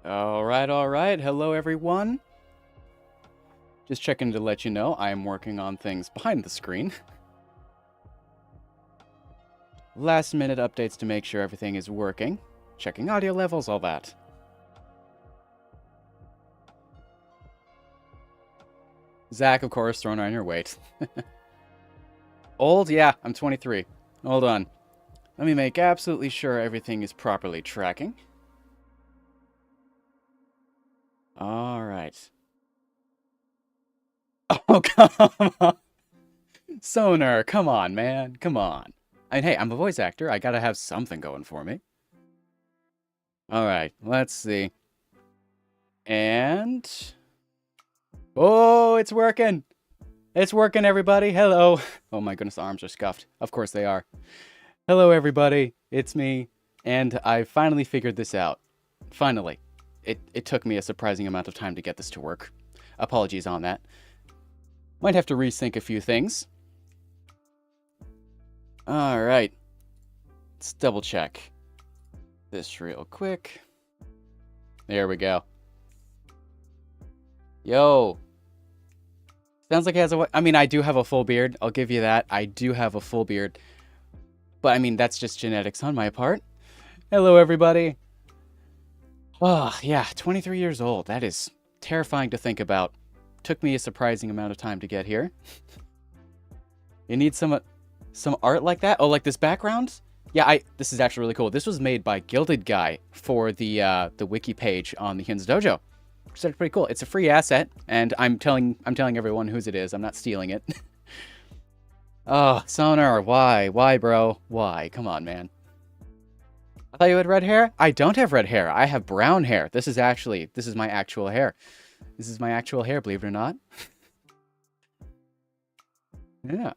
All right. Hello, everyone. Just checking to let you know I am working on things behind the screen. Last minute updates to make sure everything is working. Checking audio levels, all that. Zach, of course, throwing on your weight. Old? Yeah, I'm 23. Hold on. Let me make absolutely sure everything is properly tracking. All right. Oh, come on. Sonar, come on, man. Come on. I mean, hey, I'm a voice actor. I gotta have something going for me. All right, let's see. And... oh, it's working. It's working, everybody. Hello. Oh my goodness, the arms are scuffed. Of course they are. Hello, everybody. It's me. And I finally figured this out. Finally. It took me a surprising amount of time to get this to work. Apologies on that. Might have to resync a few things. Alright. Let's double check this real quick. There we go. Yo. Sounds like he has a... I mean, I do have a full beard. I'll give you that. I do have a full beard. But, I mean, that's just genetics on my part. Hello, everybody. Oh, yeah, 23 years old. That is terrifying to think about. Took me a surprising amount of time to get here. You need some art like that? Oh, like this background? Yeah, this is actually really cool. This was made by Gilded Guy for the wiki page on the Hin's Dojo. Which is pretty cool. It's a free asset, and I'm telling everyone whose it is. I'm not stealing it. Oh, Sonar, why? Why, bro? Why? Come on, man. I thought you had red hair? I don't have red hair. I have brown hair. This is my actual hair. This is my actual hair, believe it or not. Yeah.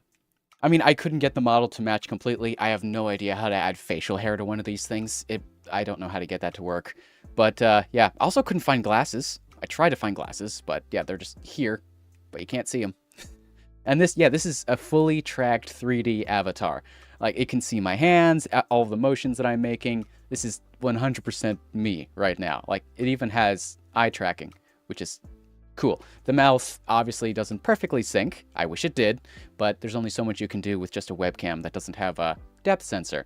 I mean, I couldn't get the model to match completely. I have no idea how to add facial hair to one of these things. I don't know how to get that to work. But, yeah. I also couldn't find glasses. I tried to find glasses, but, yeah, they're just here. But you can't see them. And this is a fully tracked 3D avatar. Like, it can see my hands, all the motions that I'm making. This is 100% me right now. Like, it even has eye tracking, which is cool. The mouth obviously doesn't perfectly sync. I wish it did, but there's only so much you can do with just a webcam that doesn't have a depth sensor.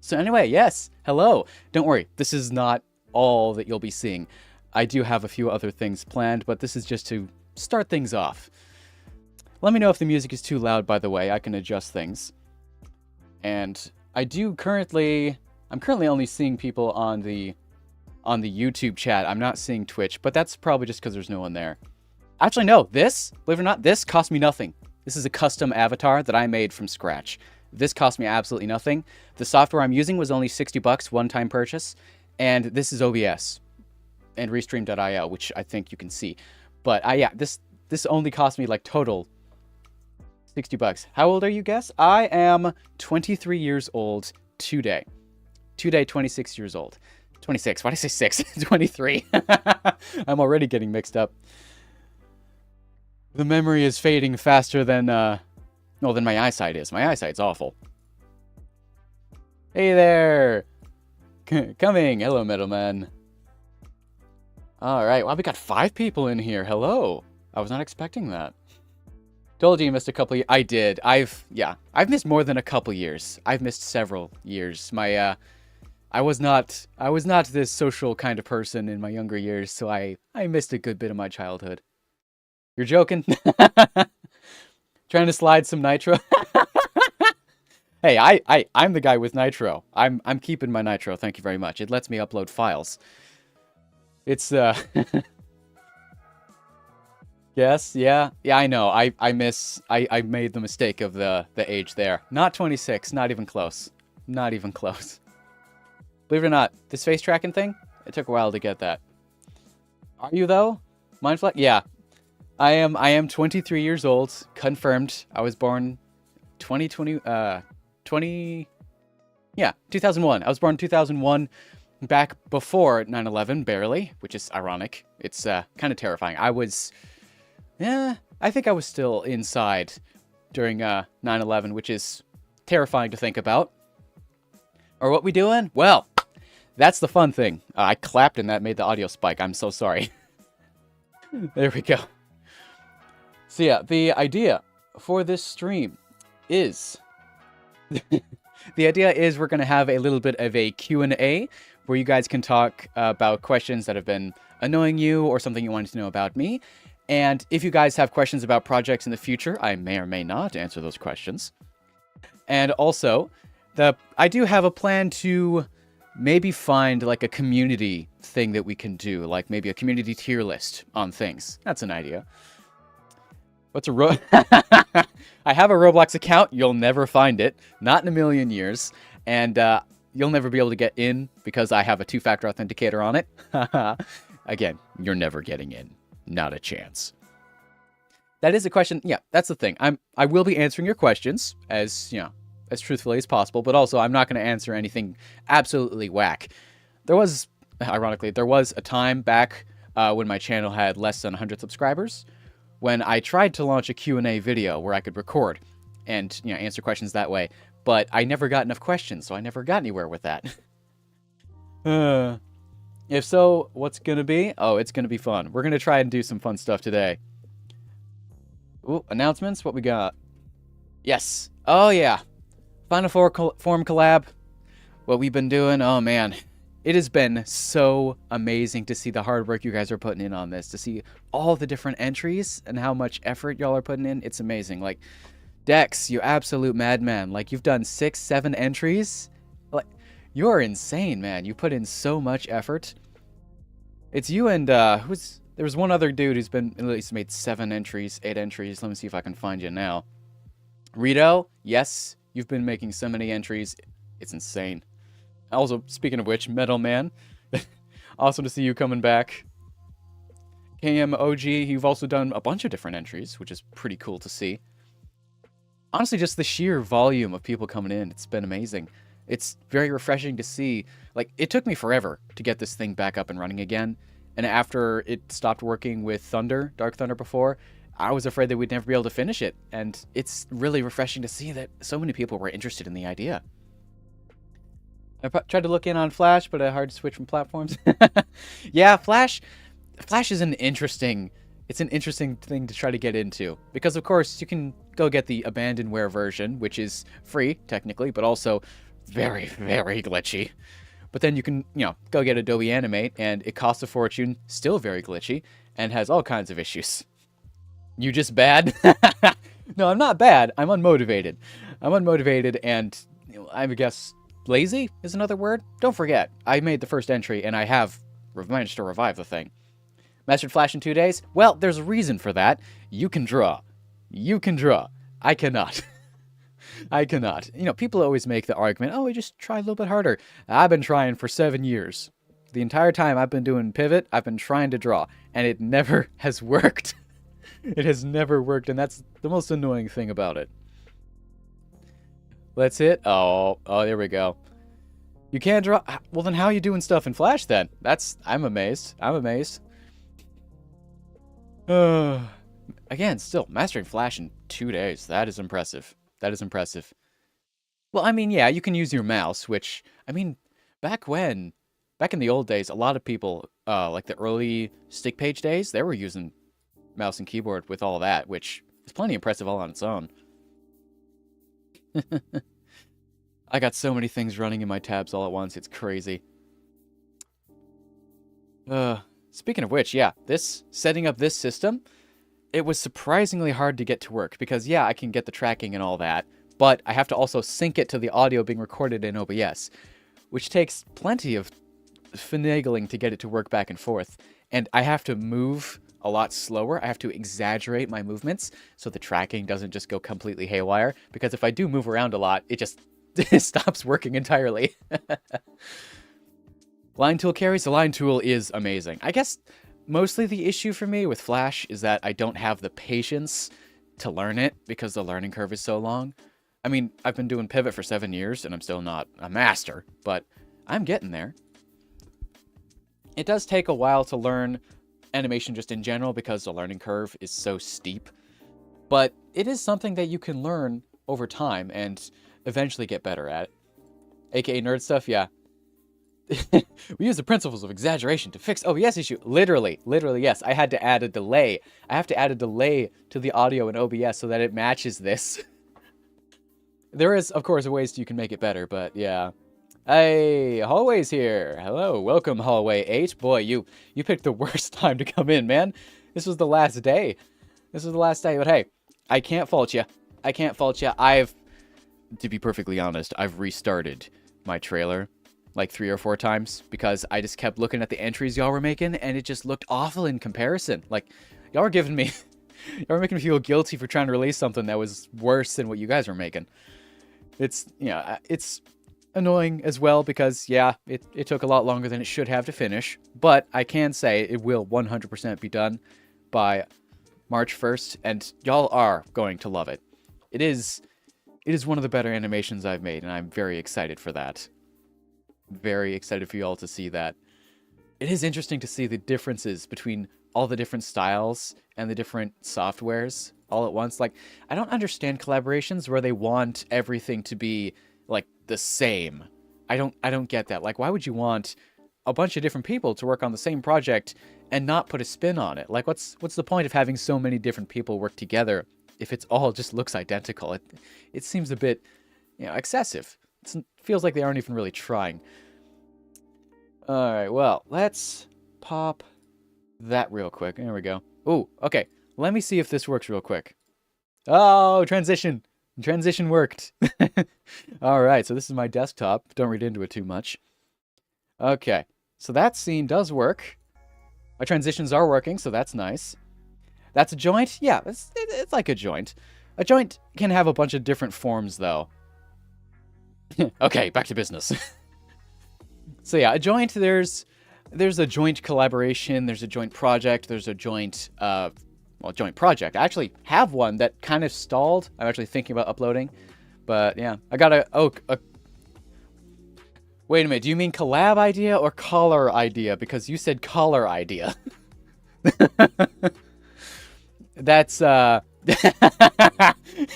So anyway, yes, hello. Don't worry, this is not all that you'll be seeing. I do have a few other things planned, but this is just to start things off. Let me know if the music is too loud, by the way. I can adjust things. And I'm currently only seeing people on the YouTube chat. I'm not seeing Twitch, but that's probably just because there's no one there. Actually, no. This, believe it or not, this cost me nothing. This is a custom avatar that I made from scratch. This cost me absolutely nothing. The software I'm using was only $60, one-time purchase, and this is OBS and Restream.io, which I think you can see. But yeah, this only cost me like total $60. How old are you, guess? I am 23 years old today. Today, 26 years old. 26. Why did I say 6? 23. I'm already getting mixed up. The memory is fading faster than my eyesight is. My eyesight's awful. Hey there! Coming! Hello, middleman. Alright, wow, we got 5 people in here. Hello! I was not expecting that. Told you you missed a couple years. I did. I've missed more than a couple years. I've missed several years. I was not this social kind of person in my younger years, so I missed a good bit of my childhood. You're joking? Trying to slide some nitro? Hey, I'm the guy with nitro. I'm keeping my nitro, thank you very much. It lets me upload files. It's Yes, yeah, I know. I made the mistake of the age there. Not 26, not even close. Not even close. Believe it or not, this face tracking thing, it took a while to get that. Are you though? Mindflex? Yeah. I am 23 years old, confirmed. I was born 2001. I was born in 2001, back before 9/11, barely, which is ironic. It's kind of terrifying. I think I was still inside during 9/11, which is terrifying to think about. Or what we doing? Well, That's the fun thing. I clapped and that made the audio spike. I'm so sorry. There we go. So yeah, the idea for this stream is... the idea is we're going to have a little bit of a Q&A where you guys can talk about questions that have been annoying you or something you wanted to know about me. And if you guys have questions about projects in the future, I may or may not answer those questions. And also, I do have a plan to maybe find like a community thing that we can do, like maybe a community tier list on things. That's an idea. What's a I have a Roblox account. You'll never find it. Not in a million years. And you'll never be able to get in because I have a 2-factor authenticator on it. Again, you're never getting in. Not a chance. That is a question. Yeah, that's the thing. I will be answering your questions as, you know, as truthfully as possible, but also I'm not going to answer anything absolutely whack. Ironically, there was a time back when my channel had less than 100 subscribers when I tried to launch a Q&A video where I could record and, you know, answer questions that way, but I never got enough questions, so I never got anywhere with that. If so, what's gonna be? Oh, it's gonna be fun. We're gonna try and do some fun stuff today. Ooh, announcements? What we got? Yes. Oh, yeah. Final Form Collab. What we've been doing. Oh, man. It has been so amazing to see the hard work you guys are putting in on this, to see all the different entries and how much effort y'all are putting in. It's amazing. Like, Dex, you absolute madman. Like, you've done 6, 7 entries. Like, you're insane, man. You put in so much effort. It's you and, there was one other dude who's been, at least made 7 entries, 8 entries. Let me see if I can find you now. Rito, yes, you've been making so many entries. It's insane. Also, speaking of which, Metal Man, awesome to see you coming back. KMOG, you've also done a bunch of different entries, which is pretty cool to see. Honestly, just the sheer volume of people coming in, it's been amazing. It's very refreshing to see. Like, it took me forever to get this thing back up and running again. And after it stopped working with Dark Thunder before, I was afraid that we'd never be able to finish it. And it's really refreshing to see that so many people were interested in the idea. I tried to look in on Flash, but it's hard to switch from platforms. Yeah, Flash is an interesting thing to try to get into. Because, of course, you can go get the abandonware version, which is free, technically, but also very, very glitchy. But then you can, you know, go get Adobe Animate, and it costs a fortune, still very glitchy, and has all kinds of issues. You just bad? No, I'm not bad. I'm unmotivated. I'm unmotivated, and you know, I guess lazy is another word. Don't forget, I made the first entry, and I have managed to revive the thing. Mastered Flash in 2 days? Well, there's a reason for that. You can draw. You can draw. I cannot. I cannot. You know, people always make the argument, oh, we just try a little bit harder. I've been trying for 7 years. The entire time I've been doing Pivot, I've been trying to draw, and it never has worked. It has never worked, and that's the most annoying thing about it. Let's hit. Oh, there we go. You can't draw. Well, then how are you doing stuff in Flash then? I'm amazed. I'm amazed. Again, still, mastering Flash in 2 days. That is impressive. That is impressive. Well, I mean, yeah, you can use your mouse, which, I mean, back in the old days, a lot of people, like the early stick page days, they were using mouse and keyboard with all that, which is plenty impressive all on its own. I got so many things running in my tabs all at once, it's crazy. Speaking of which, yeah, setting up this system, it was surprisingly hard to get to work, because yeah, I can get the tracking and all that, but I have to also sync it to the audio being recorded in OBS, which takes plenty of finagling to get it to work back and forth, and I have to move a lot slower. I have to exaggerate my movements so the tracking doesn't just go completely haywire, because if I do move around a lot, it just stops working entirely. Line tool carries. The line tool is amazing. I guess mostly the issue for me with Flash is that I don't have the patience to learn it because the learning curve is so long. I mean, I've been doing Pivot for 7 years and I'm still not a master, but I'm getting there. It does take a while to learn animation just in general because the learning curve is so steep, but it is something that you can learn over time and eventually get better at. AKA nerd stuff, yeah. We use the principles of exaggeration to fix OBS issue. Literally, yes. I had to add a delay. I have to add a delay to the audio in OBS so that it matches this. There is, of course, ways you can make it better, but yeah. Hey, Hallway's here. Hello, welcome, Hallway 8. Boy, you picked the worst time to come in, man. This was the last day. This was the last day, but hey, I can't fault you. I can't fault you. To be perfectly honest, I've restarted my trailer like 3 or 4 times because I just kept looking at the entries y'all were making and it just looked awful in comparison. Like, y'all were giving me, y'all were making me feel guilty for trying to release something that was worse than what you guys were making. It's, it's annoying as well because, yeah, it took a lot longer than it should have to finish, but I can say it will 100% be done by March 1st, and y'all are going to love it. It is one of the better animations I've made, and I'm very excited for that. Very excited for y'all to see that. It is interesting to see the differences between all the different styles and the different softwares all at once. Like, I don't understand collaborations where they want everything to be like the same. I don't get that. Like, why would you want a bunch of different people to work on the same project and not put a spin on it? Like, what's the point of having so many different people work together if it's all just looks identical? It seems a bit, excessive. It feels like they aren't even really trying. All right, well, let's pop that real quick. There we go. Ooh, okay. Let me see if this works real quick. Oh, transition. Transition worked. All right, so this is my desktop. Don't read into it too much. Okay, so that scene does work. My transitions are working, so that's nice. That's a joint? Yeah, it's like a joint. A joint can have a bunch of different forms, though. Okay, back to business. So yeah, a joint, there's a joint collaboration, there's a joint project, there's a joint, joint project. I actually have one that kind of stalled. I'm actually thinking about uploading, but yeah. I got wait a minute, do you mean collab idea or collar idea? Because you said collar idea. That's,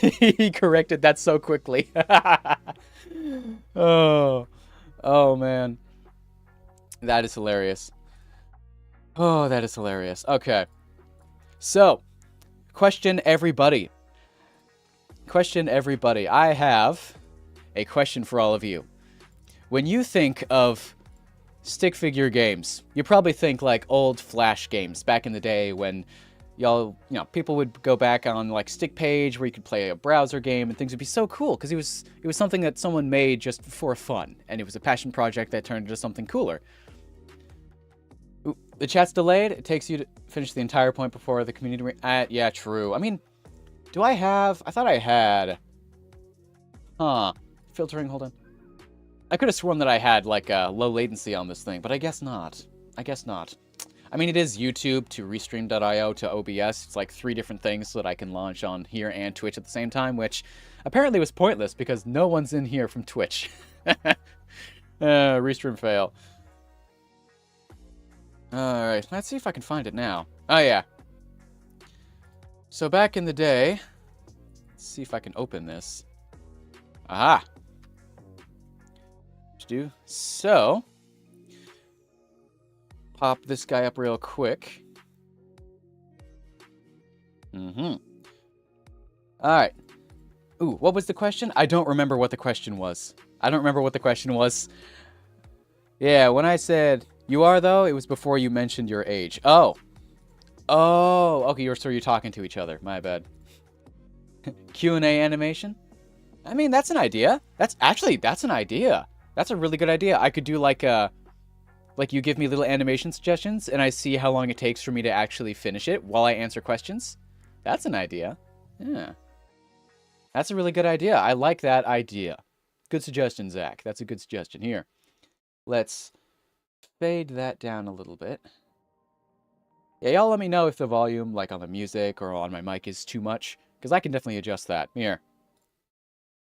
he corrected that so quickly. Oh man. That is hilarious. Oh, that is hilarious. Okay. So, question everybody. Question everybody. I have a question for all of you. When you think of stick figure games, you probably think like old Flash games back in the day when people would go back on like Stick Page where you could play a browser game and things would be so cool because it was something that someone made just for fun and it was a passion project that turned into something cooler. Ooh, the chat's delayed. It takes you to finish the entire point before the community. Yeah, true. I mean, I thought I had. Filtering. Hold on. I could have sworn that I had like a low latency on this thing, but I guess not. I mean, it is YouTube to Restream.io to OBS. It's like 3 different things so that I can launch on here and Twitch at the same time, which apparently was pointless because no one's in here from Twitch. Restream fail. Alright, let's see if I can find it now. Oh, yeah. So back in the day, let's see if I can open this. Aha! So, pop this guy up real quick. Alright. Ooh, what was the question? I don't remember what the question was. Yeah, when I said, you are, though, it was before you mentioned your age. Oh, okay, you're talking to each other. My bad. Q&A animation? I mean, that's an idea. That's an idea. That's a really good idea. I could do like you give me little animation suggestions, and I see how long it takes for me to actually finish it while I answer questions. That's an idea. Yeah. That's a really good idea. I like that idea. Good suggestion, Zach. That's a good suggestion. Here. Let's fade that down a little bit. Yeah, y'all let me know if the volume, like on the music or on my mic, is too much, because I can definitely adjust that. Here.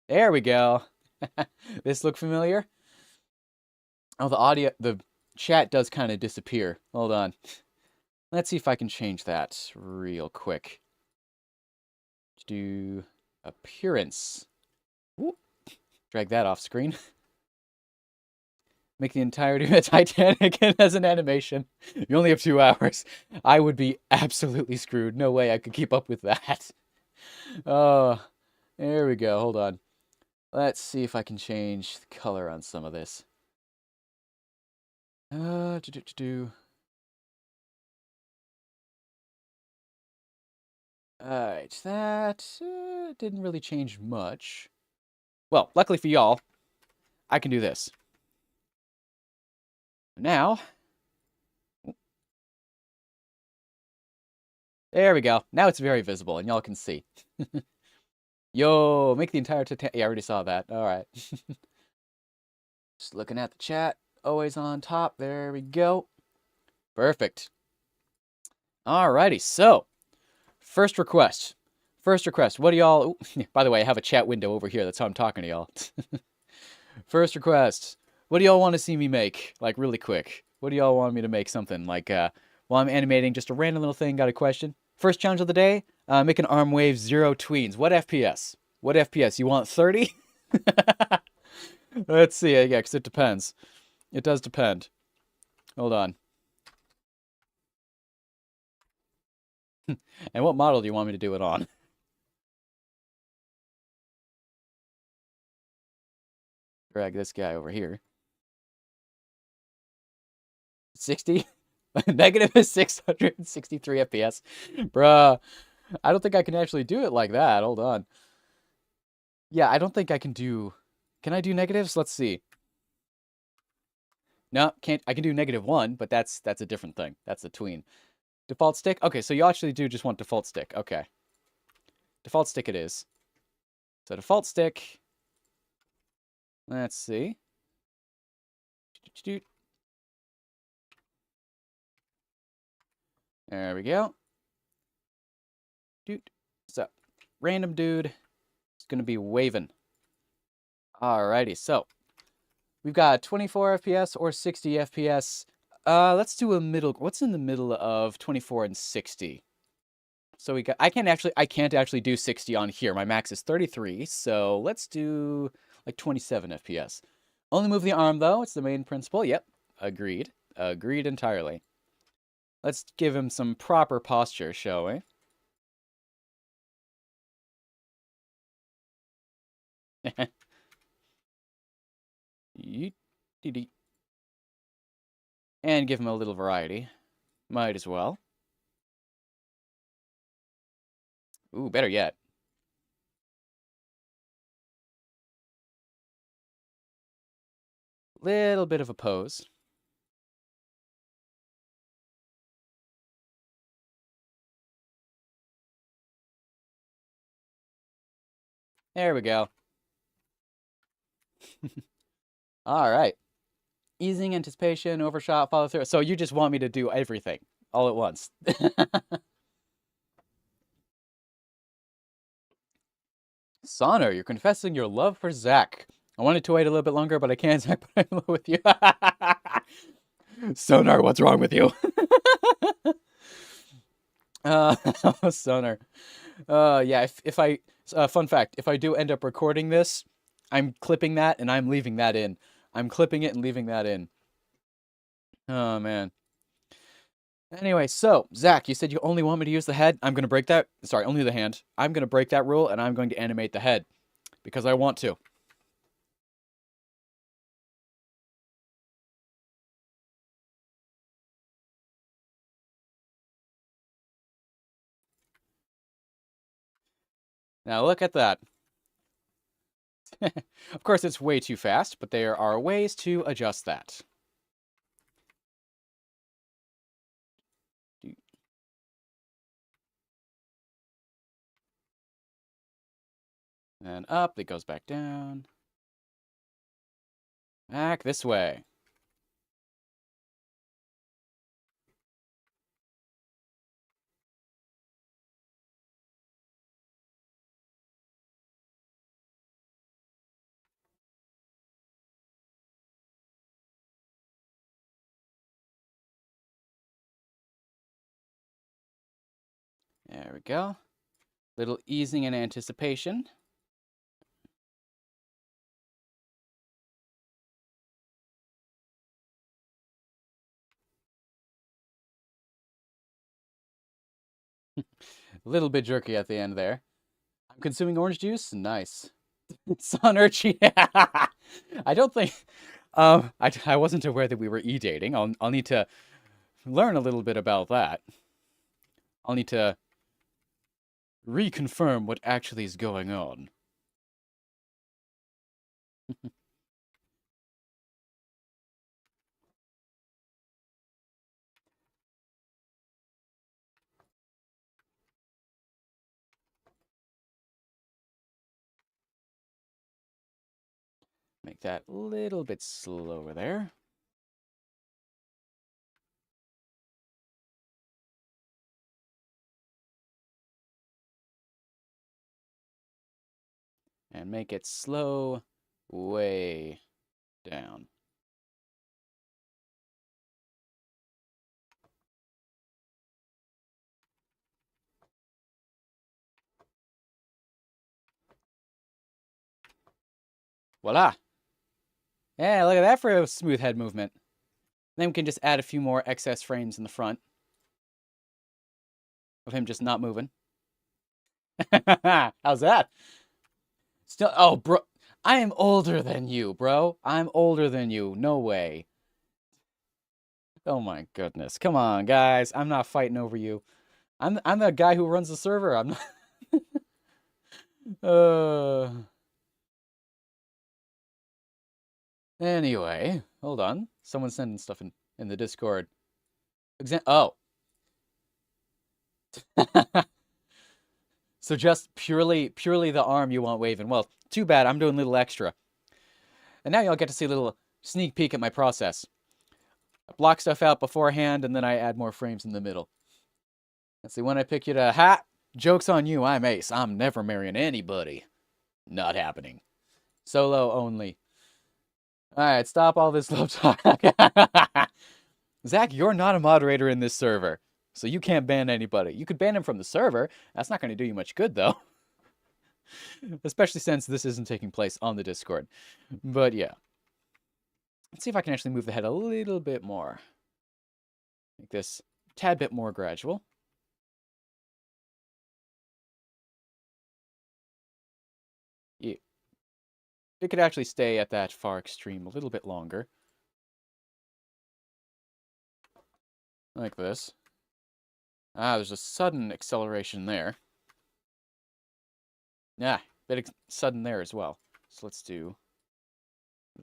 There we go. This look familiar? Oh, the chat does kind of disappear. Hold on. Let's see if I can change that real quick. Do appearance. Ooh. Drag that off screen. Make the entirety of the Titanic as an animation. You only have 2 hours. I would be absolutely screwed. No way I could keep up with that. Oh, there we go. Hold on. Let's see if I can change the color on some of this. Alright, that didn't really change much. Well, luckily for y'all, I can do this. Now, there we go. Now it's very visible, and y'all can see. Yo, make the entire Titanic. Yeah, I already saw that. All right. Just looking at the chat. Always on top. There we go. Perfect. Alrighty, so first request. First request. What do y'all... By the way, I have a chat window over here. That's how I'm talking to y'all. First request. What do y'all want to see me make? Like, really quick. What do y'all want me to make something? Like, while I'm animating, just a random little thing. Got a question? First challenge of the day. Make an arm wave 0 tweens. What FPS? What FPS? You want 30? Let's see. Yeah, because it depends. It does depend. Hold on. And what model do you want me to do it on? Drag this guy over here. 60? Negative is 663 FPS. Bruh. I don't think I can actually do it like that. Hold on. Yeah, I don't think I can do... Can I do negatives? Let's see. No, can't. I can do -1, but that's a different thing. That's a tween. Default stick? Okay, so you actually do just want default stick. Okay. Default stick it is. So default stick. Let's see. There we go. So, random dude is going to be waving. Alrighty, so we've got 24 FPS or 60 FPS. Let's do a middle. What's in the middle of 24 and 60? So we got. I can't actually do 60 on here. My max is 33. So let's do like 27 FPS. Only move the arm though. It's the main principle. Yep. Agreed. Agreed entirely. Let's give him some proper posture, shall we? And give him a little variety. Might as well. Ooh, better yet. Little bit of a pose. There we go. All right. Easing anticipation, overshot, follow through. So you just want me to do everything all at once. Sonar, you're confessing your love for Zach. I wanted to wait a little bit longer, but I can't. Zach, but I'm in love with you. Sonar, what's wrong with you? Sonar. Yeah, if I... fun fact, if I do end up recording this, I'm clipping that and I'm leaving that in. I'm clipping it and leaving that in. Oh, man. Anyway, so, Zach, you said you only want me to use the head. I'm going to break that. Sorry, only the hand. I'm going to break that rule, and I'm going to animate the head. Because I want to. Now, look at that. Of course, it's way too fast, but there are ways to adjust that. And up, it goes back down. Back this way. There we go. Little easing in anticipation. A little bit jerky at the end there. I'm consuming orange juice. Nice. Son Urchi. I don't think. I wasn't aware that we were e-dating. I'll need to learn a little bit about that. I'll need to reconfirm what actually is going on. Make that a little bit slower there. And make it slow way down. Voila! Yeah, look at that for a smooth head movement. Then we can just add a few more excess frames in the front of him just not moving. How's that? Still, oh, bro, I am older than you, bro. I'm older than you. No way. Oh my goodness. Come on, guys. I'm not fighting over you. I'm the guy who runs the server. I'm not. Anyway, hold on. Someone's sending stuff in the Discord. Oh. So just purely the arm you want waving. Well, too bad. I'm doing a little extra. And now y'all get to see a little sneak peek at my process. I block stuff out beforehand, and then I add more frames in the middle. And see, when I pick you to joke's on you, I'm ace. I'm never marrying anybody. Not happening. Solo only. Alright, stop all this love talk. Zach, you're not a moderator in this server, so you can't ban anybody. You could ban him from the server. That's not going to do you much good, though. Especially since this isn't taking place on the Discord. But yeah. Let's see if I can actually move the head a little bit more. Make this a tad bit more gradual. Yeah. It could actually stay at that far extreme a little bit longer. Like this. There's a sudden acceleration there. Yeah, bit sudden there as well. So let's do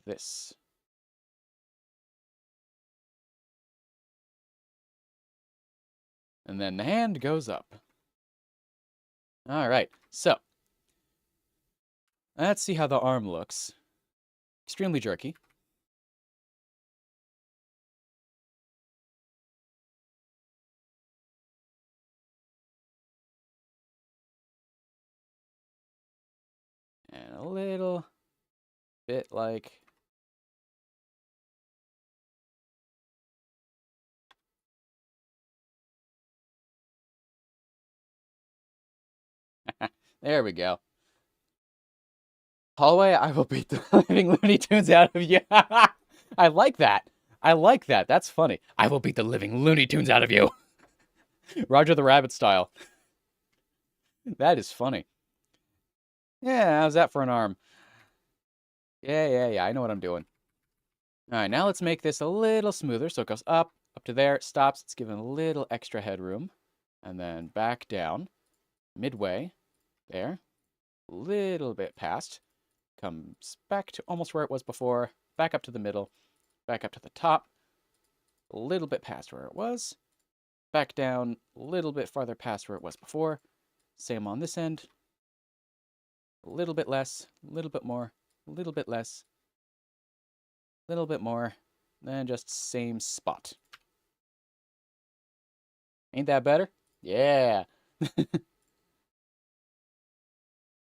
this. And then the hand goes up. All right, so let's see how the arm looks. Extremely jerky. And a little bit like... There we go. Hallway, I will beat the living Looney Tunes out of you. I like that. I like that. That's funny. I will beat the living Looney Tunes out of you. Roger the Rabbit style. That is funny. Yeah, how's that for an arm? Yeah. I know what I'm doing. All right, now let's make this a little smoother. So it goes up to there, it stops. It's given a little extra headroom. And then back down, midway, there, a little bit past. Comes back to almost where it was before, back up to the middle, back up to the top, a little bit past where it was, back down a little bit farther past where it was before. Same on this end. A little bit less, a little bit more, a little bit less, a little bit more, then just same spot. Ain't that better? Yeah.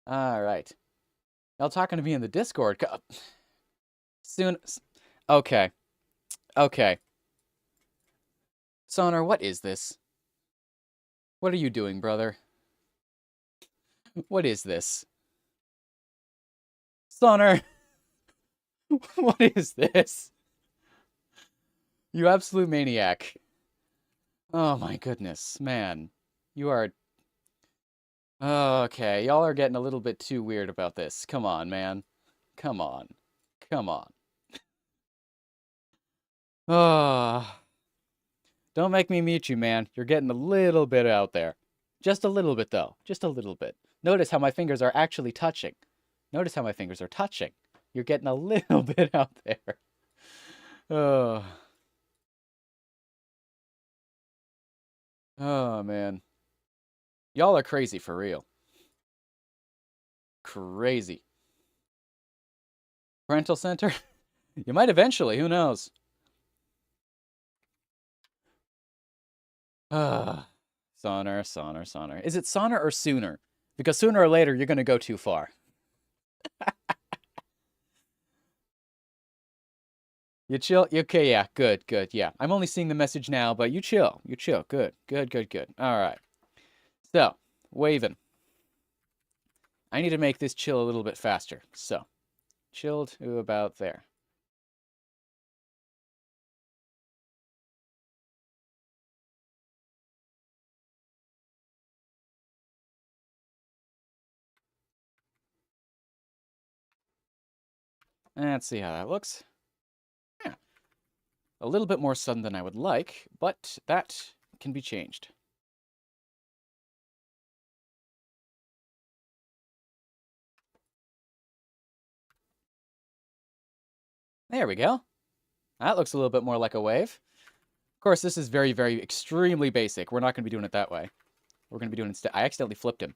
All right. Y'all talking to me in the Discord. Soon. Okay. Sonar, what is this? What are you doing, brother? What is this? Sonar! What is this? You absolute maniac. Oh my goodness, man. You are... Okay, y'all are getting a little bit too weird about this. Come on, man. Come on. Come on. Oh, don't make me mute you, man. You're getting a little bit out there. Just a little bit, though. Just a little bit. Notice how my fingers are actually touching. Notice how my fingers are touching. You're getting a little bit out there. Oh. Oh, man. Y'all are crazy for real. Crazy. Parental center? You might eventually. Who knows? Ah. Sonar, sonar, sonar. Is it sonar or sooner? Because sooner or later, you're going to go too far. You chill? Okay, yeah. Good, good, yeah. I'm only seeing the message now, but you chill. You chill. Good, good, good, good. All right. So, waving. I need to make this chill a little bit faster. So, chill to about there. Let's see how that looks. Yeah. A little bit more sudden than I would like, but that can be changed. There we go. That looks a little bit more like a wave. Of course, this is very, very extremely basic. We're not going to be doing it that way. We're going to be doing it instead. I accidentally flipped him.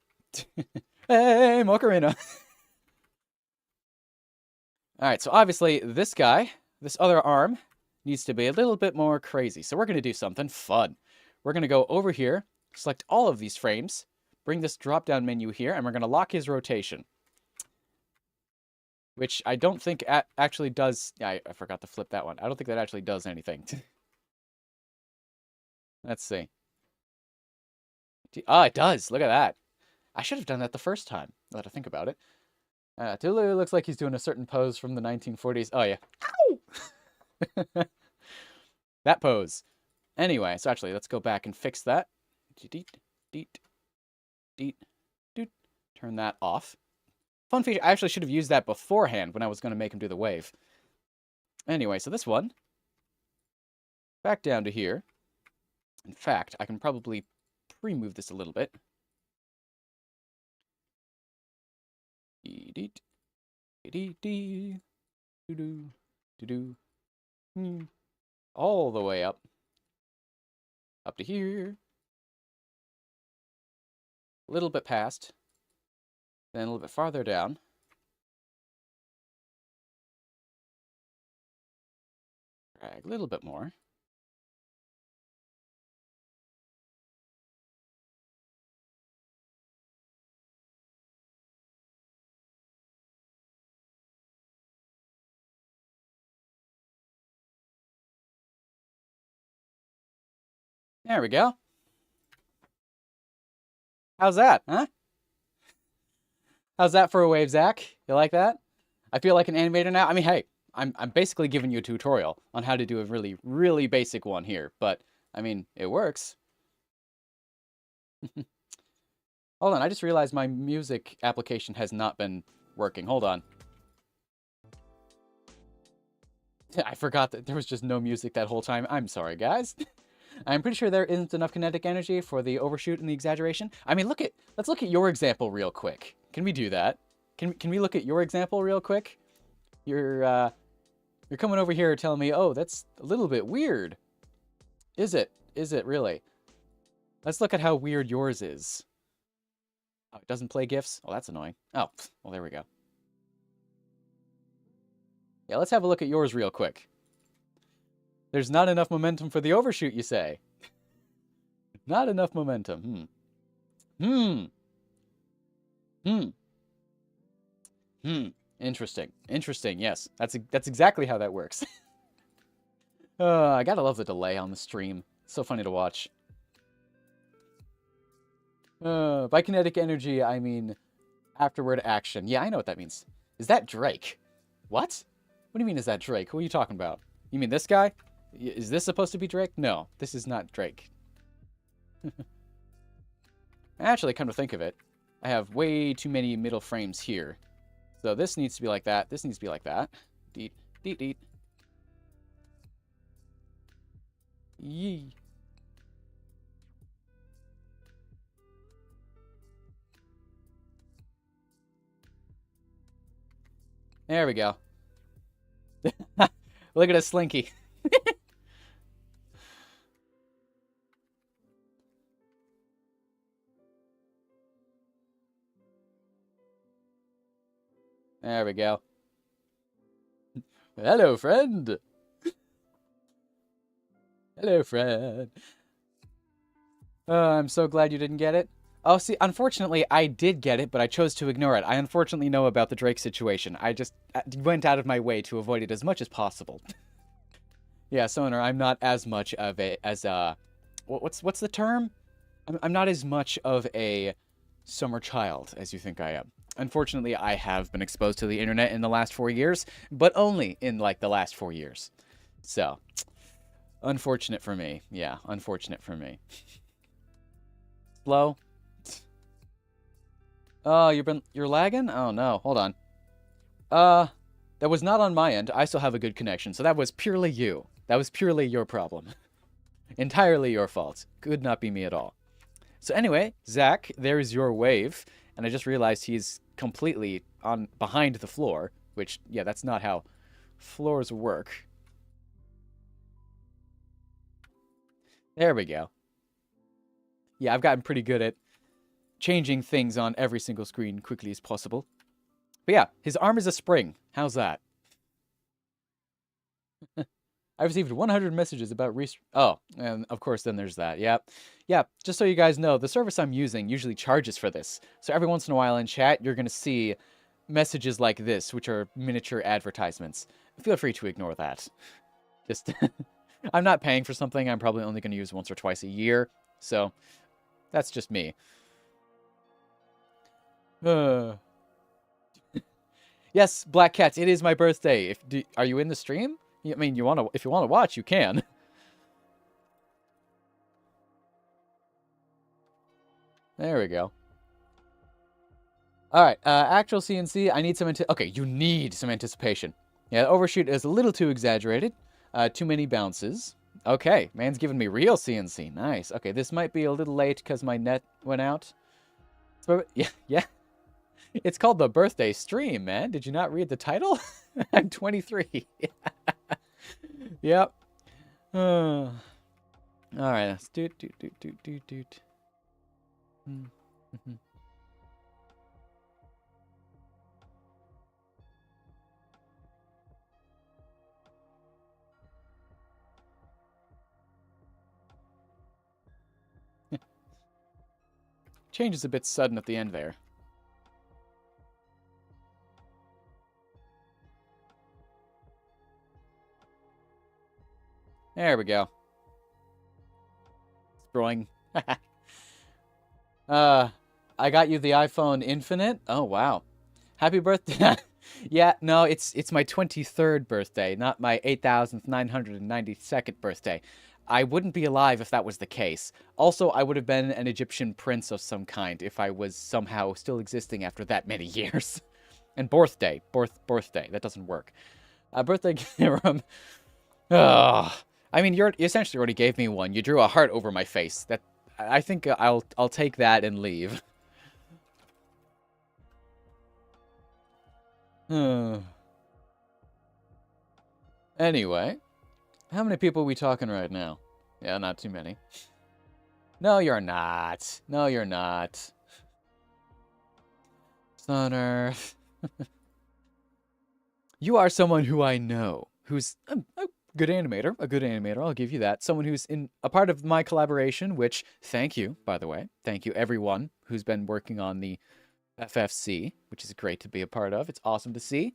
Hey, Macarena. All right, so obviously this guy, this other arm, needs to be a little bit more crazy. So we're going to do something fun. We're going to go over here, select all of these frames, bring this drop-down menu here, and we're going to lock his rotation. Which I don't think actually does... Yeah, I forgot to flip that one. I don't think that actually does anything. Let's see. Oh, it does. Look at that. I should have done that the first time, now that I think about it. Tulu looks like he's doing a certain pose from the 1940s. Oh, yeah. Ow! That pose. Anyway, so actually, let's go back and fix that. Turn that off. Fun feature, I actually should have used that beforehand when I was going to make him do the wave. Anyway, so this one. Back down to here. In fact, I can probably pre-move this a little bit. All the way up. Up to here. A little bit past. Then a little bit farther down. Drag a little bit more. There we go. How's that, huh? How's that for a wave, Zach? You like that? I feel like an animator now. I mean, hey, I'm basically giving you a tutorial on how to do a really, really basic one here. But, I mean, it works. Hold on, I just realized my music application has not been working. Hold on. I forgot that there was just no music that whole time. I'm sorry, guys. I'm pretty sure there isn't enough kinetic energy for the overshoot and the exaggeration. I mean, let's look at your example real quick. Can we do that? Can we look at your example real quick? You're coming over here telling me, oh, that's a little bit weird. Is it? Is it really? Let's look at how weird yours is. Oh, it doesn't play GIFs? Oh, that's annoying. Oh, well, there we go. Yeah, let's have a look at yours real quick. There's not enough momentum for the overshoot, you say? Not enough momentum. Interesting. Interesting, yes. That's exactly how that works. I gotta love the delay on the stream. It's so funny to watch. By kinetic energy, I mean afterward action. Yeah, I know what that means. Is that Drake? What? What do you mean is that Drake? Who are you talking about? You mean this guy? Is this supposed to be Drake? No, this is not Drake. Actually, come to think of it, I have way too many middle frames here. So this needs to be like that. This needs to be like that. Deet, deet, deet. Yee. There we go. Look at a slinky. There we go. Hello, friend. Hello, friend. I'm so glad you didn't get it. Oh, see, unfortunately, I did get it, but I chose to ignore it. I unfortunately know about the Drake situation. I just went out of my way to avoid it as much as possible. Yeah, Sonar, I'm not as much of a, what's the term? I'm not as much of a summer child as you think I am. Unfortunately, I have been exposed to the internet in the last 4 years, but only in, like, the last 4 years. So, unfortunate for me. Yeah, unfortunate for me. Slow. Oh, you're lagging? Oh no, hold on. That was not on my end. I still have a good connection, so that was purely you. That was purely your problem. Entirely your fault. Could not be me at all. So anyway, Zach, there's your wave, and I just realized he's completely on behind the floor, which, yeah, that's not how floors work. There we go. Yeah, I've gotten pretty good at changing things on every single screen quickly as possible. But yeah, his arm is a spring. How's that? I received 100 messages about Restream. Oh, and of course then there's that. Yeah. Yeah, just so you guys know, the service I'm using usually charges for this. So every once in a while in chat, you're going to see messages like this, which are miniature advertisements. Feel free to ignore that. Just, I'm not paying for something I'm probably only going to use once or twice a year. So that's just me. Yes, Black Cats, it is my birthday. Are you in the stream? I mean, if you want to watch, you can. There we go. All right, actual CNC, I need some okay, you need some anticipation. Yeah, the overshoot is a little too exaggerated. Too many bounces. Okay, man's giving me real CNC. Nice. Okay, this might be a little late because my net went out. So, yeah. It's called the birthday stream, man. Did you not read the title? I'm 23. Yep. All right. Let's do. Change is a bit sudden at the end there. There we go. Scrolling. I got you the iPhone Infinite. Oh wow. Happy birthday. Yeah, no, it's my 23rd birthday, not my 8,992nd birthday. I wouldn't be alive if that was the case. Also, I would have been an Egyptian prince of some kind if I was somehow still existing after that many years. And birthday. That doesn't work. Birthday from... Oh, I mean, you essentially already gave me one. You drew a heart over my face. That I think I'll take that and leave. Anyway, how many people are we talking right now? Yeah, not too many. No, you're not. No, you're not. Sonner. You are someone who I know, who's a good animator, I'll give you that. Someone who's in a part of my collaboration, which, thank you, by the way. Thank you, everyone who's been working on the FFC, which is great to be a part of. It's awesome to see.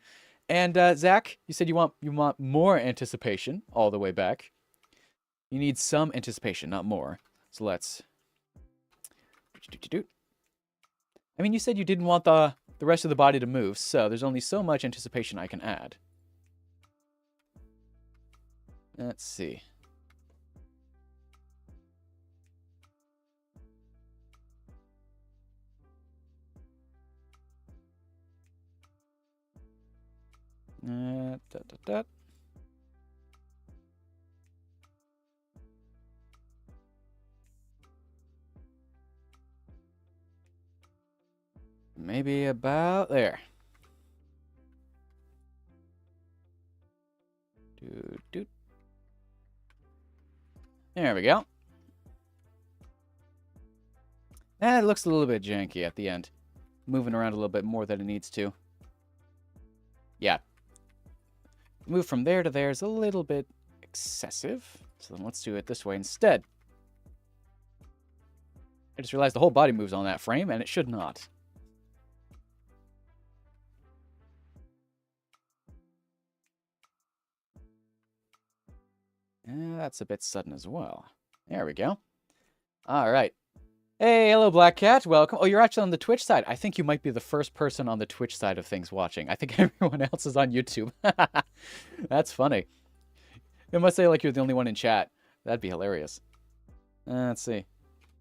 And Zach, you said you want more anticipation all the way back. You need some anticipation, not more. So let's... I mean, you said you didn't want the rest of the body to move, so there's only so much anticipation I can add. Let's see. Da. Maybe about there. Doot. There we go. And it looks a little bit janky at the end. Moving around a little bit more than it needs to. Yeah. Move from there to there is a little bit excessive. So then let's do it this way instead. I just realized the whole body moves on that frame, and it should not. And that's a bit sudden as well. There we go. All right. Hey, hello, Black Cat. Welcome. Oh, you're actually on the Twitch side. I think you might be the first person on the Twitch side of things watching. I think everyone else is on YouTube. That's funny. It must say like you're the only one in chat. That'd be hilarious. Let's see.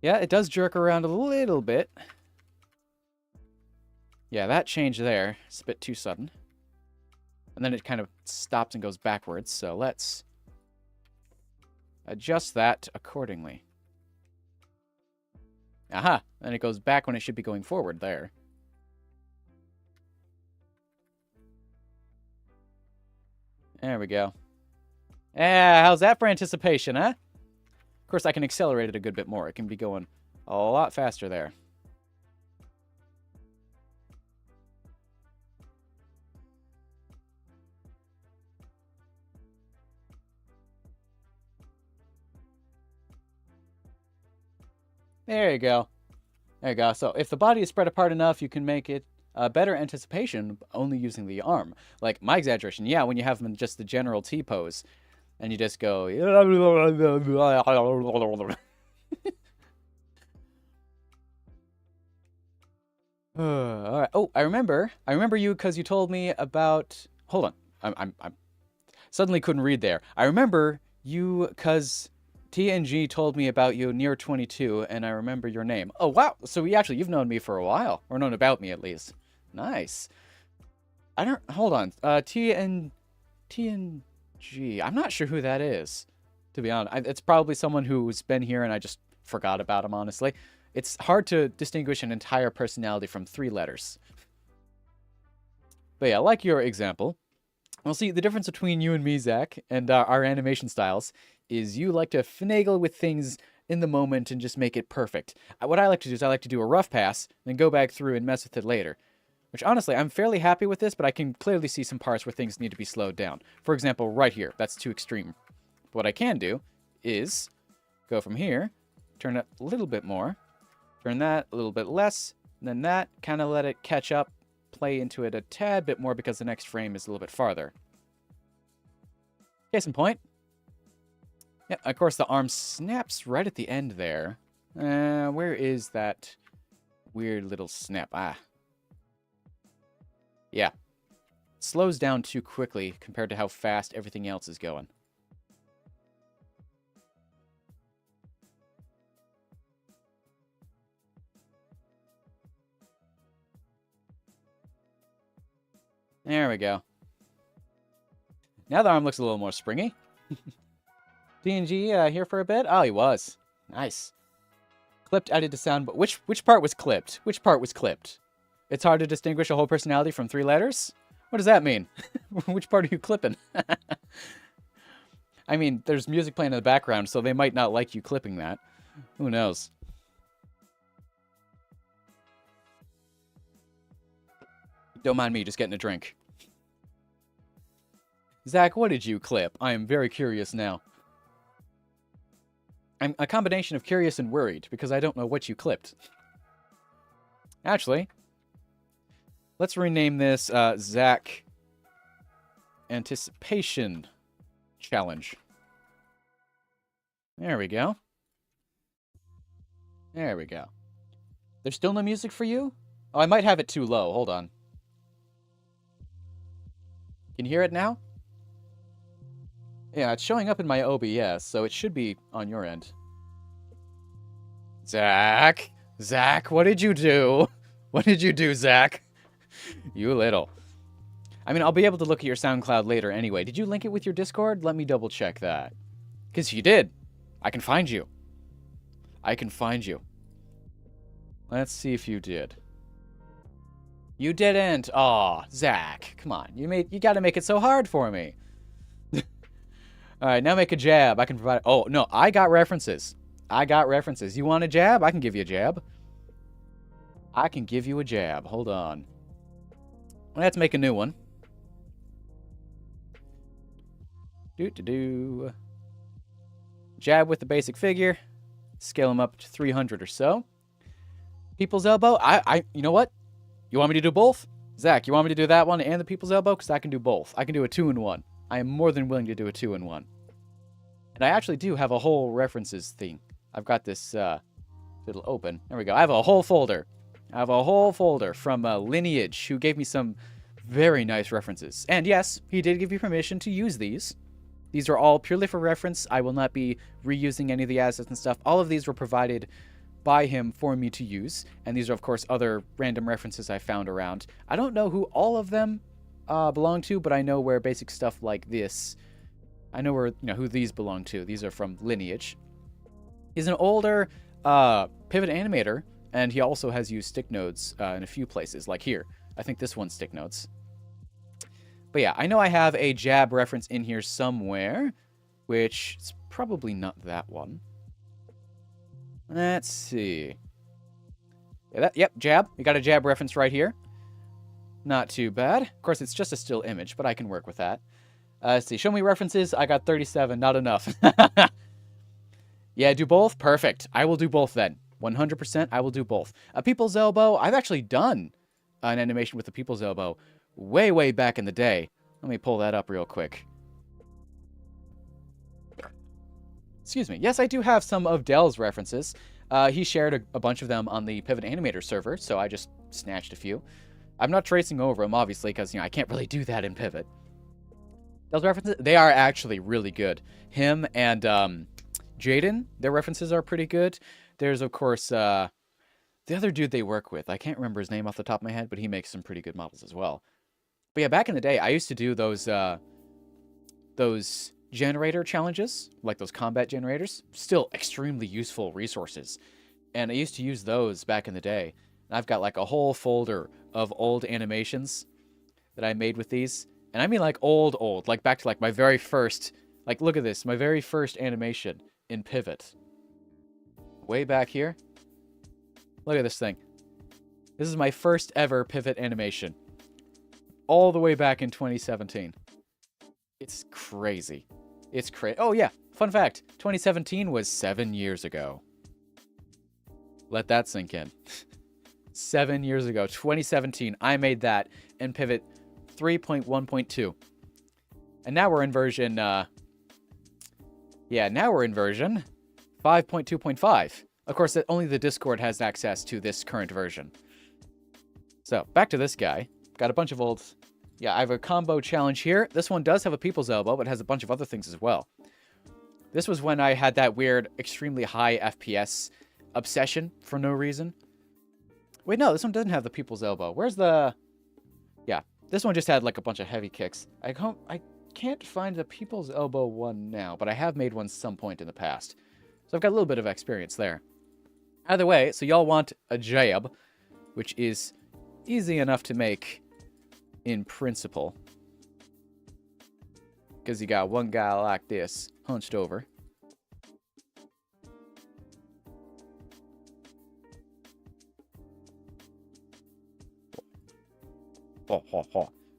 Yeah, it does jerk around a little bit. Yeah, that change there is a bit too sudden. And then it kind of stops and goes backwards. So let's adjust that accordingly. Aha! And it goes back when it should be going forward there. There we go. Yeah, how's that for anticipation, huh? Of course, I can accelerate it a good bit more. It can be going a lot faster there. There you go. There you go. So if the body is spread apart enough, you can make it better anticipation only using the arm. Like my exaggeration, yeah, when you have them in just the general T-pose, and you just go... All right. Oh, I remember you because you told me about... Hold on. I'm suddenly couldn't read there. I remember you because... TNG told me about you near 22, and I remember your name. Oh, wow. So you've known me for a while. Or known about me, at least. Nice. Hold on. TNG. I'm not sure who that is, to be honest. It's probably someone who's been here, and I just forgot about him, honestly. It's hard to distinguish an entire personality from 3 letters. But yeah, like your example. Well, see, the difference between you and me, Zach, and our animation styles is you like to finagle with things in the moment and just make it perfect. What I like to do is I like to do a rough pass, then go back through and mess with it later. Which, honestly, I'm fairly happy with this, but I can clearly see some parts where things need to be slowed down. For example, right here. That's too extreme. What I can do is go from here, turn it a little bit more, turn that a little bit less, and then that, kind of let it catch up, play into it a tad bit more because the next frame is a little bit farther. Case in point. Yeah, of course, the arm snaps right at the end there. Where is that weird little snap? Ah. Yeah. It slows down too quickly compared to how fast everything else is going. There we go. Now the arm looks a little more springy. TNG here for a bit? Oh, he was. Nice. Clipped, added to sound, but which part was clipped? Which part was clipped? It's hard to distinguish a whole personality from 3 letters? What does that mean? Which part are you clipping? I mean, there's music playing in the background, so they might not like you clipping that. Who knows? Don't mind me, just getting a drink. Zach, what did you clip? I am very curious now. I'm a combination of curious and worried, because I don't know what you clipped. Actually, let's rename this Zach Anticipation Challenge. There we go. There we go. There's still no music for you? Oh, I might have it too low. Hold on. Can you hear it now? Yeah, it's showing up in my OBS, so it should be on your end. Zach! Zach, what did you do? What did you do, Zach? You little. I mean, I'll be able to look at your SoundCloud later anyway. Did you link it with your Discord? Let me double check that. Because you did. I can find you. I can find you. Let's see if you did. You didn't. Aw, Zach. Come on. You gotta make it so hard for me. Alright, now make a jab. I can provide... Oh, no. I got references. I got references. You want a jab? I can give you a jab. I can give you a jab. Hold on. Let's make a new one. Do-do-do. Jab with the basic figure. Scale them up to 300 or so. People's elbow. You know what? You want me to do both? Zach, you want me to do that one and the people's elbow? Because I can do both. I can do a 2-in-1. I am more than willing to do a 2-in-1. And I actually do have a whole references thing. I've got this, it'll open. There we go. I have a whole folder. I have a whole folder from Lineage, who gave me some very nice references. And yes, he did give you permission to use these. These are all purely for reference. I will not be reusing any of the assets and stuff. All of these were provided by him for me to use. And these are, of course, other random references I found around. I don't know who all of them belong to, but I know where basic stuff like this... I know where, who these belong to. These are from Lineage. He's an older pivot animator, and he also has used stick nodes in a few places, like here. I think this one's stick nodes. But yeah, I know I have a jab reference in here somewhere, which is probably not that one. Let's see. Yeah, yep, jab. We got a jab reference right here. Not too bad. Of course, it's just a still image, but I can work with that. Let's see. Show me references. I got 37. Not enough. Yeah, do both? Perfect. I will do both then. 100% I will do both. A people's elbow. I've actually done an animation with the people's elbow way, way back in the day. Let me pull that up real quick. Excuse me. Yes, I do have some of Dell's references. He shared a bunch of them on the Pivot Animator server, so I just snatched a few. I'm not tracing over them, obviously, because I can't really do that in Pivot. Those references, they are actually really good. Him and Jaden, their references are pretty good. There's, of course, the other dude they work with. I can't remember his name off the top of my head, but he makes some pretty good models as well. But yeah, back in the day, I used to do those generator challenges, like those combat generators. Still extremely useful resources. And I used to use those back in the day. And I've got like a whole folder of old animations that I made with these. And I mean like old, like back to like my very first, like look at this, my very first animation in Pivot. Way back here. Look at this thing. This is my first ever Pivot animation. All the way back in 2017. It's crazy. It's crazy. Oh yeah, fun fact. 2017 was 7 years ago. Let that sink in. 7 years ago, 2017, I made that in Pivot 3.1.2. And now we're in version, now we're in version 5.2.5. Of course, only the Discord has access to this current version. So, back to this guy. Got a bunch of old... Yeah, I have a combo challenge here. This one does have a people's elbow, but has a bunch of other things as well. This was when I had that weird, extremely high FPS obsession for no reason. Wait, no, this one doesn't have the people's elbow. Where's the... Yeah, this one just had like a bunch of heavy kicks. I can't find the people's elbow one now, but I have made one some point in the past. So I've got a little bit of experience there. Either way, so y'all want a jab, which is easy enough to make in principle. Because you got one guy like this, hunched over.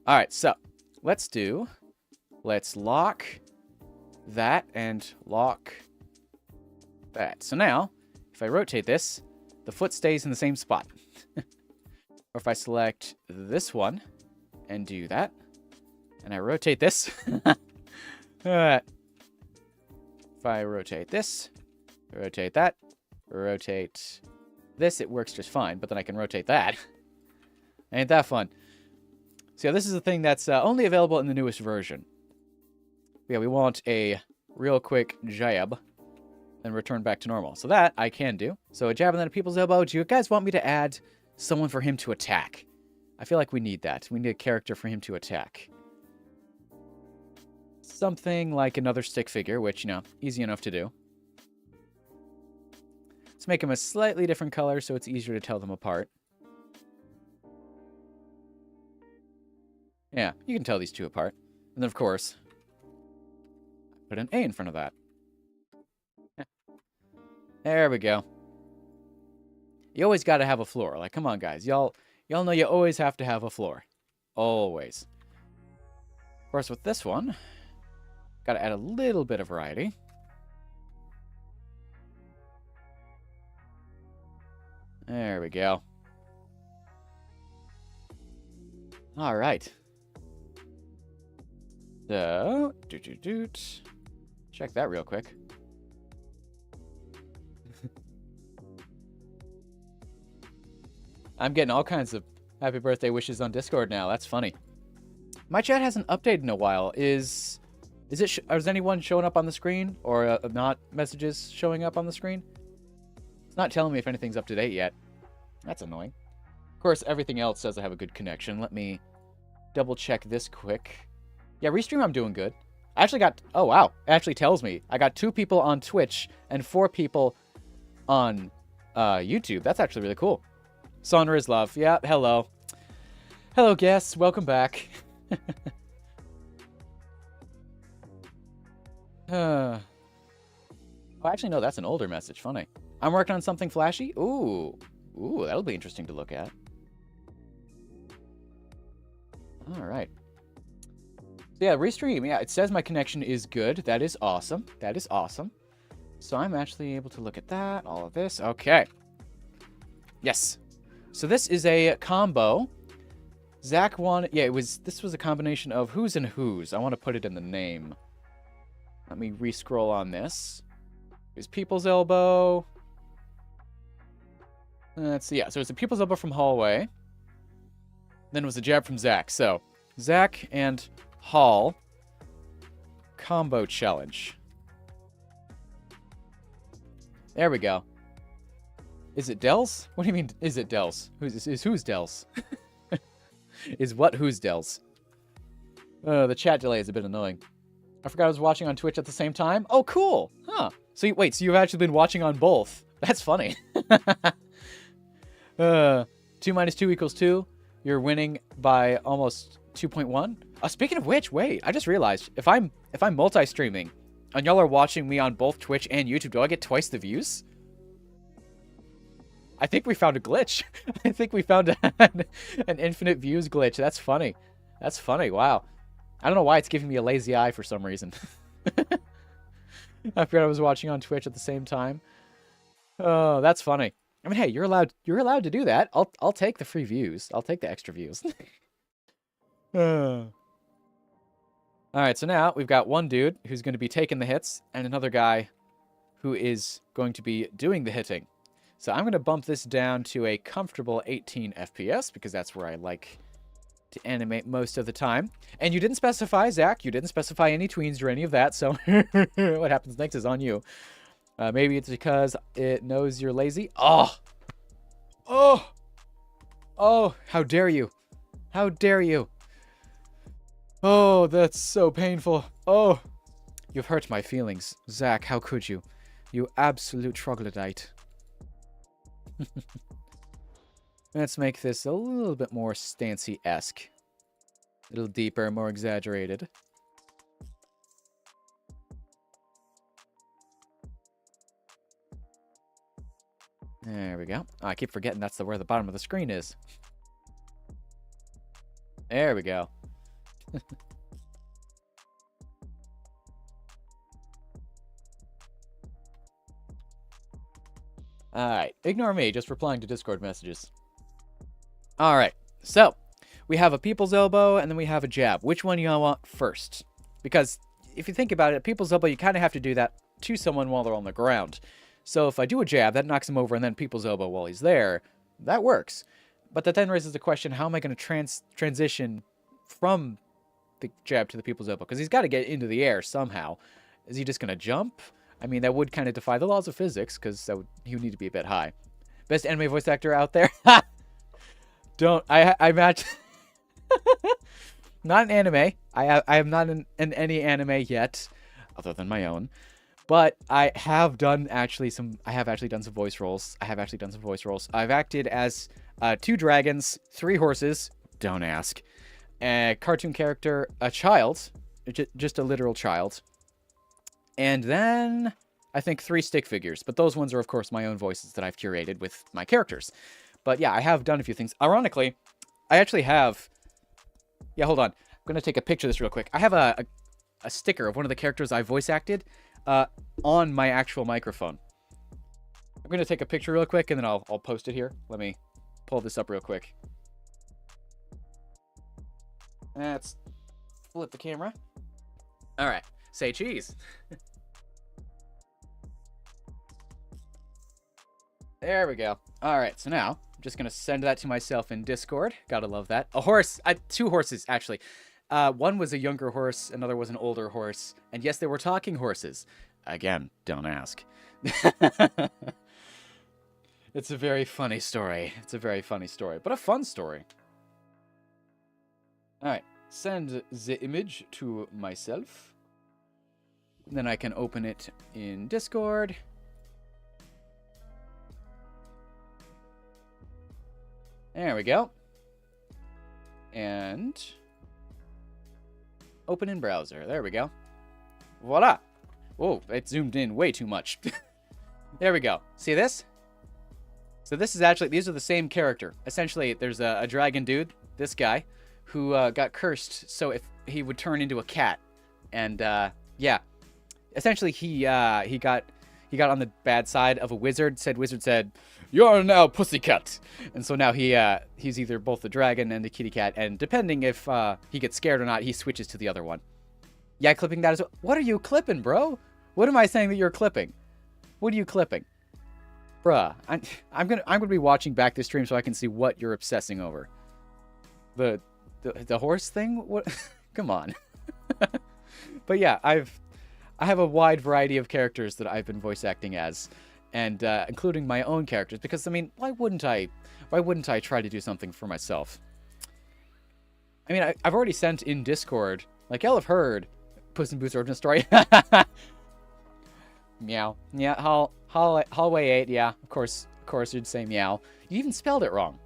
Alright, so let's lock that and lock that. So now, if I rotate this, the foot stays in the same spot. Or if I select this one and do that, and I rotate this. If I rotate this, rotate that, rotate this, it works just fine, but then I can rotate that. Ain't that fun? So yeah, this is the thing that's only available in the newest version. Yeah, we want a real quick jab and return back to normal. So that I can do. So a jab and then a people's elbow. Do you guys want me to add someone for him to attack? I feel like we need that. We need a character for him to attack. Something like another stick figure, which, you know, easy enough to do. Let's make them a slightly different color so it's easier to tell them apart. Yeah, you can tell these two apart. And then, of course, put an A in front of that. Yeah. There we go. You always got to have a floor. Like, come on, guys. Y'all know you always have to have a floor. Always. Of course, with this one, got to add a little bit of variety. There we go. All right. So, check that real quick. I'm getting all kinds of happy birthday wishes on Discord now. That's funny. My chat hasn't updated in a while. Is anyone showing up on the screen, or not messages showing up on the screen? It's not telling me if anything's up to date yet. That's annoying. Of course, everything else says I have a good connection. Let me double check this quick. Yeah, Restream, I'm doing good. I actually got... Oh, wow. It actually tells me. I got 2 people on Twitch and 4 people on YouTube. That's actually really cool. Sonra is love. Yeah, hello. Hello, guests. Welcome back. Oh, actually, no, that's an older message. Funny. I'm working on something flashy. Ooh, that'll be interesting to look at. All right. So yeah, Restream. Yeah, it says my connection is good. That is awesome. That is awesome. So I'm actually able to look at that. All of this. Okay. Yes. So this is a combo. Zach wanted... Yeah, this was a combination of who's and who's. I want to put it in the name. Let me re-scroll on this. There's People's Elbow. Let's see. Yeah, so it's a People's Elbow from Hallway. Then it was a jab from Zach. So, Zach and Hall combo challenge. There we go. Is it Dells? What do you mean, is it Dells? Who's Dells? Is what who's Dells? The chat delay is a bit annoying. I forgot I was watching on Twitch at the same time. Oh, cool. Huh. So, wait, so you've actually been watching on both. That's funny. 2 minus 2 equals 2. You're winning by almost 2.1. Speaking of which, wait, I just realized if I'm multi-streaming and y'all are watching me on both Twitch and YouTube, do I get twice the views? I think we found a glitch. I think we found an infinite views glitch. That's funny. That's funny. Wow. I don't know why it's giving me a lazy eye for some reason. I forgot I was watching on Twitch at the same time. Oh, that's funny. I mean, hey, you're allowed to do that. I'll take the free views. I'll take the extra views. All right, so now we've got one dude who's going to be taking the hits and another guy who is going to be doing the hitting. So I'm going to bump this down to a comfortable 18 FPS because that's where I like to animate most of the time. And you didn't specify, Zach. You didn't specify any tweens or any of that. So what happens next is on you. Maybe it's because it knows you're lazy. Oh! How dare you? How dare you? Oh, that's so painful. Oh, you've hurt my feelings. Zach, how could you? You absolute troglodyte. Let's make this a little bit more Stancy-esque. A little deeper, more exaggerated. There we go. Oh, I keep forgetting that's where the bottom of the screen is. There we go. Alright, ignore me, just replying to Discord messages. Alright, so, we have a People's Elbow, and then we have a jab. Which one do you want first? Because, if you think about it, a People's Elbow, you kind of have to do that to someone while they're on the ground. So if I do a jab, that knocks him over, and then People's Elbow while he's there, that works. But that then raises the question, how am I going to transition from the jab to the People's Elbow? Because he's got to get into the air somehow. Is he just going to jump? I mean, that would kind of defy the laws of physics, because he would need to be a bit high. Best anime voice actor out there? Don't. I'm actually not an anime. I am not in any anime yet, other than my own. But I have done actually some. I have actually done some voice roles. I've acted as 2 dragons, 3 horses. Don't ask. A cartoon character, a child, just a literal child, and then I think 3 stick figures. But those ones are, of course, my own voices that I've curated with my characters. But yeah, I have done a few things. Ironically, I actually have. Yeah, hold on. I'm gonna take a picture of this real quick. I have a sticker of one of the characters I voice acted on my actual microphone. I'm gonna take a picture real quick and then I'll post it here. Let me pull this up real quick. Let's flip the camera. All right, say cheese. There we go. All right, so now I'm just gonna send that to myself in Discord. Gotta love that. A horse. 2 horses actually. One was a younger horse, another was an older horse, and yes, they were talking horses. Again, don't ask. It's a very funny story. But a fun story. Alright, send the image to myself. Then I can open it in Discord. There we go. And open in browser. There we go. Voila. Whoa, it zoomed in way too much. There we go. See this? So this is actually, these are the same character. Essentially, there's a dragon dude, this guy, who got cursed so if he would turn into a cat. And yeah, essentially he got on the bad side of a wizard. Wizard said, "You're now pussycat." And so now he's either both the dragon and the kitty cat, and depending if he gets scared or not, he switches to the other one. Yeah, clipping that as well. What are you clipping, bro? What am I saying that you're clipping? What are you clipping? Bruh, I'm gonna be watching back this stream so I can see what you're obsessing over. The horse thing? What? Come on. But yeah, I have a wide variety of characters that I've been voice acting as, and including my own characters, because I mean, why wouldn't I try to do something for myself? I mean, I've already sent in Discord, like y'all have heard, Puss in Boots origin story. Meow. Yeah, hallway 8. Yeah, of course you'd say meow. You even spelled it wrong.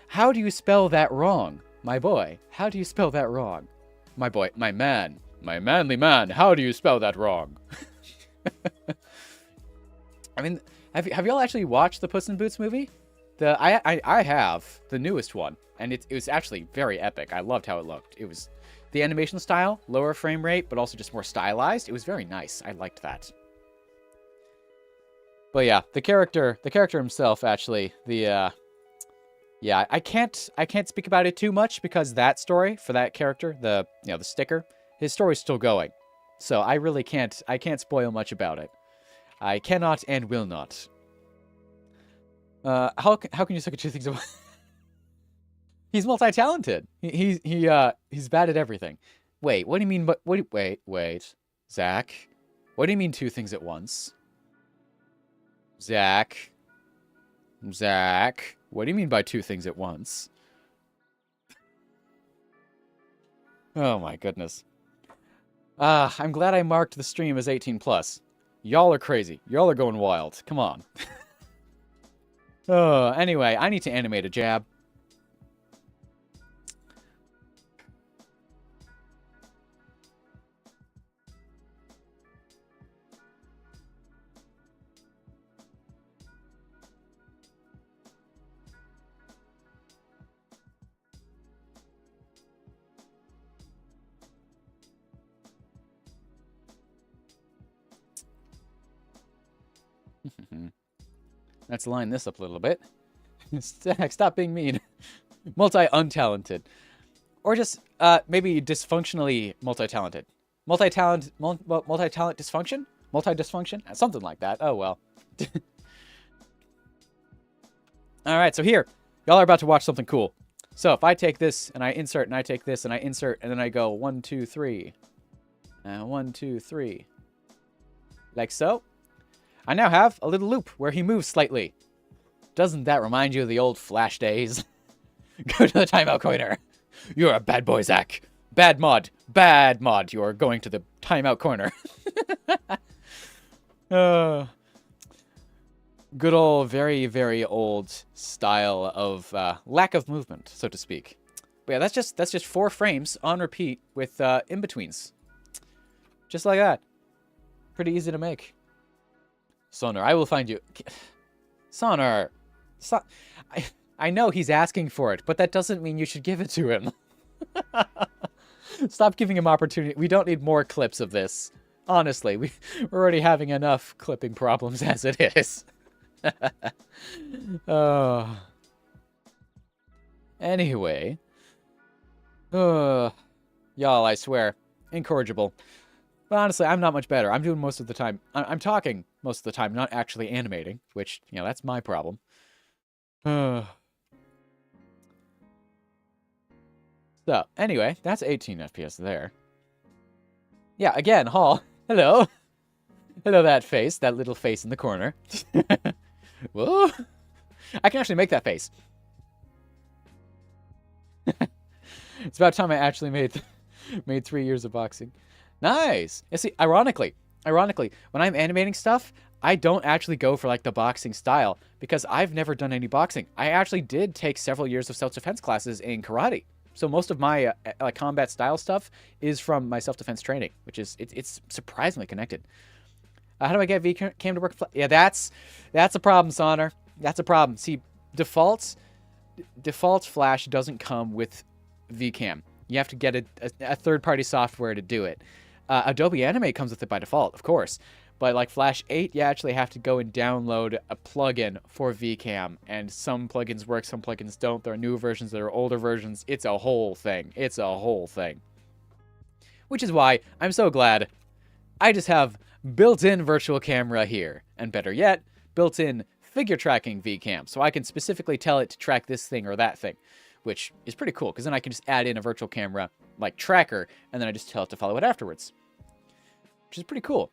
How do you spell that wrong, my boy? How do you spell that wrong, my boy, my man, my manly man? How do you spell that wrong? I mean, have y'all actually watched the Puss in Boots movie? I have the newest one, and it was actually very epic. I loved how it looked. It was the animation style, lower frame rate, but also just more stylized. It was very nice. I liked that. But yeah, the character himself, actually, yeah, I can't speak about it too much because that story for that character, the sticker, his story's still going. So I really can't spoil much about it. I cannot and will not. How can you suck at 2 things at once? He's multi-talented. He's bad at everything. Wait, what do you mean? But wait, Zach, what do you mean 2 things at once? Zach, what do you mean by 2 things at once? Oh my goodness. I'm glad I marked the stream as 18+. Y'all are crazy. Y'all are going wild. Come on. Oh, anyway, I need to animate a jab. Let's line this up a little bit. Stop being mean. Multi-untalented. Or just maybe dysfunctionally multi-talented. Multi-talent dysfunction? Multi-dysfunction? Something like that. Oh, well. Alright, so here. Y'all are about to watch something cool. So if I take this, and I insert, and I take this, and I insert, and then I go 1, 2, 3. 1, 2, 3. Like so. I now have a little loop where he moves slightly. Doesn't that remind you of the old Flash days? Go to the timeout corner. You're a bad boy, Zach. Bad mod. Bad mod. You're going to the timeout corner. Good old, very, very old style of lack of movement, so to speak. But yeah, that's just 4 frames on repeat with in-betweens. Just like that. Pretty easy to make. Sonar, I will find you. Sonar. I know he's asking for it, but that doesn't mean you should give it to him. Stop giving him opportunity. We don't need more clips of this. Honestly, we're already having enough clipping problems as it is. Oh. Anyway. Y'all, I swear. Incorrigible. But honestly, I'm not much better. I'm doing most of the time. I'm talking most of the time, not actually animating, which, you know, that's my problem. So, anyway, that's 18 FPS there. Yeah, again, Hall. Hello. Hello, that face. That little face in the corner. Whoa. I can actually make that face. It's about time I actually made 3 years of boxing. Nice. You see, ironically, when I'm animating stuff, I don't actually go for like the boxing style because I've never done any boxing. I actually did take several years of self-defense classes in karate. So most of my like combat style stuff is from my self-defense training, which is it's surprisingly connected. How do I get VCam to work? Yeah, that's a problem, Sonar. That's a problem. See, default Flash doesn't come with VCam. You have to get a third-party software to do it. Adobe Animate comes with it by default, of course. But like Flash 8, you actually have to go and download a plugin for VCam. And some plugins work, some plugins don't. There are newer versions, there are older versions. It's a whole thing. It's a whole thing. Which is why I'm so glad I just have built-in virtual camera here. And better yet, built-in figure tracking VCam. So I can specifically tell it to track this thing or that thing. Which is pretty cool, because then I can just add in a virtual camera, like tracker, and then I just tell it to follow it afterwards. Which is pretty cool.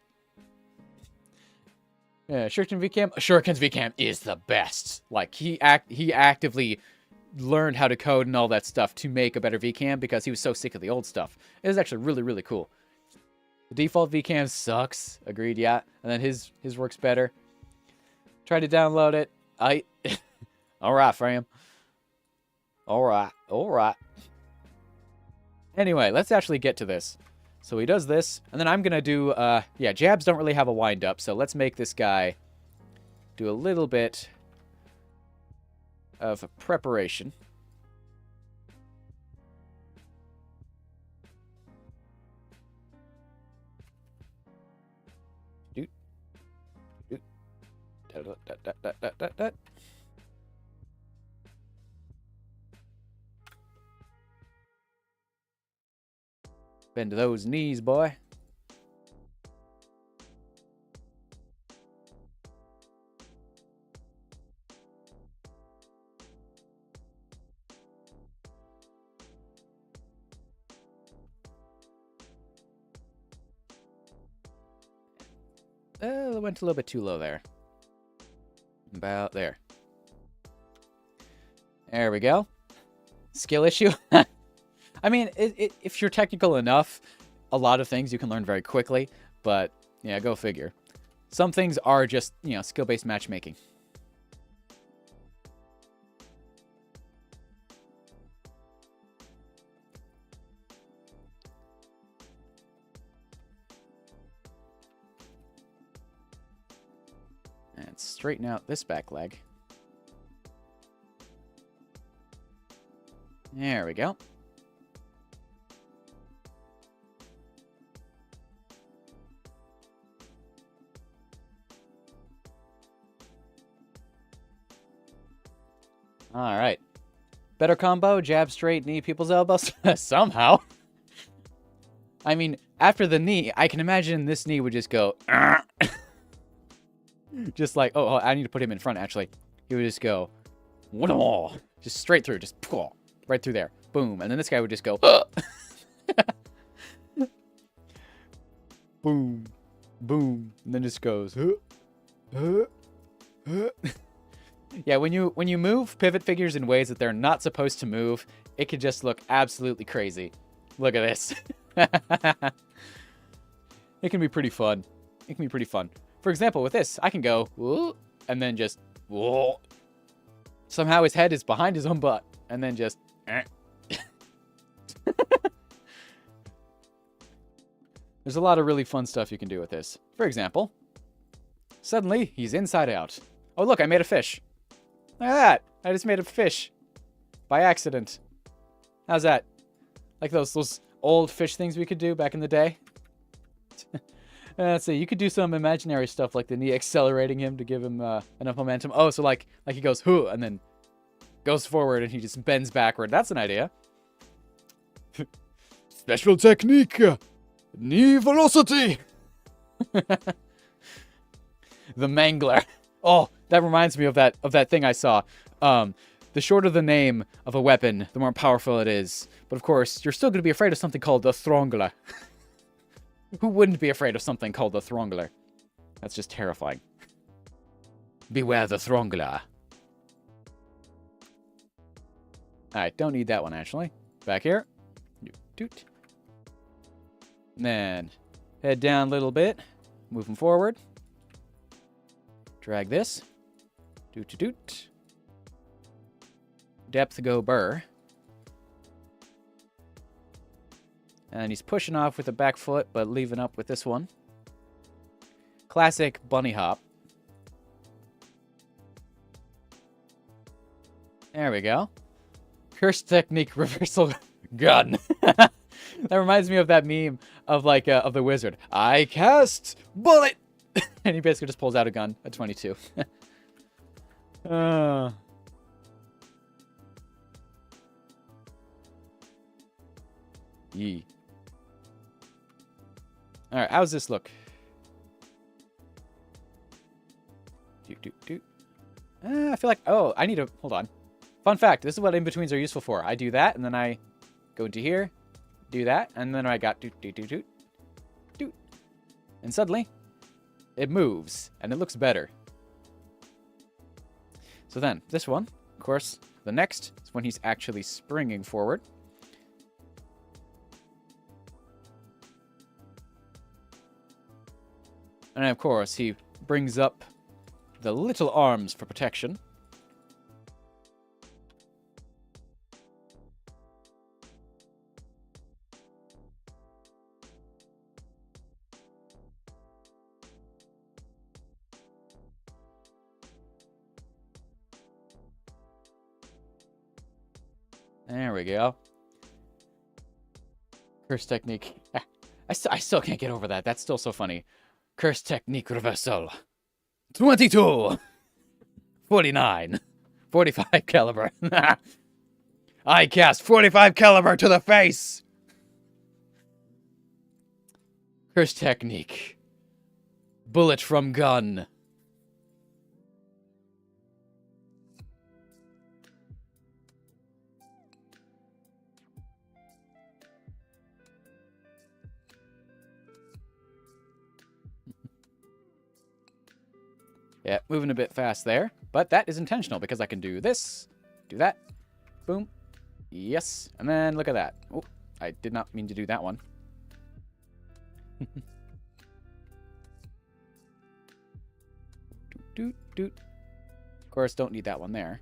Yeah, Shuriken VCam. Shuriken's VCam is the best. Like, he actively learned how to code and all that stuff to make a better VCam because he was so sick of the old stuff. It was actually really, really cool. The default VCam sucks. Agreed, yeah. And then his works better. Tried to download it. Alright, fam. Alright. Anyway, let's actually get to this. So he does this, and then I'm gonna do, yeah, jabs don't really have a wind-up, so let's make this guy do a little bit of preparation. Bend to those knees, boy. It went a little bit too low there. About there. There we go. Skill issue. I mean, if you're technical enough, a lot of things you can learn very quickly. But, yeah, go figure. Some things are just, you know, skill-based matchmaking. And straighten out this back leg. There we go. All right. Better combo, jab straight, knee, people's elbows. Somehow. I mean, after the knee, I can imagine this knee would just go... just like... Oh, I need to put him in front, actually. He would just go... Just straight through. Just... Right through there. Boom. And then this guy would just go... Boom. Boom. And then just goes... Yeah, when you move pivot figures in ways that they're not supposed to move, it can just look absolutely crazy. Look at this. It can be pretty fun. It can be pretty fun. For example, with this, I can go, whoa, and then just, whoa. Somehow his head is behind his own butt, and then just, There's a lot of really fun stuff you can do with this. For example, suddenly he's inside out. Oh, look, I made a fish. Look at that. I just made a fish by accident. How's that? Like those old fish things we could do back in the day? Let's see. You could do some imaginary stuff like the knee accelerating him to give him enough momentum. Oh, so like he goes, hoo, and then goes forward and he just bends backward. That's an idea. Special technique. Knee velocity. The Mangler. Oh, that reminds me of that thing I saw. The shorter the name of a weapon, the more powerful it is. But of course, you're still going to be afraid of something called the Throngler. Who wouldn't be afraid of something called the Throngler? That's just terrifying. Beware the Throngler. Alright, don't need that one, actually. Back here. Doot. And then head down a little bit. Moving forward. Drag this. Doot. Depth go burr. And he's pushing off with the back foot, but leaving up with this one. Classic bunny hop. There we go. Curse technique reversal gun. That reminds me of that meme of like of the wizard. I cast bullet, and he basically just pulls out a gun at 22. Yee. All right, how's this look? I feel like, oh, I need to, hold on. Fun fact, this is what in-betweens are useful for. I do that, and then I go into here, do that, and then I got doot. And suddenly, it moves, and it looks better. So then, this one, of course, the next is when he's actually springing forward. And of course, he brings up the little arms for protection. There we go. Curse technique. I still can't get over that. That's still so funny. Curse technique reversal. 22. 49. 45 caliber. I cast 45 caliber to the face. Curse technique. Bullet from gun. Yeah, moving a bit fast there. But that is intentional because I can do this, do that, boom, yes, and then look at that. Oh, I did not mean to do that one. Doot. Of course, don't need that one there.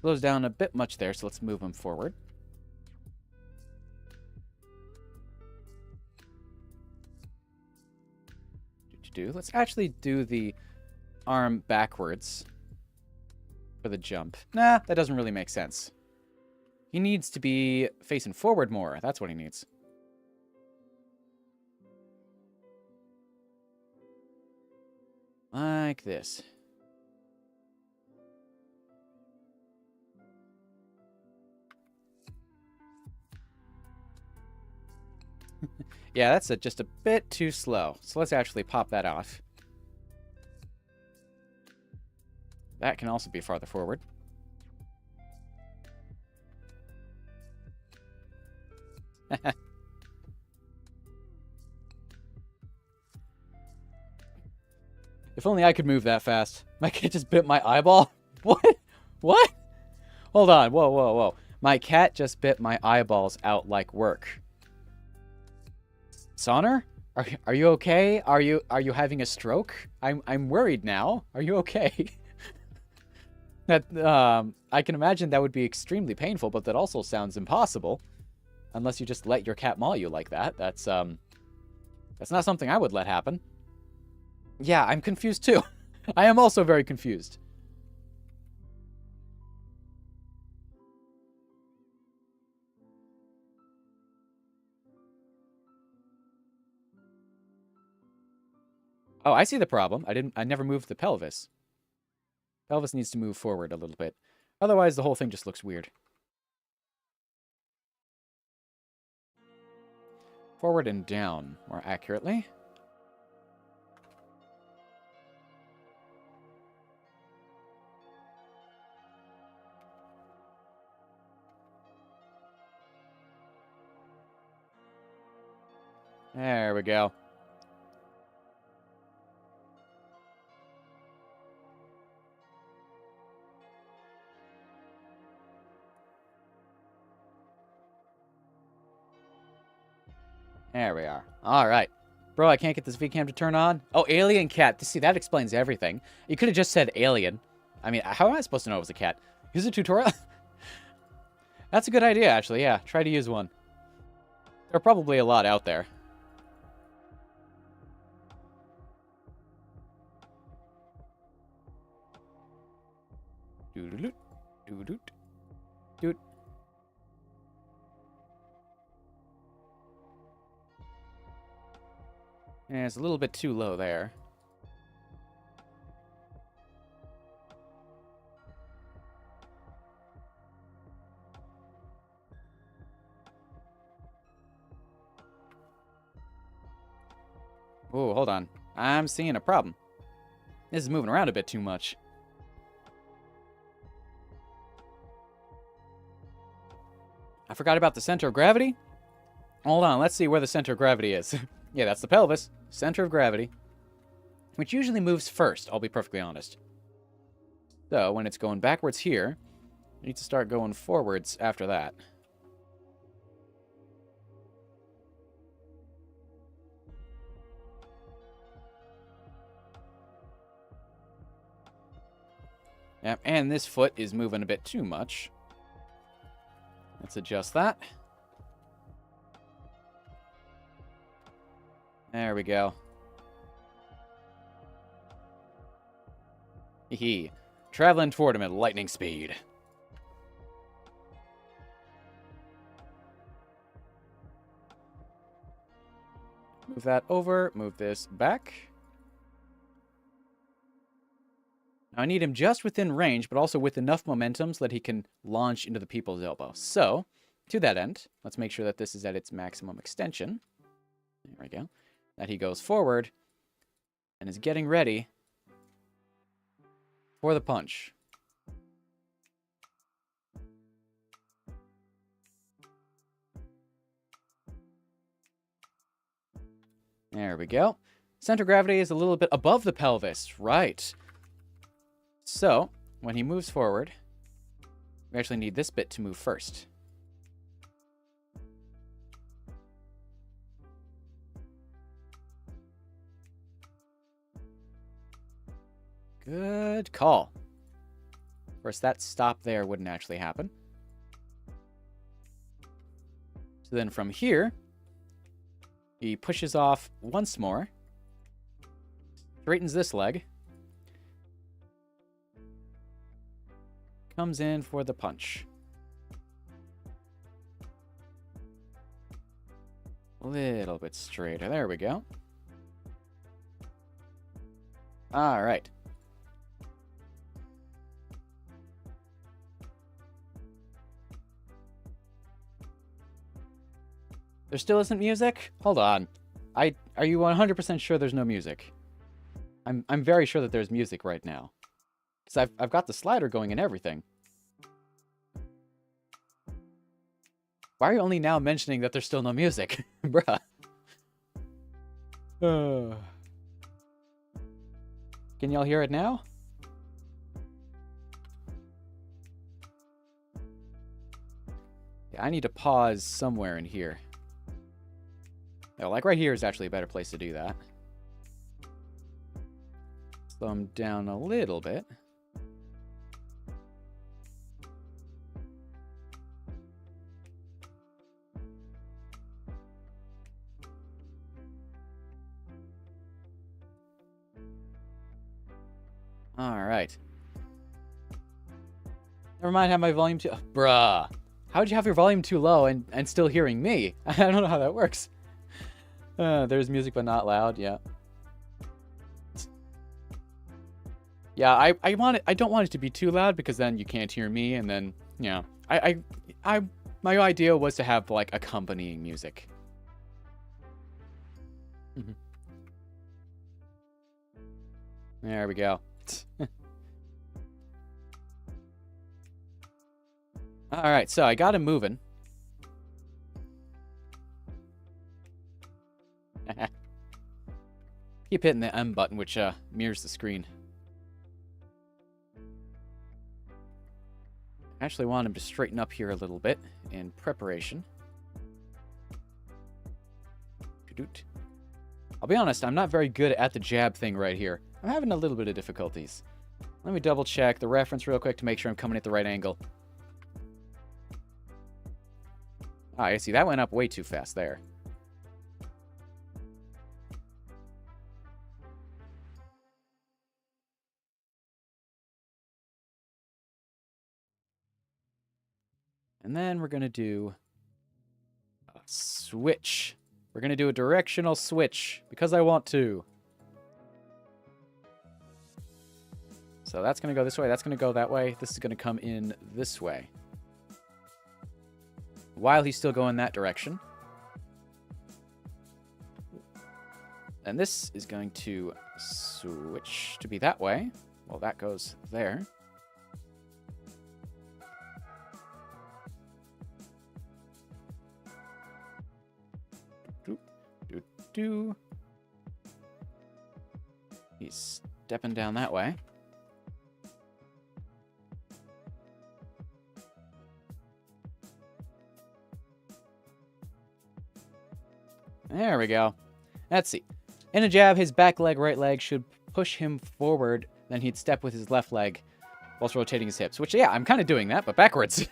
Slows down a bit much there, so let's move him forward. Let's actually do the arm backwards for the jump. Nah, that doesn't really make sense. He needs to be facing forward more. That's what he needs. Like this. Yeah, that's just a bit too slow. So let's actually pop that off. That can also be farther forward. If only I could move that fast. My cat just bit my eyeball? What? What? Hold on. Whoa, whoa, whoa. My cat just bit my eyeballs out like work. Sonner? Are you okay? Are you having a stroke? I'm worried now. Are you okay? That I can imagine that would be extremely painful, but that also sounds impossible. Unless you just let your cat maul you like that. That's not something I would let happen. Yeah, I'm confused too. I am also very confused. Oh, I see the problem. I never moved the pelvis. Pelvis needs to move forward a little bit. Otherwise, the whole thing just looks weird. Forward and down, more accurately. There we go. There we are. All right. Bro, I can't get this VCam to turn on. Oh, alien cat. See, that explains everything. You could have just said alien. I mean, how am I supposed to know it was a cat? Use a tutorial? That's a good idea, actually. Yeah, try to use one. There are probably a lot out there. Doot-doot, doot-doot, doot. Yeah, it's a little bit too low there. Oh, hold on. I'm seeing a problem. This is moving around a bit too much. I forgot about the center of gravity. Hold on, let's see where the center of gravity is. Yeah, that's the pelvis. Center of gravity. Which usually moves first, I'll be perfectly honest. So, when it's going backwards here, you need to start going forwards after that. Yep, and this foot is moving a bit too much. Let's adjust that. There we go. Hee. Traveling toward him at lightning speed. Move that over. Move this back. Now I need him just within range, but also with enough momentum so that he can launch into the people's elbow. So, to that end, let's make sure that this is at its maximum extension. There we go. That he goes forward and is getting ready for the punch. There we go. Center of gravity is a little bit above the pelvis. Right. So, when he moves forward, we actually need this bit to move first. Good call. Of course, that stop there wouldn't actually happen. So then from here, he pushes off once more, straightens this leg, comes in for the punch. A little bit straighter. There we go. All right. There still isn't music? Hold on. Are you 100% sure there's no music? I'm very sure that there's music right now. Because I've got the slider going and everything. Why are you only now mentioning that there's still no music? Bruh. Can y'all hear it now? Yeah, I need to pause somewhere in here. Oh, like right here is actually a better place to do that. Slow them down a little bit. Alright. Never mind, have my volume too... Bruh. How'd you have your volume too low and still hearing me? I don't know how that works. There's music but not loud, yeah. Yeah, I don't want it to be too loud because then you can't hear me, and then, you know, my idea was to have, like, accompanying music. There we go. Alright, so I got him moving. Keep hitting the M button, which mirrors the screen. I actually want him to straighten up here a little bit in preparation. I'll be honest, I'm not very good at the jab thing right here. I'm having a little bit of difficulties. Let me double check the reference real quick to make sure I'm coming at the right angle. Ah, I see, that went up way too fast there. And then we're going to do a switch. We're going to do a directional switch because I want to. So that's going to go this way. That's going to go that way. This is going to come in this way. While he's still going that direction. And this is going to switch to be that way. Well, that goes there. He's stepping down that way. There we go. Let's see. In a jab, his back leg, right leg should push him forward. Then he'd step with his left leg whilst rotating his hips. Which, yeah, I'm kind of doing that, but backwards.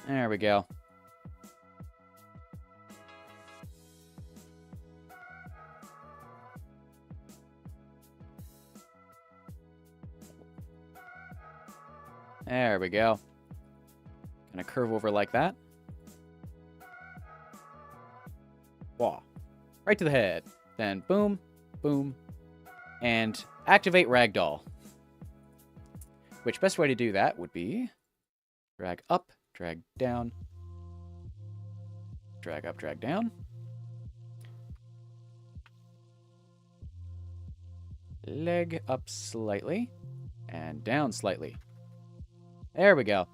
There we go. There we go. Gonna curve over like that. Wah. Right to the head. Then boom, boom, and activate ragdoll. Which best way to do that would be drag up, drag down, drag up, drag down. Leg up slightly and down slightly. There we go.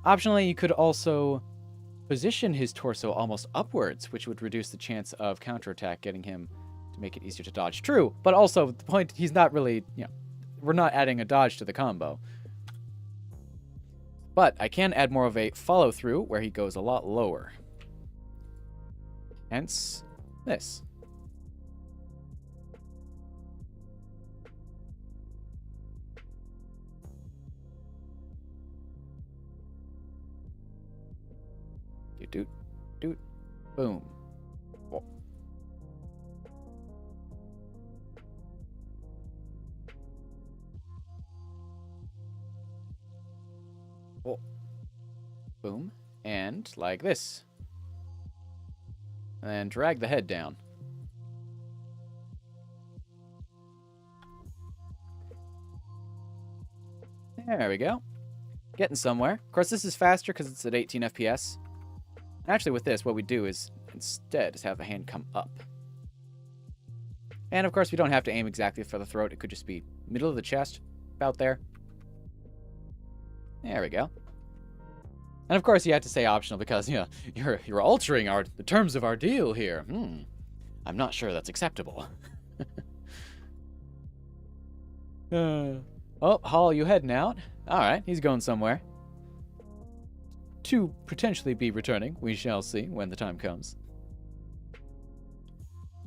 Optionally, you could also position his torso almost upwards, which would reduce the chance of counterattack getting him to make it easier to dodge. True, but also the point, he's not really, you know, we're not adding a dodge to the combo. But I can add more of a follow-through where he goes a lot lower. Hence, this. Doot, doot, boom. Oh. Oh. Boom. And like this. And then drag the head down. There we go. Getting somewhere. Of course, this is faster because it's at 18 FPS. Actually, with this, what we do is instead is have the hand come up. And of course, we don't have to aim exactly for the throat. It could just be middle of the chest, about there. There we go. And of course, you have to say optional because, you know, you're altering the terms of our deal here. I'm not sure that's acceptable. Oh, Hall, you heading out? All right, he's going somewhere. To potentially be returning. We shall see when the time comes.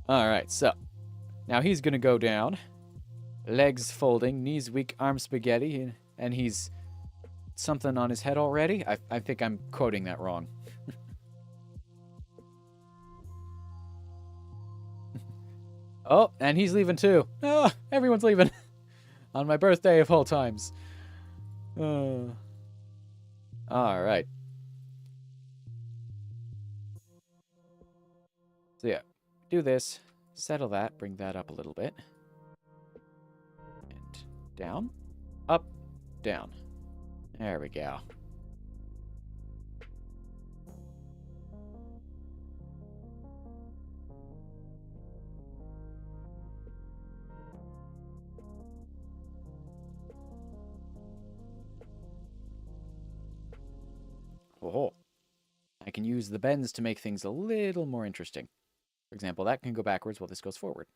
All right, so now he's going to go down. Legs folding, knees weak, arms spaghetti, and he's something on his head already? I think I'm quoting that wrong. Oh, and he's leaving too. Oh, everyone's leaving. On my birthday of all times. All right. So yeah, do this, settle that, bring that up a little bit. And down, up, down. There we go. Oh, I can use the bends to make things a little more interesting. For example, that can go backwards while this goes forward.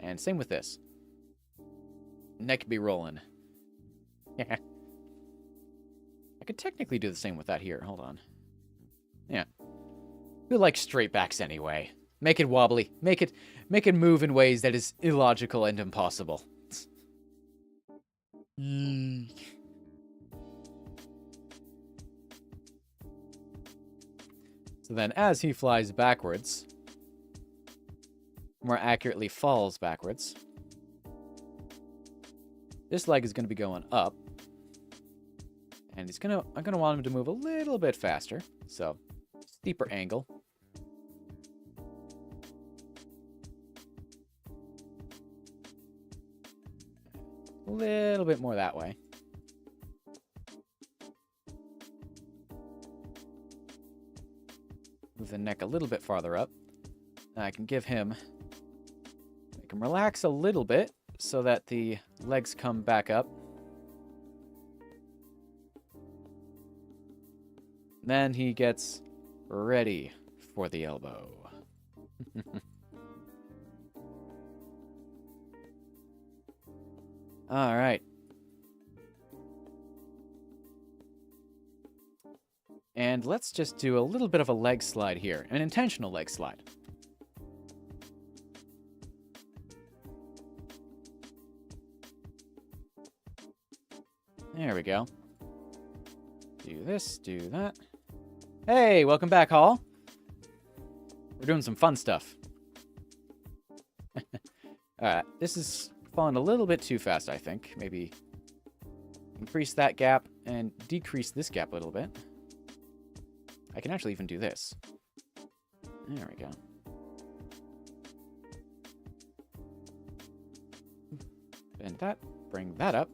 And same with this. Neck be rolling. Yeah. I could technically do the same with that here. Hold on. Yeah. We like straight backs anyway. Make it wobbly. Make it move in ways that is illogical and impossible. So then as he flies backwards, more accurately falls backwards, this leg is going to be going up. And I'm going to want him to move a little bit faster. So, steeper angle. A little bit more that way. Move the neck a little bit farther up. And I can make him relax a little bit so that the legs come back up. Then he gets ready for the elbow. All right. And let's just do a little bit of a leg slide here, an intentional leg slide. There we go. Do this, do that. Hey, welcome back, Hall. We're doing some fun stuff. Alright, this is falling a little bit too fast, I think. Maybe increase that gap and decrease this gap a little bit. I can actually even do this. There we go. Bend that, bring that up.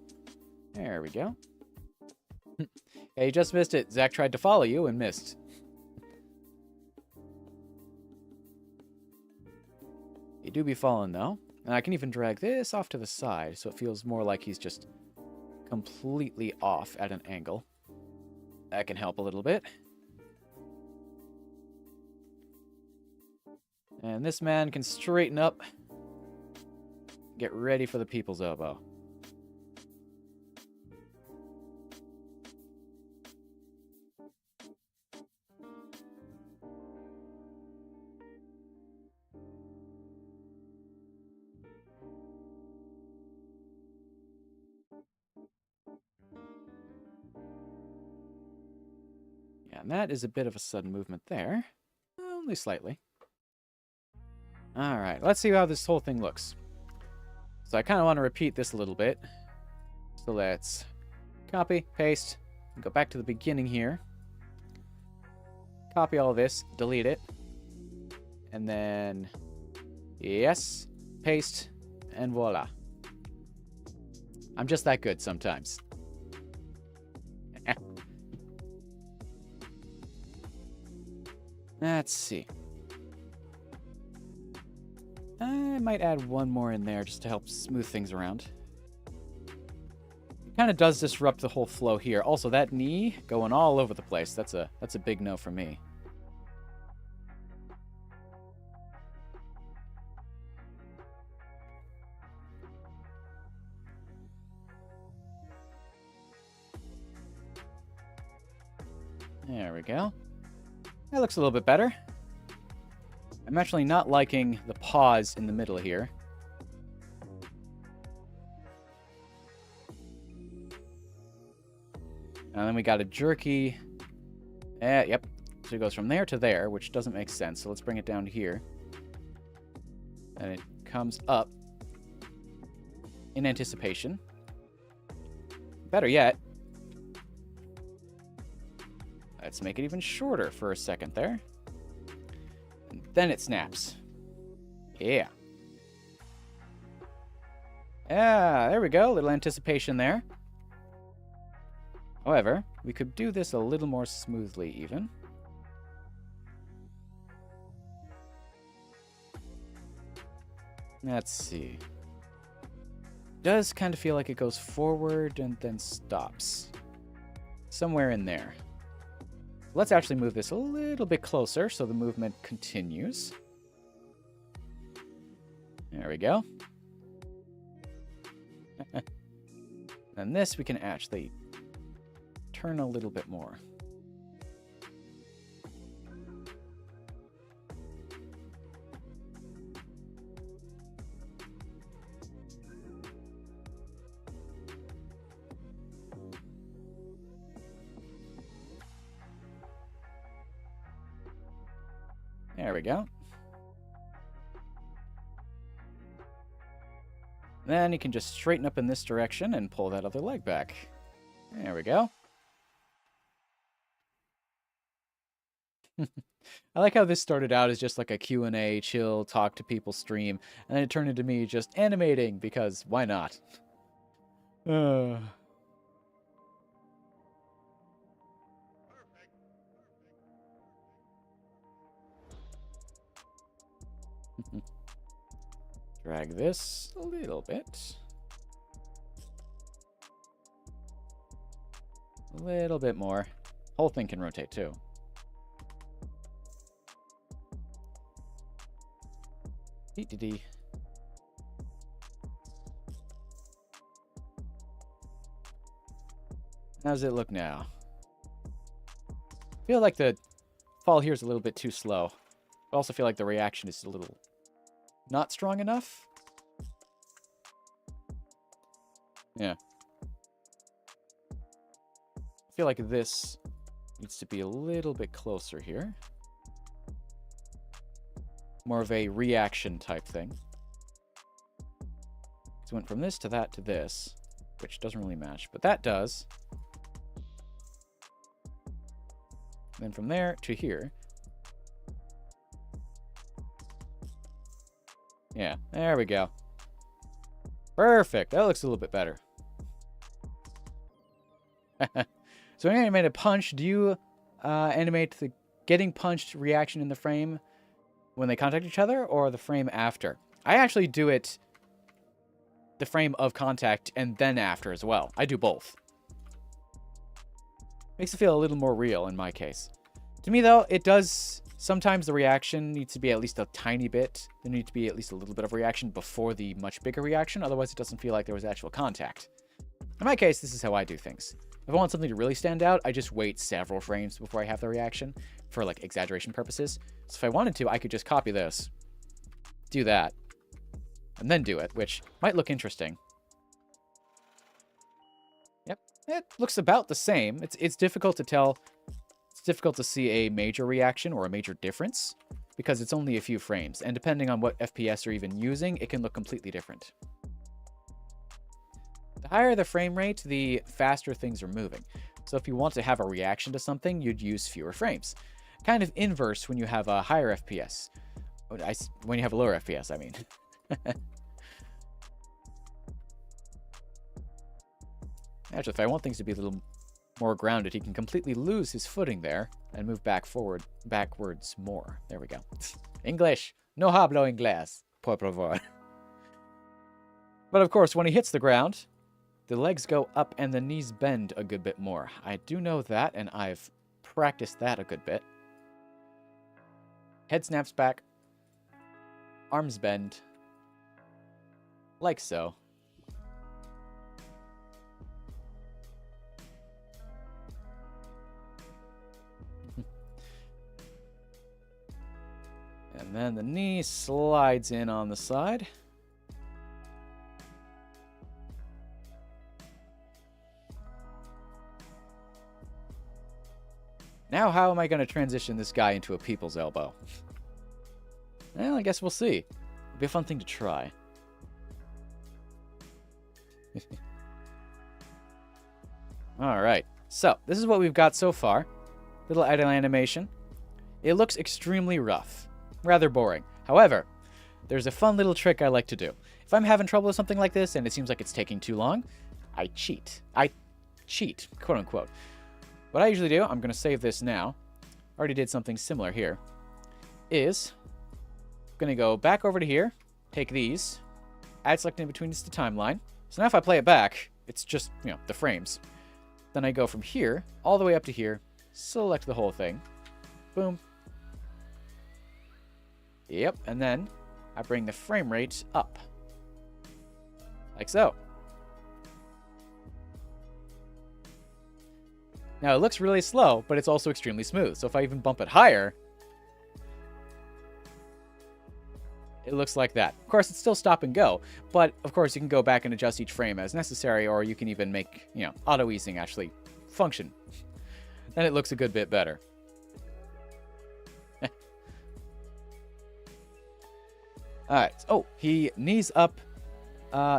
There we go. Hey, you just missed it. Zach tried to follow you and missed. You do be falling, though. And I can even drag this off to the side, so it feels more like he's just completely off at an angle. That can help a little bit. And this man can straighten up. Get ready for the people's elbow. And that is a bit of a sudden movement there. Only slightly. Alright, let's see how this whole thing looks. So I kind of want to repeat this a little bit. So let's copy, paste, and go back to the beginning here. Copy all this, delete it. And then, yes, paste, and voila. I'm just that good sometimes. Let's see. I might add one more in there just to help smooth things around. It kind of does disrupt the whole flow here. Also, that knee going all over the place. That's a big no for me. There we go. That looks a little bit better. I'm actually not liking the pause in the middle here. And then we got a jerky. Yep. So it goes from there to there, which doesn't make sense. So let's bring it down to here. And it comes up in anticipation. Better yet, let's make it even shorter for a second there. And then it snaps. Yeah. Yeah, there we go. A little anticipation there. However, we could do this a little more smoothly even. Let's see. Does kind of feel like it goes forward and then stops. Somewhere in there. Let's actually move this a little bit closer so the movement continues. There we go. And this we can actually turn a little bit more. There we go. Then you can just straighten up in this direction and pull that other leg back. There we go. I like how this started out as just like a Q&A, chill, talk to people stream, and then it turned into me just animating, because why not? Drag this a little bit. A little bit more. Whole thing can rotate too. Dee-dee-dee. How does it look now? I feel like the fall here is a little bit too slow. I also feel like the reaction is a little not strong enough. Yeah. I feel like this needs to be a little bit closer here. More of a reaction type thing. So it went from this to that to this, which doesn't really match, but that does. And then from there to here. Yeah, there we go. Perfect. That looks a little bit better. So when you animate a punch, do you animate the getting punched reaction in the frame when they contact each other, or the frame after? I actually do it the frame of contact and then after as well. I do both. Makes it feel a little more real in my case. To me, though, it does... Sometimes the reaction needs to be at least a tiny bit. There needs to be at least a little bit of reaction before the much bigger reaction. Otherwise, it doesn't feel like there was actual contact. In my case, this is how I do things. If I want something to really stand out, I just wait several frames before I have the reaction for like exaggeration purposes. So if I wanted to, I could just copy this, do that, and then do it, which might look interesting. Yep, it looks about the same. It's difficult to tell. It's difficult to see a major reaction or a major difference because it's only a few frames, and depending on what FPS you're even using, it can look completely different. The higher the frame rate, the faster things are moving. So if you want to have a reaction to something, you'd use fewer frames. Kind of inverse when you have a higher FPS. When you have a lower FPS, I mean. Actually, if I want things to be a little more grounded, he can completely lose his footing there and move backwards more. There we go. English. No hablo inglés. por favor. But of course, when he hits the ground, the legs go up and the knees bend a good bit more. I do know that, and I've practiced that a good bit. Head snaps back. Arms bend. Like so. And then the knee slides in on the side. Now, how am I going to transition this guy into a people's elbow? Well, I guess we'll see. It'll be a fun thing to try. Alright, so this is what we've got so far. Little idle animation. It looks extremely rough. Rather boring. However, there's a fun little trick I like to do. If I'm having trouble with something like this and it seems like it's taking too long, I cheat. I cheat, quote unquote. What I usually do, I'm going to save this now. Already did something similar here. Is I'm going to go back over to here, take these, add select in between just the timeline. So now if I play it back, it's just, you know, the frames. Then I go from here all the way up to here, select the whole thing. Boom. Yep, and then I bring the frame rate up. Like so. Now, it looks really slow, but it's also extremely smooth. So if I even bump it higher, it looks like that. Of course, it's still stop and go, but of course, you can go back and adjust each frame as necessary, or you can even make, you know, auto-easing actually function. Then it looks a good bit better. All right. Oh, he knees up.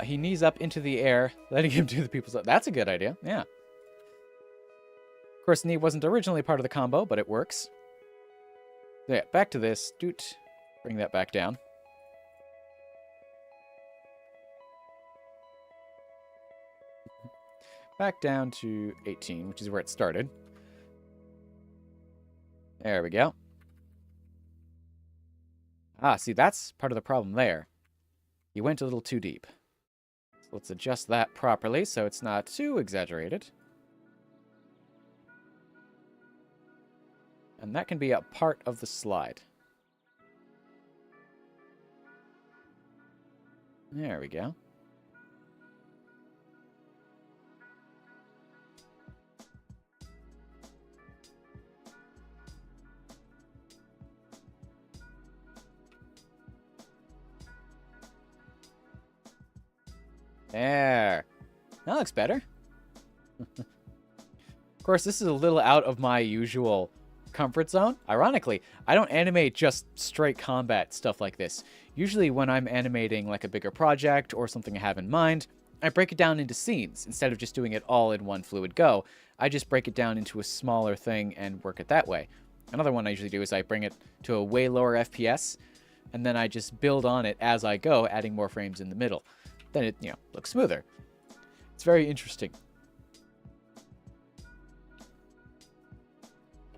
He knees up into the air, letting him do the people's. That's a good idea. Yeah. Of course, knee wasn't originally part of the combo, but it works. Yeah, back to this. Doot. Bring that back down. Back down to 18, which is where it started. There we go. Ah, see, that's part of the problem there. You went a little too deep. So let's adjust that properly so it's not too exaggerated. And that can be a part of the slide. There we go. There. That looks better. Of course, this is a little out of my usual comfort zone. Ironically, I don't animate just straight combat stuff like this. Usually when I'm animating like a bigger project or something I have in mind, I break it down into scenes. Instead of just doing it all in one fluid go, I just break it down into a smaller thing and work it that way. Another one I usually do is I bring it to a way lower FPS, and then I just build on it as I go, adding more frames in the middle. Then it, you know, looks smoother. It's very interesting.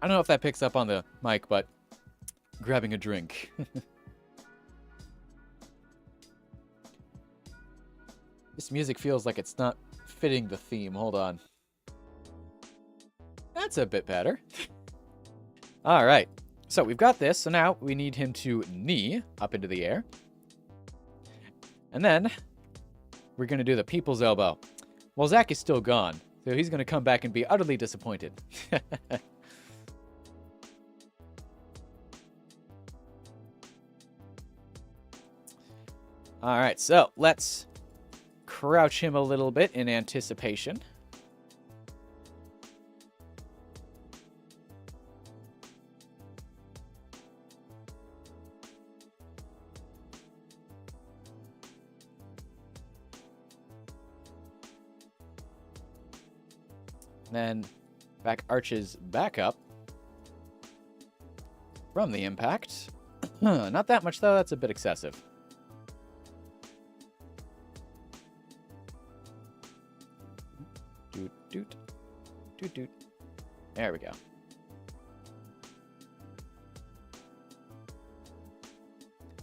I don't know if that picks up on the mic, but grabbing a drink. This music feels like it's not fitting the theme. Hold on. That's a bit better. All right. So we've got this. So now we need him to knee up into the air. And then we're going to do the people's elbow. Well, Zach is still gone, so he's going to come back and be utterly disappointed. All right, so let's crouch him a little bit in anticipation. Then back arches back up from the impact. Not that much, though. That's a bit excessive. Doot, doot, doot, doot. There we go.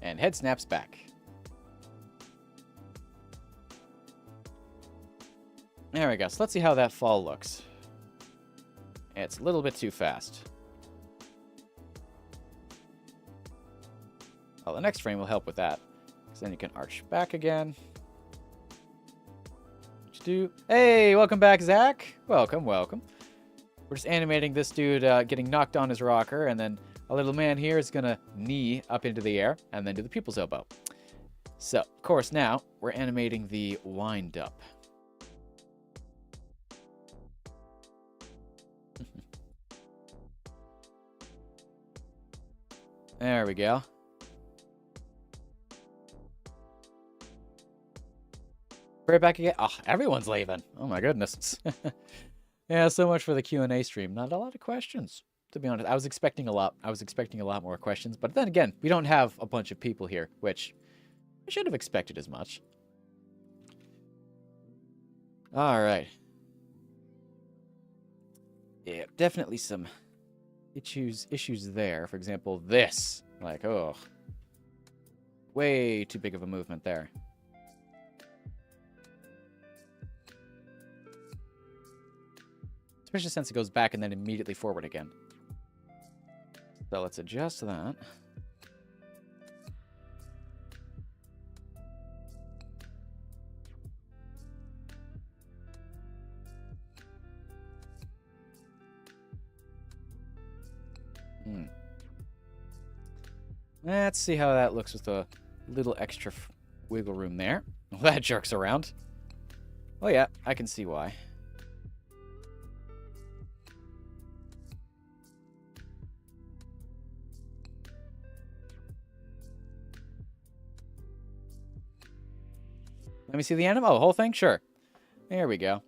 And head snaps back. There we go. So let's see how that fall looks. It's a little bit too fast. Well, the next frame will help with that. Because then you can arch back again. Hey, welcome back, Zach. Welcome, welcome. We're just animating this dude getting knocked on his rocker, and then a little man here is going to knee up into the air, and then do the pupil's elbow. So, of course, now we're animating the wind-up. There we go. Right back again. Oh, everyone's leaving. Oh my goodness. Yeah, so much for the Q&A stream. Not a lot of questions, to be honest. I was expecting a lot. I was expecting a lot more questions. But then again, we don't have a bunch of people here, which I should have expected as much. All right. Yeah, definitely some issues there. For example, this. Like, oh. Way too big of a movement there. Especially since it goes back and then immediately forward again. So let's adjust that. Let's see how that looks with a little extra wiggle room there. Well, that jerks around. Oh yeah, I can see why. Let me see the animal. Oh, the whole thing? Sure. There we go.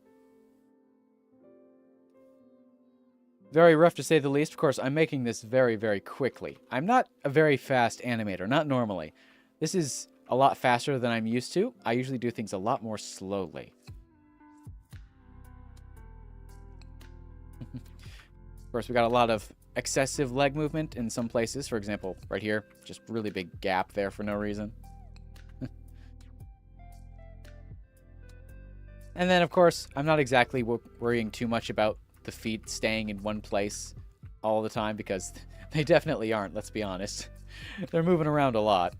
Very rough to say the least. Of course, I'm making this very, very quickly. I'm not a very fast animator, not normally. This is a lot faster than I'm used to. I usually do things a lot more slowly. Of course, we got a lot of excessive leg movement in some places. For example, right here, just really big gap there for no reason. And then, of course, I'm not exactly worrying too much about the feet staying in one place all the time, because they definitely aren't, let's be honest. They're moving around a lot.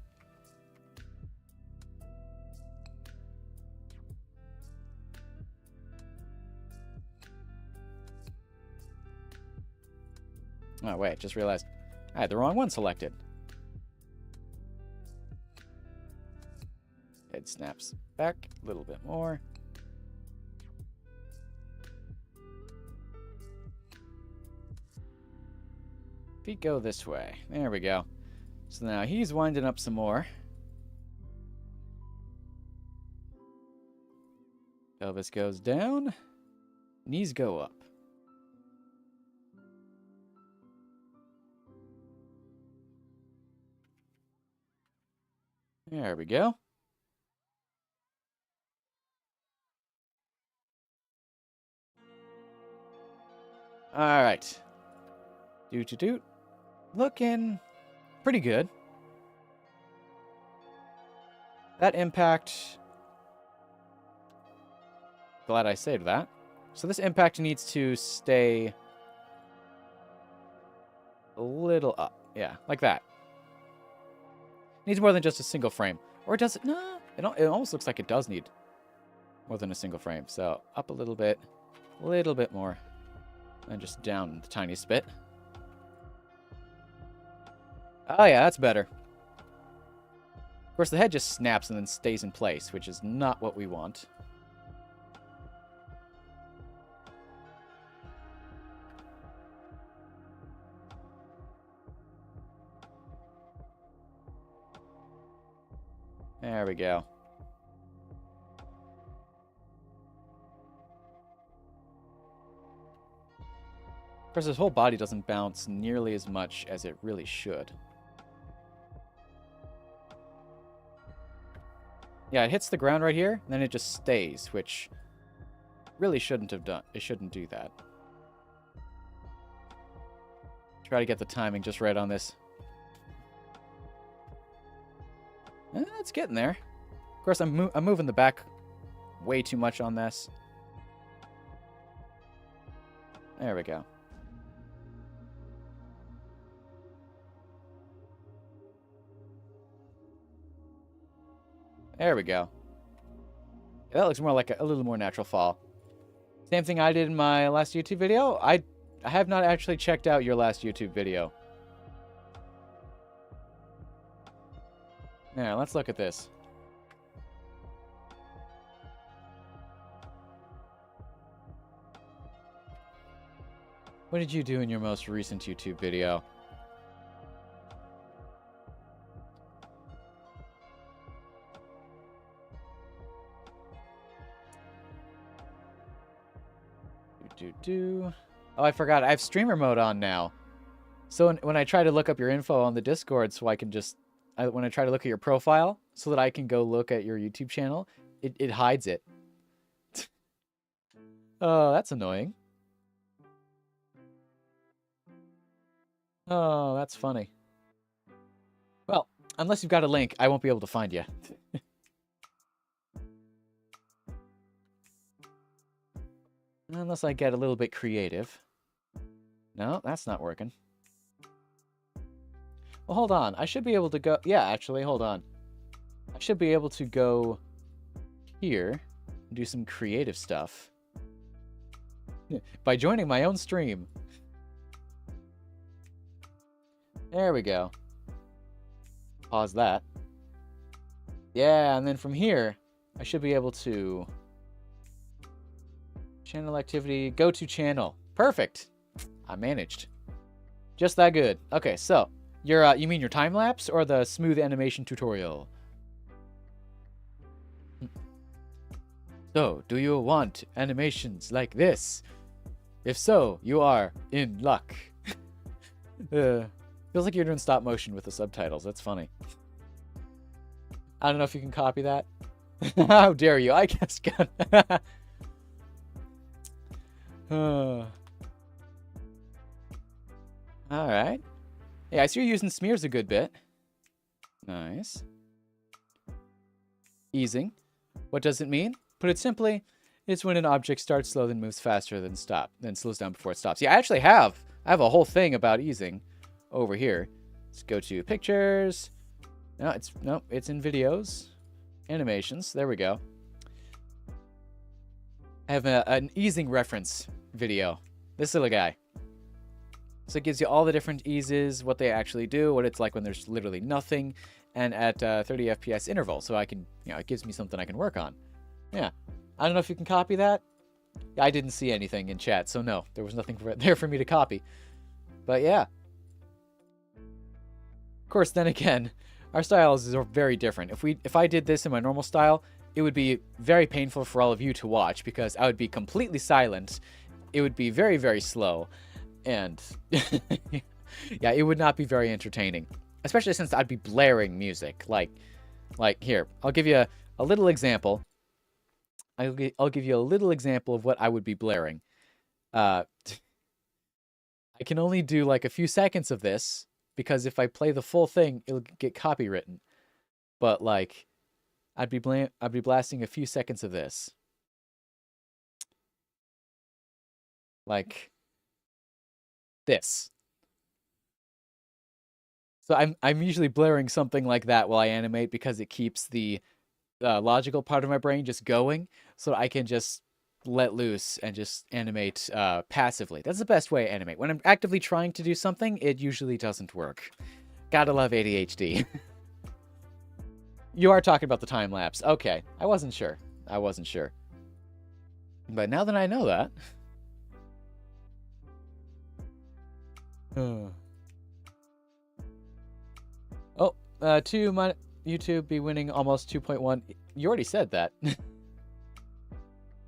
Oh, wait, just realized I had the wrong one selected. Head snaps back a little bit more. Feet go this way. There we go. So now he's winding up some more. Pelvis goes down. Knees go up. There we go. All right. Doot. Looking pretty good. That impact... Glad I saved that. So this impact needs to stay a little up. Yeah, like that. Needs more than just a single frame. Or does it? No, it almost looks like it does need more than a single frame. So up a little bit more. And just down the tiniest bit. Oh yeah, that's better. Of course, the head just snaps and then stays in place, which is not what we want. There we go. Of course, his whole body doesn't bounce nearly as much as it really should. Yeah, it hits the ground right here, and then it just stays, which really shouldn't have done. It shouldn't do that. Try to get the timing just right on this. It's getting there. Of course, I'm moving the back way too much on this. There we go. There we go. Yeah, that looks more like a little more natural fall. Same thing I did in my last YouTube video. I have not actually checked out your last YouTube video. Yeah, let's look at this. What did you do in your most recent YouTube video? Oh, I forgot. I have streamer mode on now. So when I try to look up your info on the Discord, so I can just... when I try to look at your profile, so that I can go look at your YouTube channel, it hides it. Oh, that's annoying. Oh, that's funny. Well, unless you've got a link, I won't be able to find you. Unless I get a little bit creative. No, that's not working. Well, hold on. I should be able to go... Yeah, actually, hold on. I should be able to go here and do some creative stuff. By joining my own stream. There we go. Pause that. Yeah, and then from here, I should be able to... Channel activity, go to channel. Perfect. I managed. Just that good. Okay, so you mean your time lapse or the smooth animation tutorial? So, do you want animations like this? If so, you are in luck. Feels like you're doing stop motion with the subtitles. That's funny. I don't know if you can copy that. How dare you? I guess. Alright. Yeah, I see you're using smears a good bit. Nice. Easing. What does it mean? Put it simply, it's when an object starts slow then moves faster than slows down before it stops. Yeah, I actually have a whole thing about easing over here. Let's go to pictures. No, it's in videos. Animations. There we go. I have an easing reference video. This little guy. So it gives you all the different eases, what they actually do, what it's like when there's literally nothing, and at 30 FPS interval. So I can, it gives me something I can work on. Yeah. I don't know if you can copy that. I didn't see anything in chat, so no, there was nothing there for me to copy. But yeah. Of course, then again, our styles are very different. If I did this in my normal style, it would be very painful for all of you to watch because I would be completely silent. It would be very, very slow. And yeah, it would not be very entertaining. Especially since I'd be blaring music. Like here, I'll give you a little example. I'll give you a little example of what I would be blaring. I can only do like a few seconds of this because if I play the full thing, it'll get copywritten. But like, I'd be blasting a few seconds of this. Like this. So I'm usually blaring something like that while I animate because it keeps the logical part of my brain just going, so I can just let loose and just animate passively. That's the best way to animate. When I'm actively trying to do something, it usually doesn't work. Gotta love ADHD. You are talking about the time lapse. Okay, I wasn't sure. But now that I know that... Oh, YouTube be winning almost 2.1. You already said that.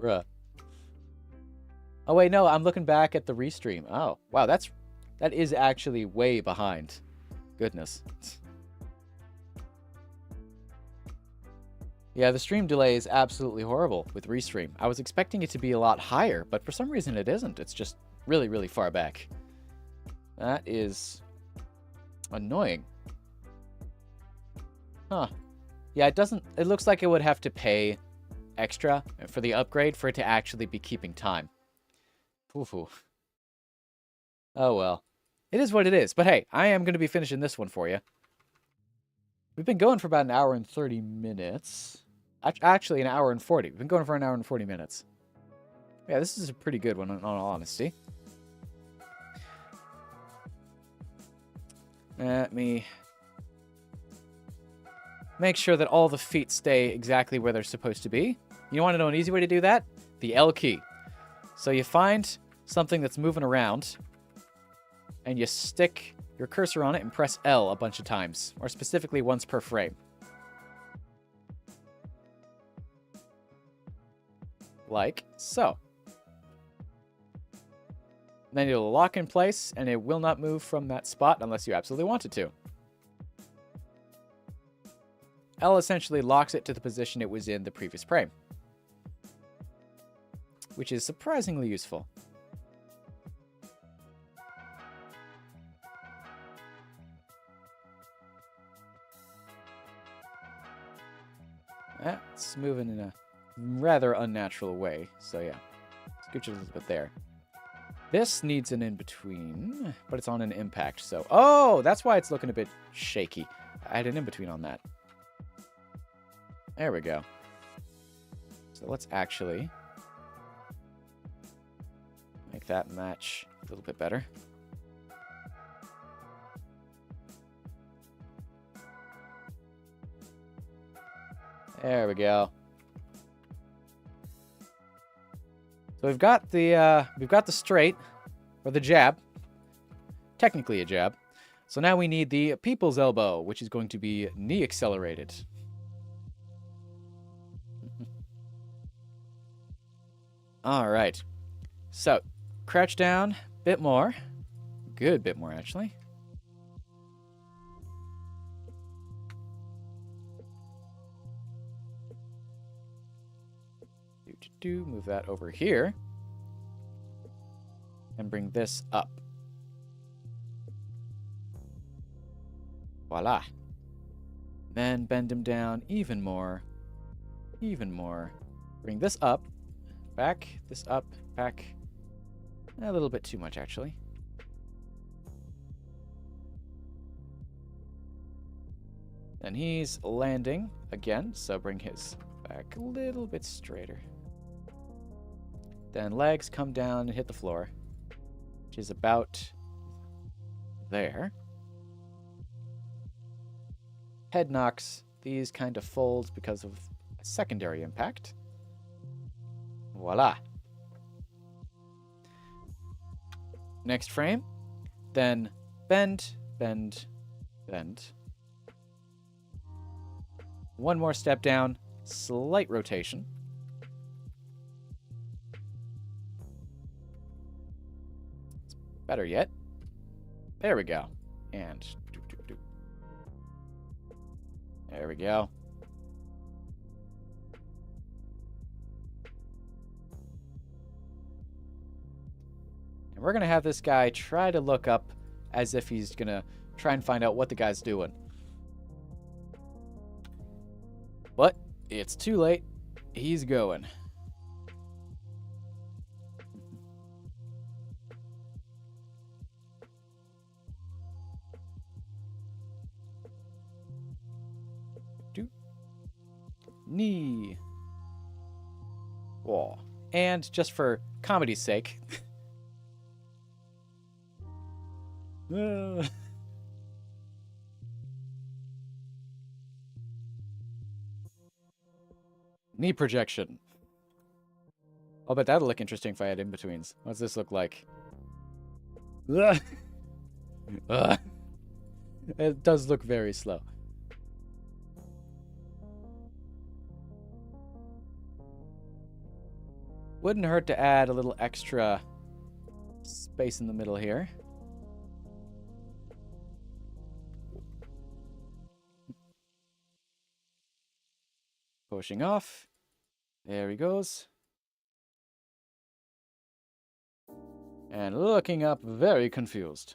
Bruh. Oh wait, no, I'm looking back at the Restream. Oh, wow, that is actually way behind. Goodness. Yeah, the stream delay is absolutely horrible with Restream. I was expecting it to be a lot higher, but for some reason it isn't. It's just really, really far back. That is annoying. Huh. Yeah, it looks like it would have to pay extra for the upgrade for it to actually be keeping time. Foo-foo. Oh, well. It is what it is. But hey, I am going to be finishing this one for you. We've been going for about an hour and 30 minutes. Actually, an hour and 40. We've been going for an hour and 40 minutes. Yeah, this is a pretty good one, in all honesty. Let me make sure that all the feet stay exactly where they're supposed to be. You want to know an easy way to do that? The L key. So you find something that's moving around, and you stick your cursor on it and press L a bunch of times, or specifically once per frame. Like so. Then it'll lock in place, and it will not move from that spot unless you absolutely want it to. L essentially locks it to the position it was in the previous frame, which is surprisingly useful. That's moving in a rather unnatural way, so yeah. Scooch it a little bit there. This needs an in-between, but it's on an impact, so... Oh, that's why it's looking a bit shaky. I had an in-between on that. There we go. So let's actually make that match a little bit better. There we go. So we've got the straight, or the jab. Technically a jab. So now we need the people's elbow, which is going to be knee accelerated. All right. So crouch down, bit more. Good bit more, actually. Move that over here. And bring this up. Voila. Then bend him down even more. Even more. Bring this up. Back. This up. Back. A little bit too much, actually. And he's landing again, so bring his back a little bit straighter. Then legs come down and hit the floor, which is about there. Head knocks. These kind of fold because of a secondary impact. Voila. Next frame. Then bend, bend, bend. One more step down. Slight rotation. Better yet. There we go. And there we go. And we're going to have this guy try to look up as if he's going to try and find out what the guy's doing. But it's too late. He's going. Knee. Wall. And just for comedy's sake. Knee projection. I'll bet that'll look interesting if I had in-betweens. What's this look like? It does look very slow. Wouldn't hurt to add a little extra space in the middle here. Pushing off. There he goes. And looking up, very confused.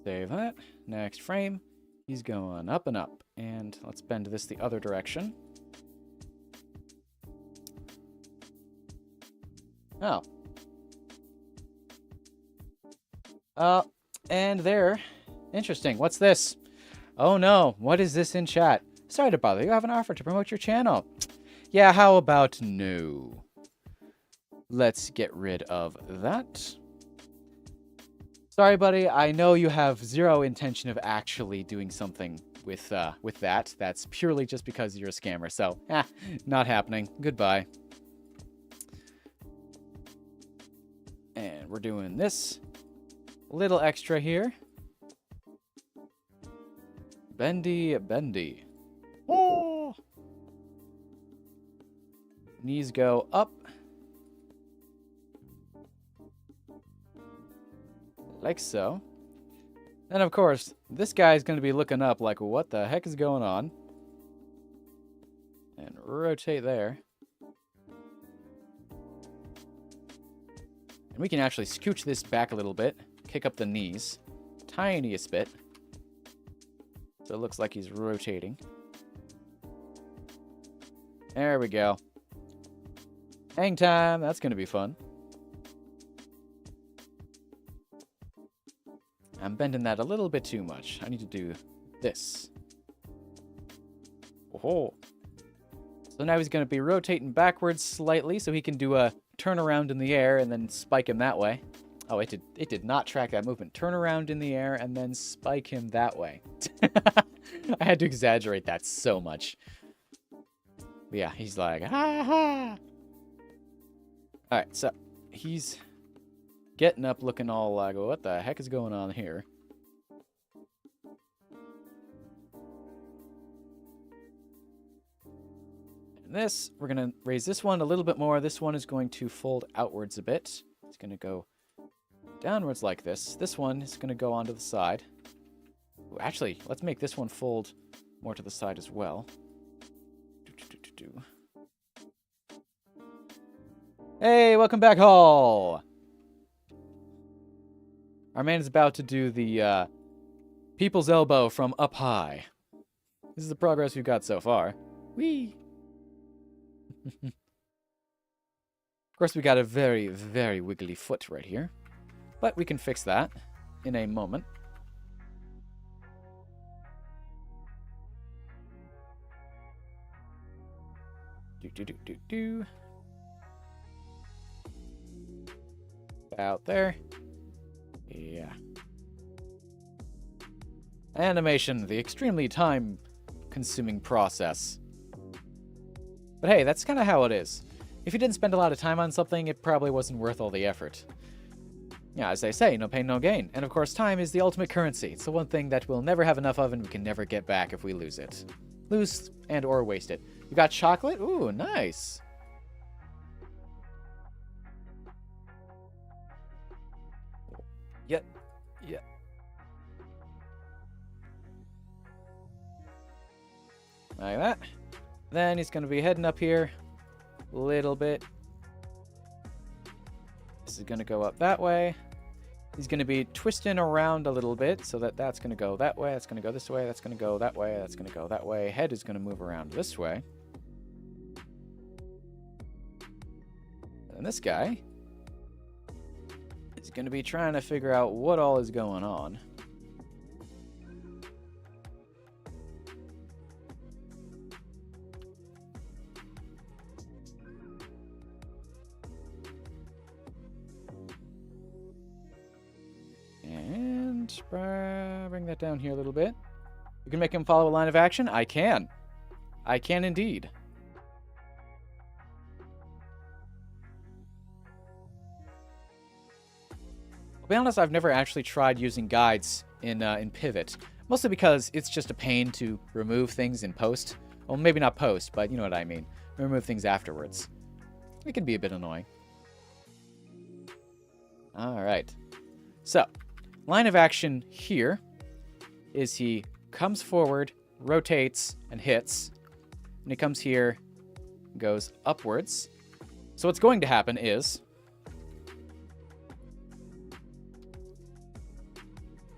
Save that. Next frame. He's going up and up. And let's bend this the other direction. Oh. And there. Interesting. What's this? Oh no. What is this in chat? Sorry to bother you. I have an offer to promote your channel. Yeah, how about no? Let's get rid of that. Sorry, buddy. I know you have zero intention of actually doing something with that. That's purely just because you're a scammer. So, not happening. Goodbye. And we're doing this. Little extra here. Bendy, bendy. Oh! Knees go up. Like so. And of course, this guy's going to be looking up like, what the heck is going on? And rotate there. And we can actually scooch this back a little bit. Kick up the knees. Tiniest bit. So it looks like he's rotating. There we go. Hang time. That's going to be fun. I'm bending that a little bit too much. I need to do this. Oh. So now he's going to be rotating backwards slightly so he can do a turnaround in the air and then spike him that way. Oh, it did not track that movement. Turn around in the air and then spike him that way. I had to exaggerate that so much. But yeah, he's like, ha ha. Alright, so he's getting up looking all like, what the heck is going on here? And this, we're going to raise this one a little bit more. This one is going to fold outwards a bit. It's going to go downwards like this. This one is going to go onto the side. Ooh, actually, let's make this one fold more to the side as well. Hey, welcome back, Hall! Our man is about to do the people's elbow from up high. This is the progress we've got so far. Whee! Of course, we got a very, very wiggly foot right here. But we can fix that in a moment. Do. Out there. Yeah. Animation, the extremely time-consuming process. But hey, that's kind of how it is. If you didn't spend a lot of time on something, it probably wasn't worth all the effort. Yeah, as they say, no pain, no gain. And of course, time is the ultimate currency. It's the one thing that we'll never have enough of and we can never get back if we lose it. Lose and or waste it. You got chocolate? Ooh, nice. Yep. Yeah. Like that. Then he's going to be heading up here a little bit. This is going to go up that way. He's going to be twisting around a little bit so that that's going to go that way. That's going to go this way. That's going to go that way. That's going to go that way. Head is going to move around this way. And this guy is going to be trying to figure out what all is going on. And bring that down here a little bit. You can make him follow a line of action? I can. I can indeed. I'll be honest, I've never actually tried using guides in Pivot. Mostly because it's just a pain to remove things in post. Well, maybe not post, but you know what I mean. Remove things afterwards. It can be a bit annoying. Alright. So, line of action here is he comes forward, rotates, and hits. And he comes here, goes upwards. So what's going to happen is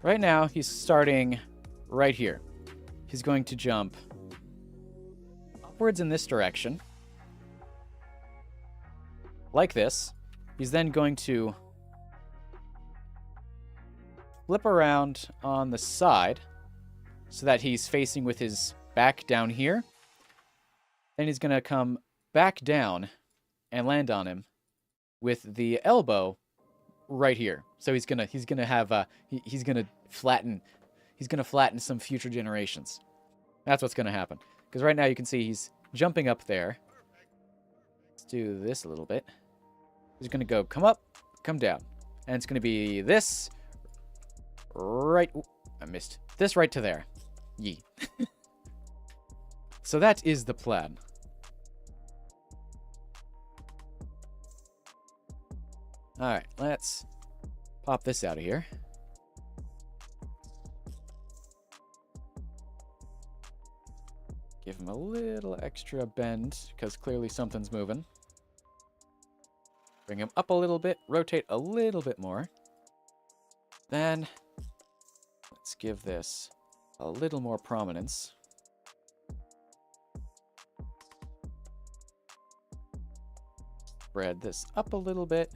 Right now, he's starting right here. He's going to jump upwards in this direction, like this. He's then going to flip around on the side so that he's facing with his back down here. Then he's going to come back down and land on him with the elbow right here. So he's gonna flatten some future generations. That's what's gonna happen. Because right now you can see he's jumping up there. Let's do this a little bit. He's gonna go come up, come down, and it's gonna be this right. Ooh, I missed this right to there. Yee. So that is the plan. All right, let's pop this out of here. Give him a little extra bend, because clearly something's moving. Bring him up a little bit, rotate a little bit more. Then, let's give this a little more prominence. Spread this up a little bit.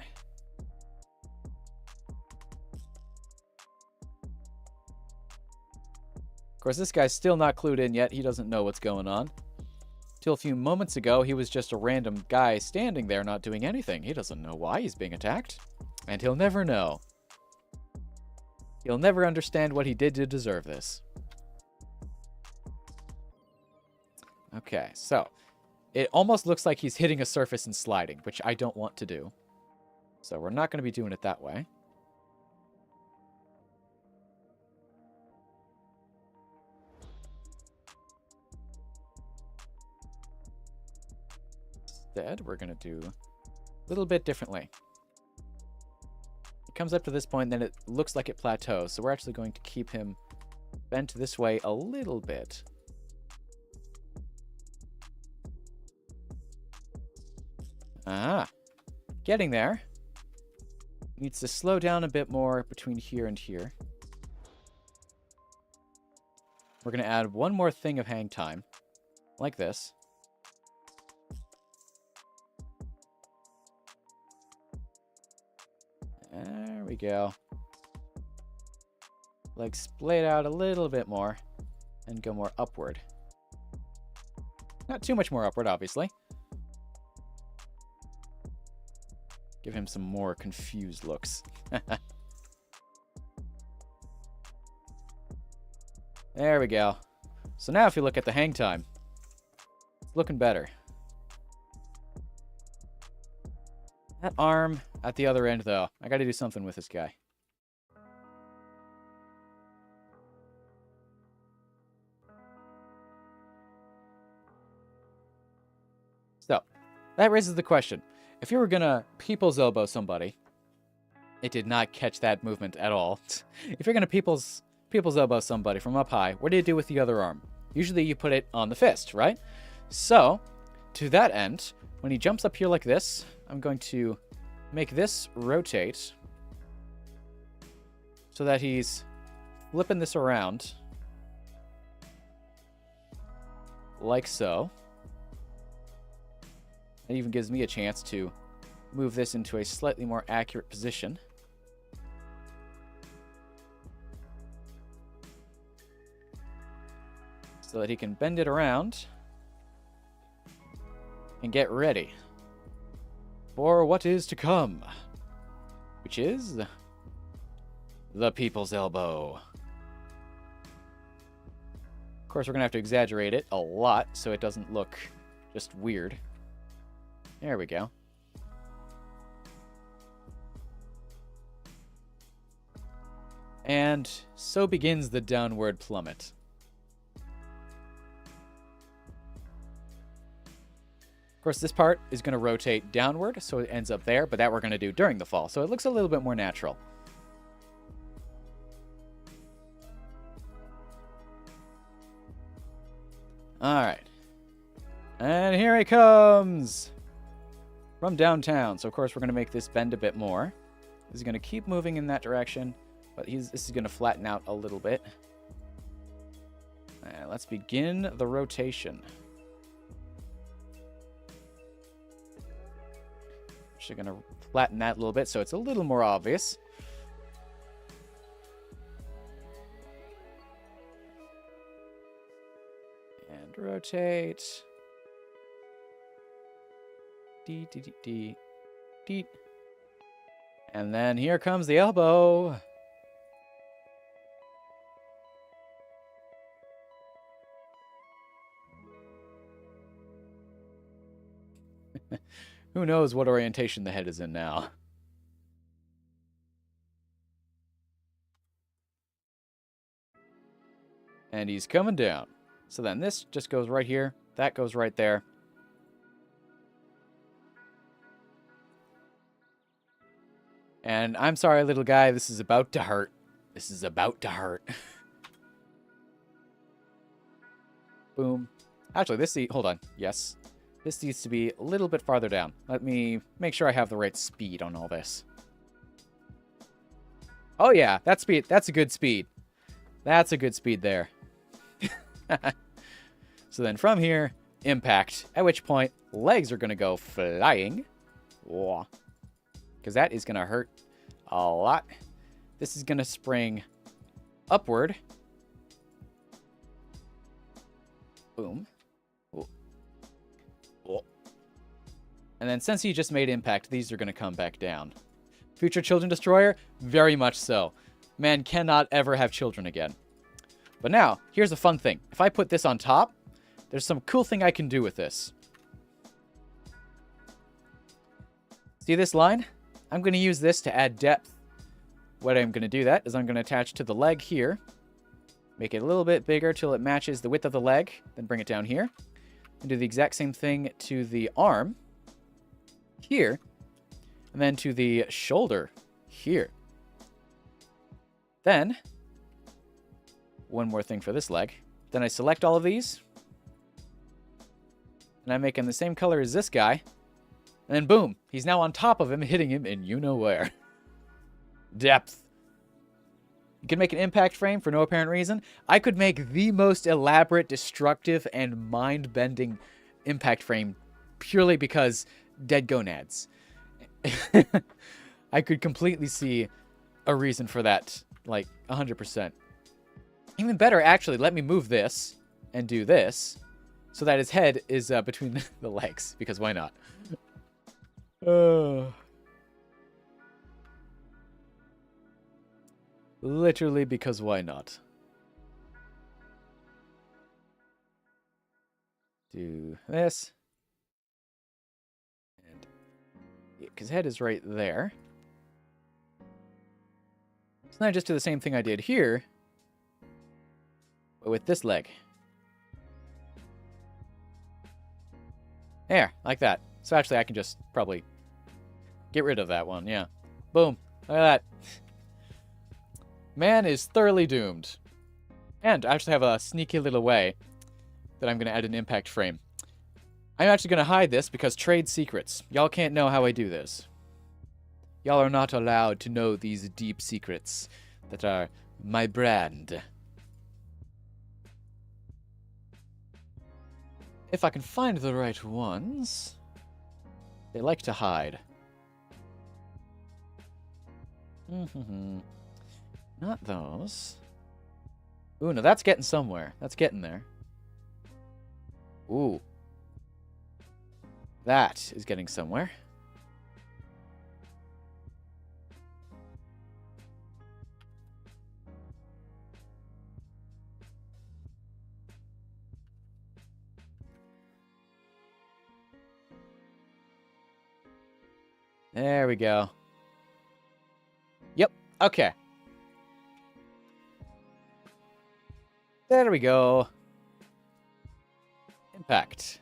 Of course, this guy's still not clued in yet. He doesn't know what's going on. Till a few moments ago, he was just a random guy standing there not doing anything. He doesn't know why he's being attacked. And he'll never know. He'll never understand what he did to deserve this. Okay, so it almost looks like he's hitting a surface and sliding, which I don't want to do. So we're not going to be doing it that way. Instead, we're going to do a little bit differently. It comes up to this point, then it looks like it plateaus. So we're actually going to keep him bent this way a little bit. Ah, getting there. Needs to slow down a bit more between here and here. We're going to add one more thing of hang time, like this. There we go. Legs splayed out a little bit more and go more upward. Not too much more upward, obviously. Give him some more confused looks. There we go. So now if you look at the hang time, it's looking better. That arm at the other end, though. I got to do something with this guy. So, that raises the question. If you were going to people's elbow somebody, it did not catch that movement at all. If you're going to people's elbow somebody from up high, what do you do with the other arm? Usually you put it on the fist, right? So, to that end, when he jumps up here like this, I'm going to make this rotate so that he's flipping this around like so. It even gives me a chance to move this into a slightly more accurate position. So that he can bend it around and get ready for what is to come, which is the people's elbow. Of course, we're going to have to exaggerate it a lot so it doesn't look just weird. There we go. And so begins the downward plummet. Of course, this part is going to rotate downward, so it ends up there, but that we're going to do during the fall, so it looks a little bit more natural. Alright. And here he comes! From downtown. So, of course, we're going to make this bend a bit more. This is going to keep moving in that direction. But this is going to flatten out a little bit. Let's begin the rotation. Actually going to flatten that a little bit so it's a little more obvious. And rotate. Deet. And then here comes the elbow. Who knows what orientation the head is in now. And he's coming down. So then this just goes right here. That goes right there. And I'm sorry, little guy, this is about to hurt. This is about to hurt. Boom. Actually, hold on. Yes. This needs to be a little bit farther down. Let me make sure I have the right speed on all this. Oh yeah, that speed. That's a good speed. That's a good speed there. So then from here, impact. At which point, legs are going to go flying. Because that is going to hurt a lot. This is going to spring upward. Boom. And then since he just made impact, these are going to come back down. Future Children Destroyer? Very much so. Man cannot ever have children again. But now, here's a fun thing. If I put this on top, there's some cool thing I can do with this. See this line? I'm going to use this to add depth. What I'm going to do that is I'm going to attach to the leg here. Make it a little bit bigger till it matches the width of the leg. Then bring it down here. And do the exact same thing to the arm. Here. And then to the shoulder. Here. Then, one more thing for this leg. Then I select all of these. And I make him the same color as this guy. And then boom. He's now on top of him, hitting him in you-know-where. Depth. You can make an impact frame for no apparent reason. I could make the most elaborate, destructive, and mind-bending impact frame purely because dead gonads. I could completely see a reason for that, like 100%. Even better, actually, let me move this and do this so that his head is between the legs, because why not? Literally because why not? Do this. And because head is right there. So now I just do the same thing I did here, but with this leg. There, like that. So actually I can just probably get rid of that one, yeah. Boom. Look at that. Man is thoroughly doomed. And I actually have a sneaky little way that I'm going to add an impact frame. I'm actually going to hide this because trade secrets. Y'all can't know how I do this. Y'all are not allowed to know these deep secrets that are my brand. If I can find the right ones. They like to hide. Not those. Ooh, no, that's getting somewhere. That's getting there. Ooh. That is getting somewhere. There we go. Yep. Okay. There we go. Impact.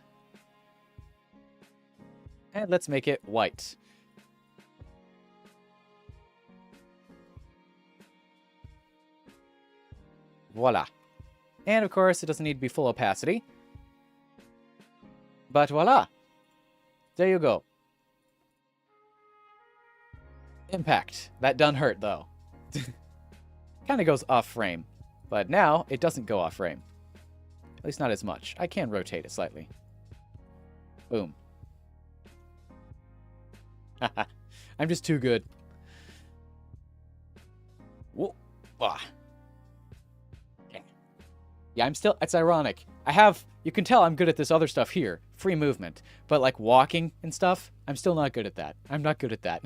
And let's make it white. Voila. And of course, it doesn't need to be full opacity. But voila. There you go. Impact. That done hurt, though. kind of goes off frame. But now it doesn't go off frame. At least not as much. I can rotate it slightly. Boom. I'm just too good. Whoa. Ah. Yeah, I'm still... It's ironic. You can tell I'm good at this other stuff here. Free movement. But like walking and stuff, I'm still not good at that. I'm not good at that.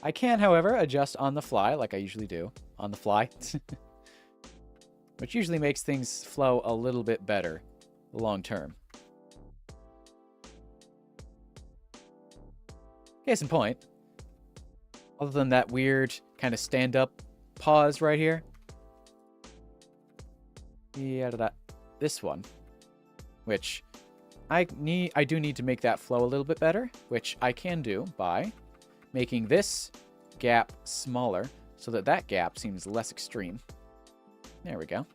I can, however, adjust on the fly like I usually do. On the fly. Which usually makes things flow a little bit better long term. Case in point. Other than that weird kind of stand-up pause right here. Yeah, this one. Which I do need to make that flow a little bit better, which I can do by making this gap smaller so that that gap seems less extreme. There we go.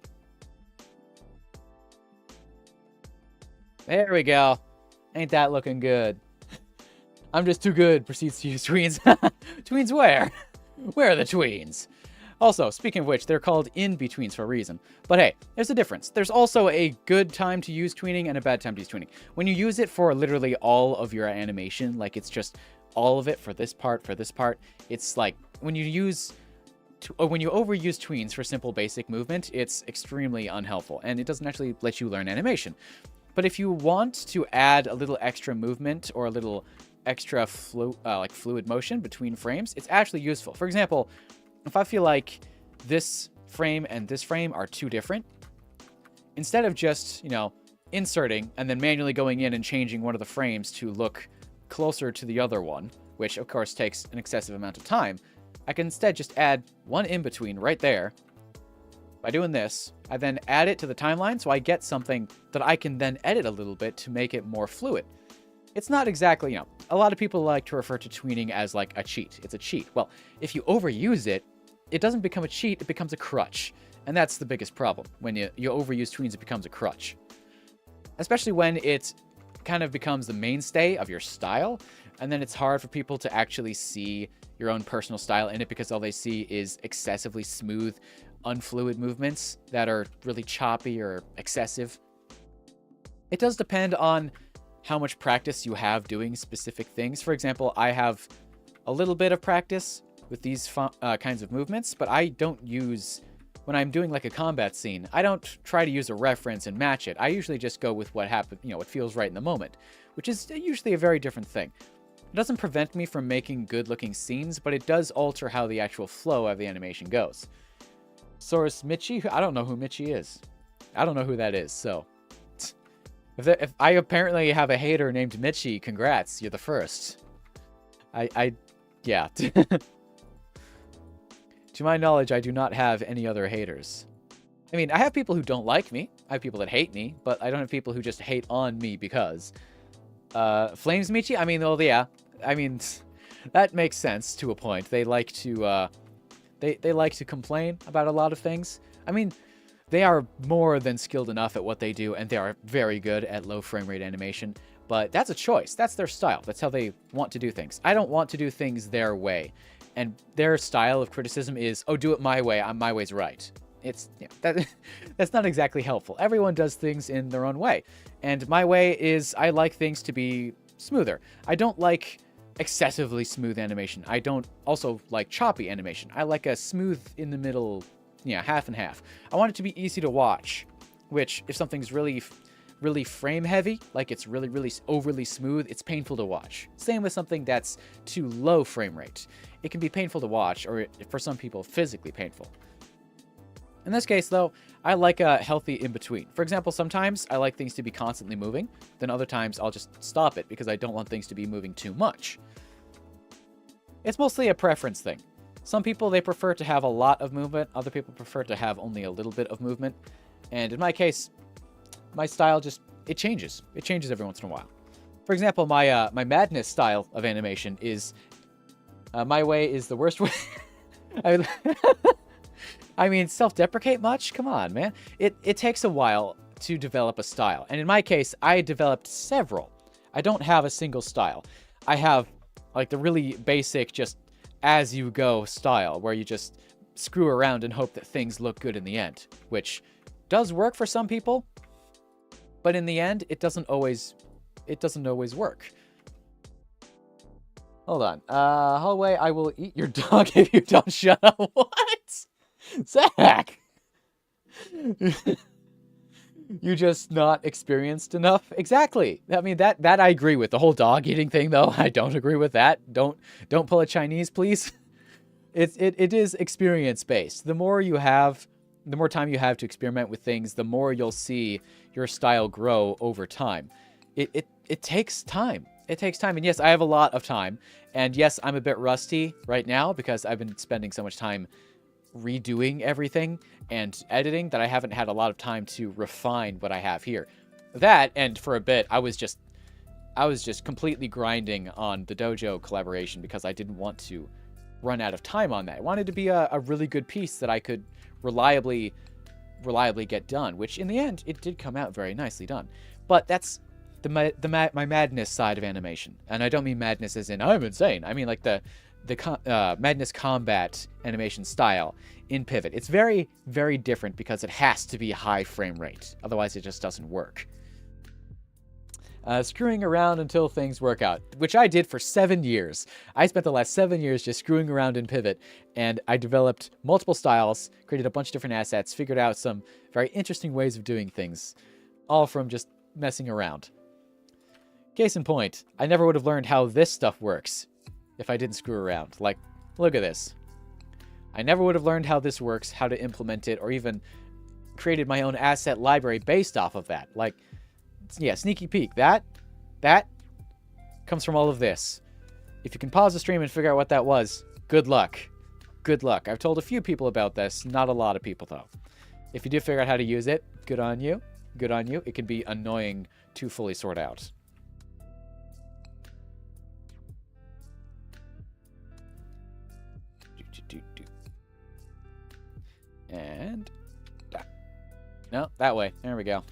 There we go. Ain't that looking good? I'm just too good, proceeds to use tweens. Tweens where? Where are the tweens? Also, speaking of which, they're called in-betweens for a reason. But hey, there's a difference. There's also a good time to use tweening and a bad time to use tweening. When you use it for literally all of your animation, like it's just all of it for this part, it's like when you overuse tweens for simple basic movement, it's extremely unhelpful and it doesn't actually let you learn animation. But if you want to add a little extra movement or a little extra fluid motion between frames, it's actually useful. For example, if I feel like this frame and this frame are too different, instead of just, inserting and then manually going in and changing one of the frames to look closer to the other one, which of course takes an excessive amount of time, I can instead just add one in between right there. By doing this, I then add it to the timeline so I get something that I can then edit a little bit to make it more fluid. It's not exactly, a lot of people like to refer to tweening as like a cheat. It's a cheat. Well, if you overuse it, it doesn't become a cheat, it becomes a crutch. And that's the biggest problem. When you overuse tweens, it becomes a crutch. Especially when it kind of becomes the mainstay of your style, and then it's hard for people to actually see your own personal style in it because all they see is excessively smooth, unfluid movements that are really choppy or excessive. It does depend on how much practice you have doing specific things. For example, I have a little bit of practice with these kinds of movements, but I don't use, when I'm doing like a combat scene, I don't try to use a reference and match it. I usually just go with what happened, what feels right in the moment, which is usually a very different thing. It doesn't prevent me from making good-looking scenes, but it does alter how the actual flow of the animation goes. Source Michi? I don't know who Michi is. I don't know who that is, so... If I apparently have a hater named Michi, congrats, you're the first. Yeah. To my knowledge, I do not have any other haters. I mean, I have people who don't like me. I have people that hate me, but I don't have people who just hate on me because. Flames Michi? I mean, well, yeah. I mean, that makes sense to a point. They like to, they like to complain about a lot of things. I mean, they are more than skilled enough at what they do, and they are very good at low frame rate animation. But that's a choice. That's their style. That's how they want to do things. I don't want to do things their way. And their style of criticism is, oh, do it my way. My way's right. It's that's not exactly helpful. Everyone does things in their own way. And my way is I like things to be smoother. I don't like excessively smooth animation. I don't also like choppy animation. I like a smooth in the middle, half and half. I want it to be easy to watch, which if something's really frame heavy, like it's really overly smooth, it's painful to watch. Same with something that's too low frame rate. It can be painful to watch, or for some people, physically painful. In this case, though, I like a healthy in-between. For example, sometimes I like things to be constantly moving, then other times I'll just stop it because I don't want things to be moving too much. It's mostly a preference thing. Some people, they prefer to have a lot of movement, other people prefer to have only a little bit of movement, and in my case, my style just, it changes. It changes every once in a while. For example, my madness style of animation is, my way is the worst way. I mean, self-deprecate much? Come on, man. It takes a while to develop a style. And in my case, I developed several. I don't have a single style. I have Like the really basic, just as you go style, where you just screw around and hope that things look good in the end, which does work for some people, but in the end, it doesn't always work. Hold on. Hallway, I will eat your dog if you don't shut up. What? Zach! You just not experienced enough? Exactly. I mean, that I agree with. The whole dog eating thing, though, I don't agree with that. Don't pull a Chinese, please. It is experience-based. The more time you have to experiment with things, the more you'll see your style grow over time. It takes time. It takes time. And yes, I have a lot of time. And yes, I'm a bit rusty right now because I've been spending so much time redoing everything and editing that I haven't had a lot of time to refine what I have here. That, and for a bit, I was just completely grinding on the dojo collaboration because I didn't want to run out of time on that. I wanted to be a really good piece that I could reliably get done, which in the end, it did come out very nicely done. But that's my madness side of animation. And I don't mean madness as in, I'm insane. I mean like the Madness Combat animation style in Pivot. It's very, very different because it has to be high frame rate. Otherwise, it just doesn't work. Screwing around until things work out, which I did for 7 years. I spent the last 7 years just screwing around in Pivot, and I developed multiple styles, created a bunch of different assets, figured out some very interesting ways of doing things, all from just messing around. Case in point, I never would have learned how this stuff works if I didn't screw around. Like, look at this. I never would have learned how this works, how to implement it, or even created my own asset library based off of that. Like, yeah, sneaky peek. That comes from all of this. If you can pause the stream and figure out what that was, good luck. Good luck. I've told a few people about this, not a lot of people though. If you do figure out how to use it, good on you. Good on you. It can be annoying to fully sort out. And no, that way. There we go.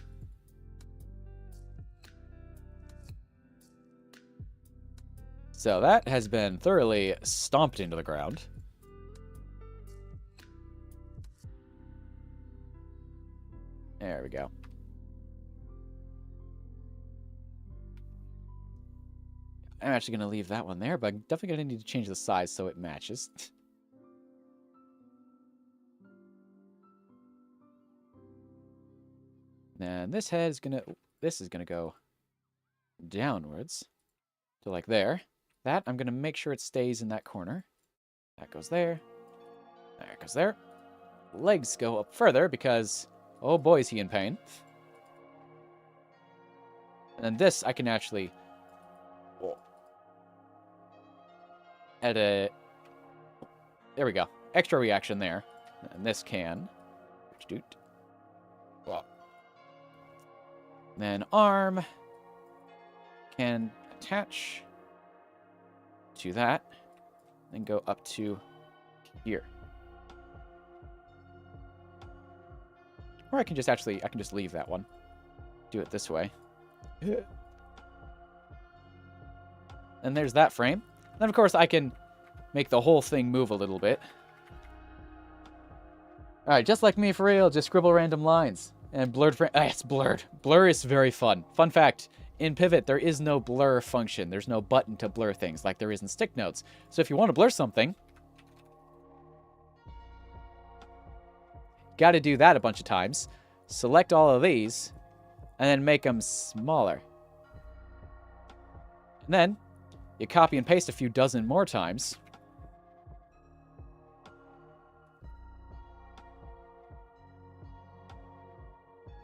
So that has been thoroughly stomped into the ground. There we go. I'm actually going to leave that one there, but I'm definitely going to need to change the size so it matches. And this head is gonna go downwards to like there. That I'm gonna make sure it stays in that corner. That goes there. There it goes there. Legs go up further because, oh boy, is he in pain. And then this I can actually there we go. Extra reaction there. And this can. Well. Then arm can attach to that, then go up to here. Or I can just leave that one. Do it this way. And there's that frame. Then of course I can make the whole thing move a little bit. Alright, just like me for real, just scribble random lines. And blurred frame. It's blurred. Blur is very fun. Fun fact, in Pivot, there is no blur function. There's no button to blur things like there is in stick notes. So if you want to blur something, got to do that a bunch of times. Select all of these, and then make them smaller. And then you copy and paste a few dozen more times.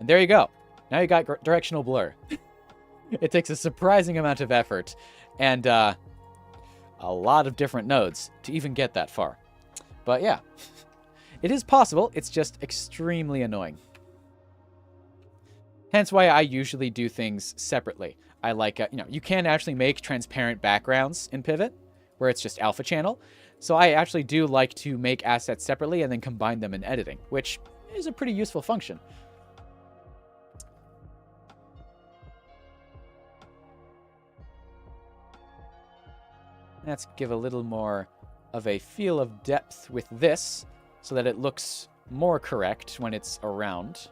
And there you go. Now you got directional blur. It takes a surprising amount of effort and a lot of different nodes to even get that far. But yeah, it is possible. It's just extremely annoying. Hence why I usually do things separately. I like, you can actually make transparent backgrounds in Pivot where it's just alpha channel. So I actually do like to make assets separately and then combine them in editing, which is a pretty useful function. Let's give a little more of a feel of depth with this so that it looks more correct when it's around.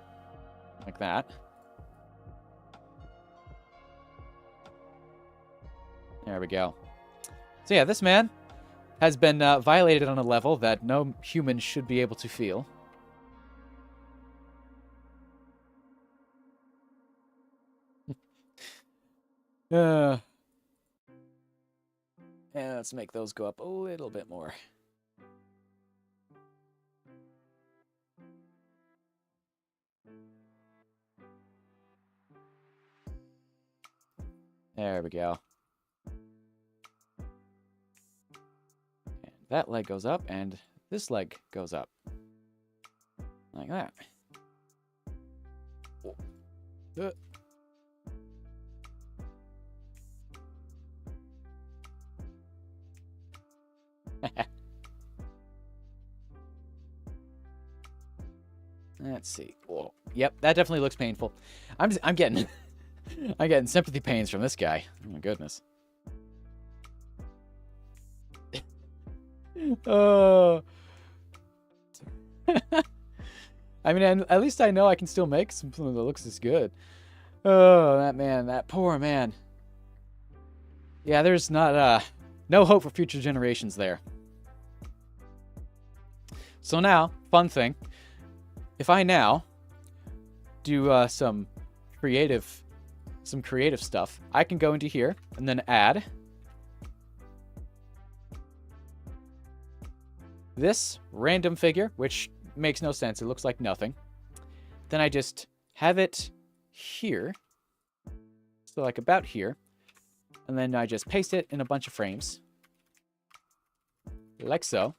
Like that. There we go. So yeah, this man has been violated on a level that no human should be able to feel. And let's make those go up a little bit more. There we go. And that leg goes up, and this leg goes up. Like that. Let's see. Whoa. Yep, that definitely looks painful. I'm getting I'm getting sympathy pains from this guy. Oh my goodness. Oh. I mean, at least I know I can still make something that looks this good. Oh, that man, that poor man. Yeah, there's not no hope for future generations there. So now, fun thing. If I now do some creative stuff, I can go into here and then add this random figure, which makes no sense. It looks like nothing. Then I just have it here. So like about here. And then I just paste it in a bunch of frames. Like so.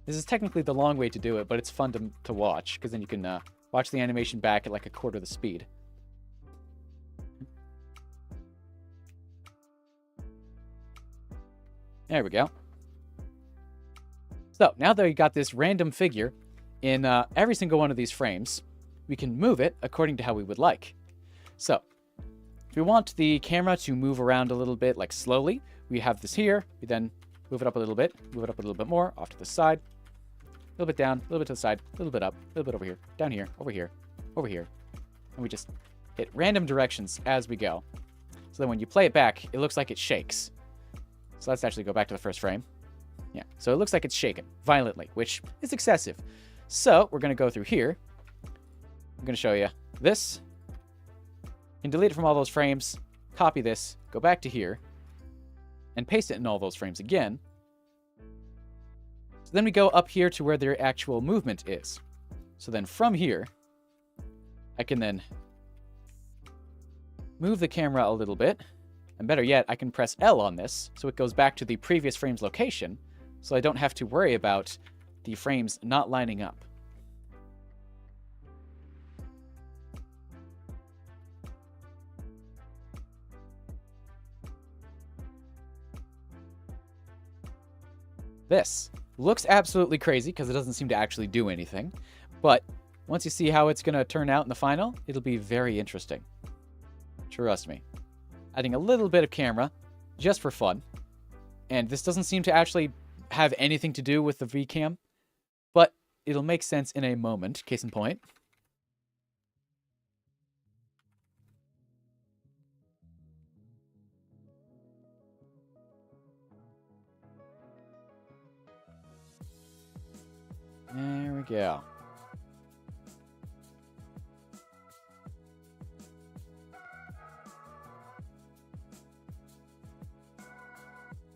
This is technically the long way to do it, but it's fun to watch, because then you can watch the animation back at like a quarter the speed. There we go. So, now that we got this random figure in every single one of these frames, we can move it according to how we would like. So, if we want the camera to move around a little bit, like slowly, we have this here. We then move it up a little bit, move it up a little bit more, off to the side. A little bit down, a little bit to the side, a little bit up, a little bit over here, down here, over here, over here. And we just hit random directions as we go. So then when you play it back, it looks like it shakes. So let's actually go back to the first frame. Yeah, so it looks like it's shaken violently, which is excessive. So we're going to go through here. I'm going to show you this. You can delete it from all those frames, copy this, go back to here, and paste it in all those frames again. So then we go up here to where their actual movement is. So then from here, I can then move the camera a little bit. And better yet, I can press L on this, so it goes back to the previous frame's location, so I don't have to worry about the frames not lining up. This looks absolutely crazy because it doesn't seem to actually do anything, but once you see how it's going to turn out in the final, it'll be very interesting. Trust me. Adding a little bit of camera, just for fun. And this doesn't seem to actually have anything to do with the VCam, but it'll make sense in a moment, case in point. There we go.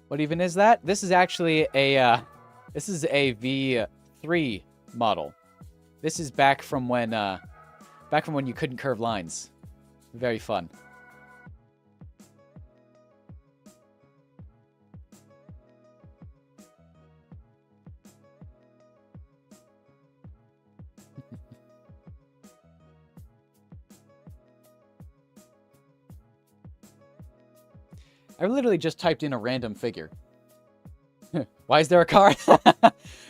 What even is that? This is actually a V3 model. This is back from when you couldn't curve lines. Very fun. I literally just typed in a random figure. Why is there a car?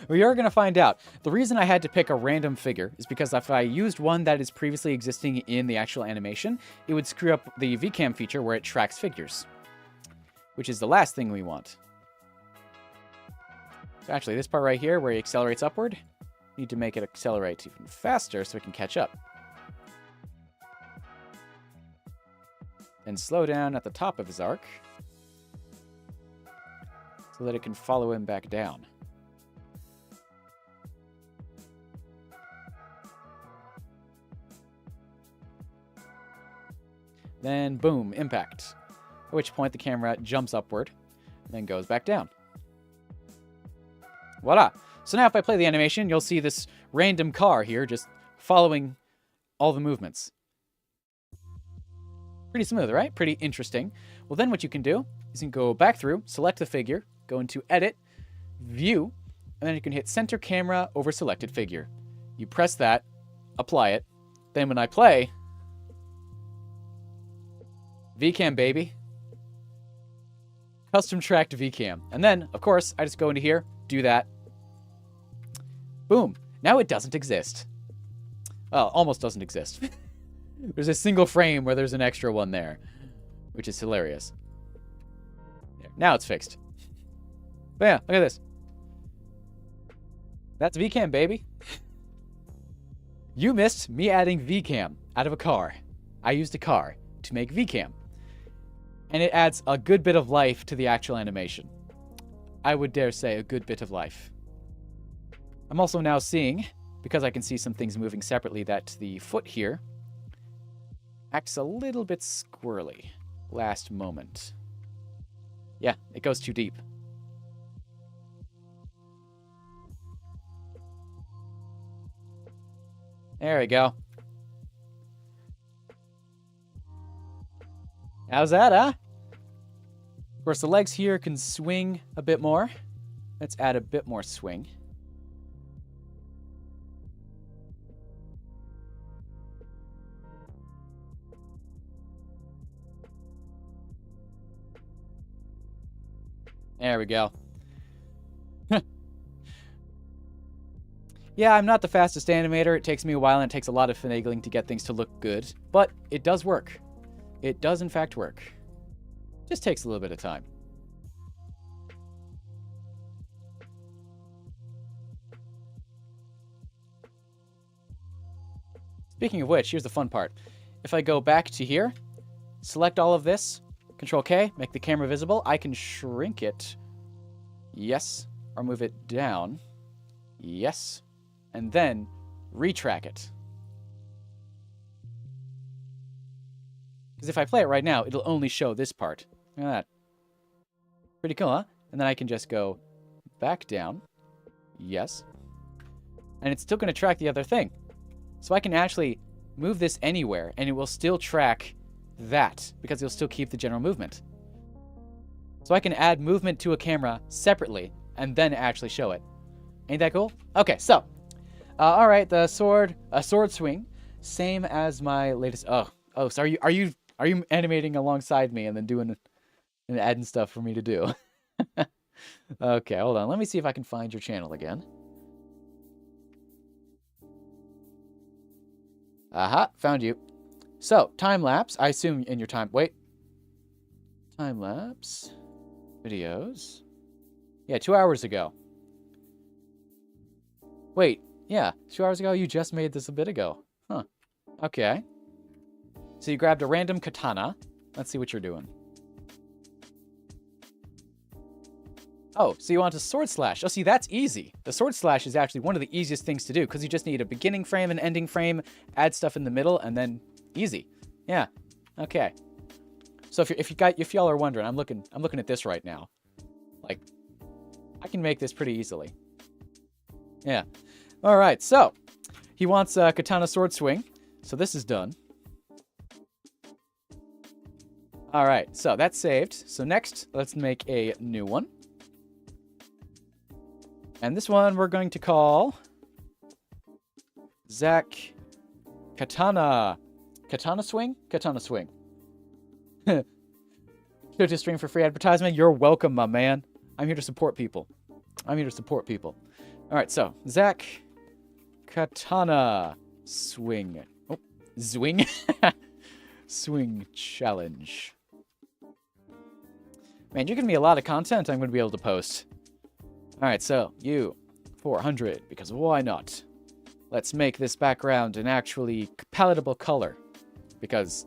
We are going to find out. The reason I had to pick a random figure is because if I used one that is previously existing in the actual animation, it would screw up the VCam feature where it tracks figures, which is the last thing we want. So actually, this part right here where he accelerates upward, need to make it accelerate even faster so it can catch up. And slow down at the top of his arc so that it can follow him back down. Then, boom, impact. At which point the camera jumps upward and then goes back down. Voila. So now if I play the animation, you'll see this random car here just following all the movements. Pretty smooth, right? Pretty interesting. Well, then what you can do is you can go back through, select the figure, go into Edit, View, and then you can hit Center Camera over Selected Figure. You press that, apply it. Then when I play, VCam, baby. Custom tracked VCam. And then, of course, I just go into here, do that. Boom. Now it doesn't exist. Well, almost doesn't exist. There's a single frame where there's an extra one there, which is hilarious. There. Now it's fixed. But yeah, look at this. That's VCam, baby. You missed me adding VCam out of a car. I used a car to make VCam. And it adds a good bit of life to the actual animation. I would dare say a good bit of life. I'm also now seeing, because I can see some things moving separately, that the foot here acts a little bit squirrely. Last moment. Yeah, it goes too deep. There we go. How's that, huh? Of course, the legs here can swing a bit more. Let's add a bit more swing. There we go. Yeah, I'm not the fastest animator. It takes me a while and it takes a lot of finagling to get things to look good. But it does work. It does, in fact, work. Just takes a little bit of time. Speaking of which, here's the fun part. If I go back to here, select all of this, Control-K, make the camera visible, I can shrink it. Yes. Or move it down. Yes. And then retrack it. Because if I play it right now, it'll only show this part. Look at that. Pretty cool, huh? And then I can just go back down. Yes. And it's still going to track the other thing. So I can actually move this anywhere, and it will still track that, because it'll still keep the general movement. So I can add movement to a camera separately, and then actually show it. Ain't that cool? Okay, so. All right, the sword, a sword swing. Same as my latest... Oh, so are you animating alongside me and then doing and adding stuff for me to do? Okay, hold on. Let me see if I can find your channel again. Aha, found you. So, time-lapse. I assume in your time... Wait. Time-lapse. Videos. Yeah, 2 hours ago. Wait, yeah. 2 hours ago? You just made this a bit ago. Huh. Okay. So you grabbed a random katana. Let's see what you're doing. Oh, so you want a sword slash. Oh, see, that's easy. The sword slash is actually one of the easiest things to do because you just need a beginning frame and ending frame, add stuff in the middle, and then easy. Yeah. Okay. So if y'all are wondering, I'm looking at this right now. Like, I can make this pretty easily. Yeah. All right. So he wants a katana sword swing. So this is done. All right. So that's saved. So next, let's make a new one. And this one we're going to call Zach Katana. Katana Swing? Katana Swing. Should stream for free advertisement? You're welcome, my man. I'm here to support people. I'm here to support people. All right, so Zach, katana swing. Oh, zwing. Swing challenge. Man, you're giving me a lot of content I'm going to be able to post. All right, so you 400, because why not? Let's make this background an actually palatable color, because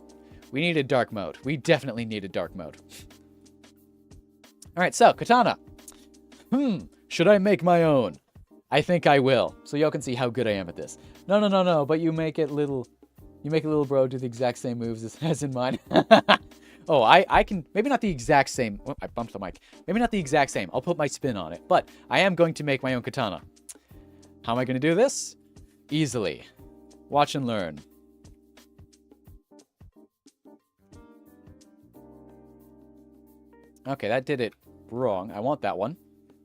we need a dark mode. We definitely need a dark mode. All right, so katana. Should I make my own? I think I will, so y'all can see how good I am at this. No, but you make it little... You make a little bro do the exact same moves as in mine. Oh, I can... Maybe not the exact same... Oh, I bumped the mic. Maybe not the exact same. I'll put my spin on it. But I am going to make my own katana. How am I going to do this? Easily. Watch and learn. Okay, that did it wrong. I want that one.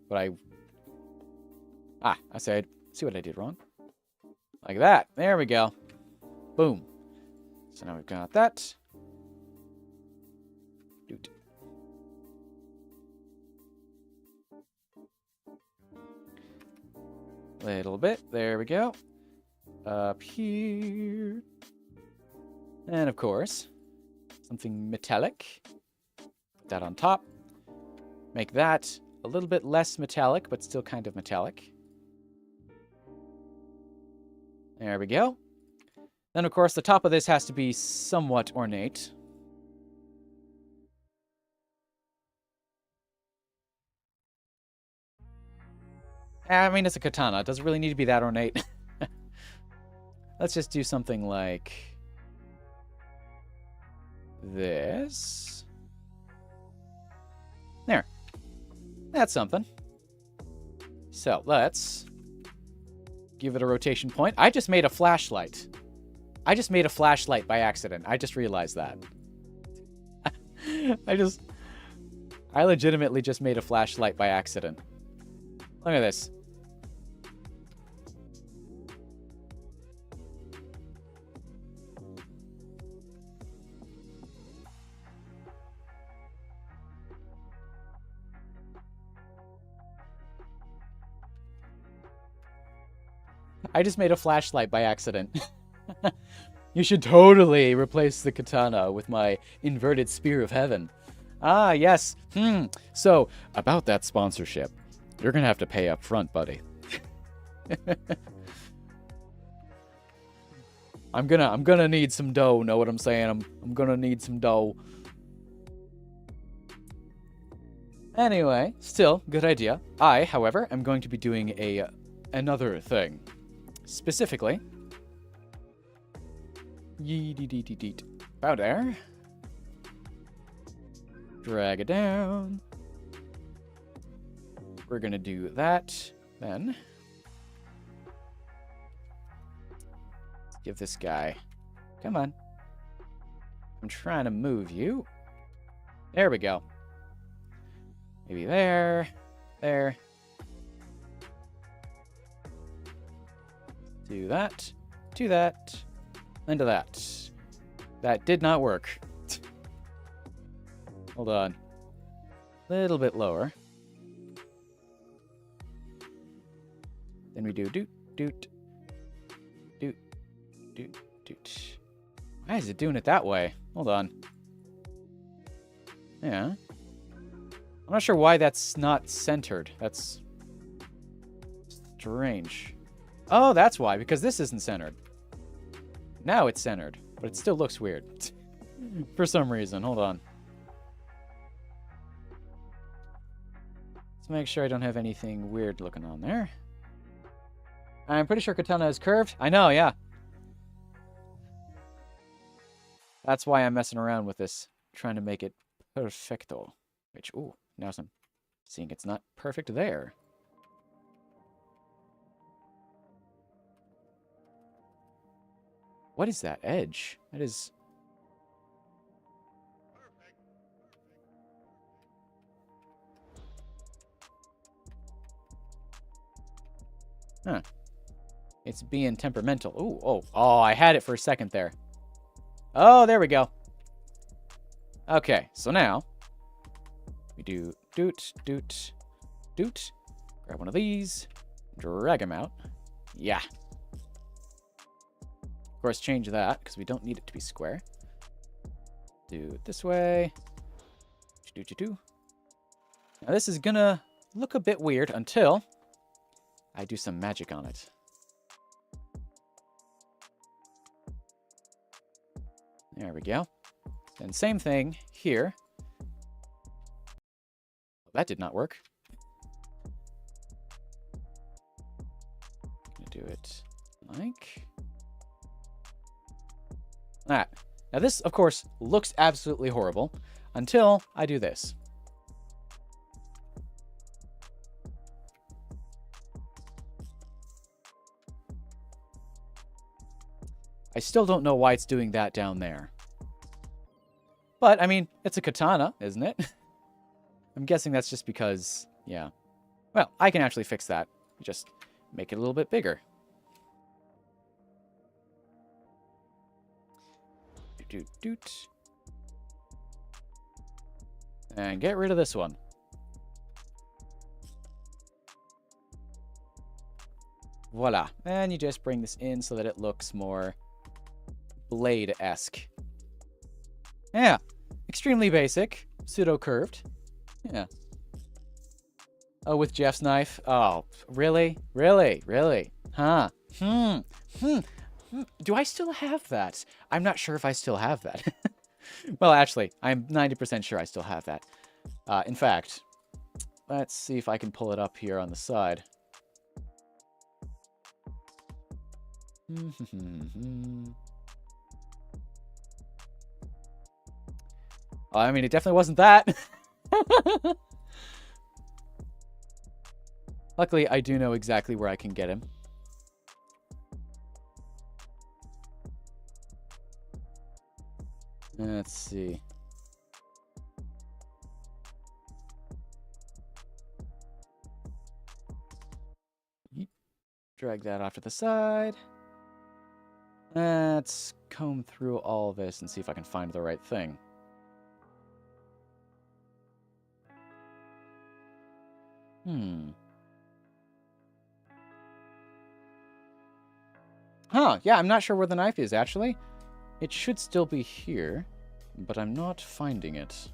But I... I said... See what I did wrong? Like that. There we go. Boom. So now we've got that. Doot. Little bit. There we go. Up here. And of course, something metallic. Put that on top. Make that a little bit less metallic, but still kind of metallic. There we go. Then, of course, the top of this has to be somewhat ornate. I mean, it's a katana. It doesn't really need to be that ornate. Let's just do something like this. There. That's something. So, let's give it a rotation point. I just made a flashlight. I just made a flashlight by accident. I just realized that. I legitimately just made a flashlight by accident. Look at this. I just made a flashlight by accident. You should totally replace the katana with my inverted spear of heaven. Ah, yes. So, about that sponsorship, you're gonna have to pay up front, buddy. I'm gonna need some dough, know what I'm saying? I'm gonna need some dough. Anyway, still, good idea. I, however, am going to be doing another thing. Specifically... Yeet. About there. Drag it down. We're gonna do that. Then give this guy. Come on. I'm trying to move you. There we go. Maybe there. There. Do that. Do that. Into that. That did not work. Hold on. A little bit lower. Then we do doot, doot, doot, doot, doot. Why is it doing it that way? Hold on. Yeah. I'm not sure why that's not centered. That's strange. Oh, that's why, because this isn't centered. Now it's centered, but it still looks weird. For some reason. Hold on. Let's make sure I don't have anything weird looking on there. I'm pretty sure katana is curved. I know, yeah. That's why I'm messing around with this. Trying to make it perfecto. Which, ooh, now I'm seeing it's not perfect there. What is that edge? That is... Huh. It's being temperamental. Ooh, oh, I had it for a second there. Oh, there we go. Okay, so now we do doot, doot, doot. Grab one of these. Drag him out. Yeah. Of course, change that, because we don't need it to be square. Do it this way. Now this is gonna look a bit weird until I do some magic on it. There we go. And same thing here. That did not work. Gonna do it like that. Now this, of course, looks absolutely horrible until I do this. I still don't know why it's doing that down there. But, I mean, it's a katana, isn't it? I'm guessing that's just because, yeah. Well, I can actually fix that. Just make it a little bit bigger. Doot, doot. And get rid of this one. Voila. And you just bring this in so that it looks more blade-esque. Yeah. Extremely basic. Pseudo-curved. Yeah. Oh, with Jeff's knife? Oh, really? Really? Really? Huh? Do I still have that? I'm not sure if I still have that. Well, actually, I'm 90% sure I still have that. In fact, let's see if I can pull it up here on the side. I mean, it definitely wasn't that. Luckily, I do know exactly where I can get him. Let's see. Drag that off to the side. Let's comb through all this and see if I can find the right thing. Huh, yeah, I'm not sure where the knife is, actually. It should still be here, but I'm not finding it.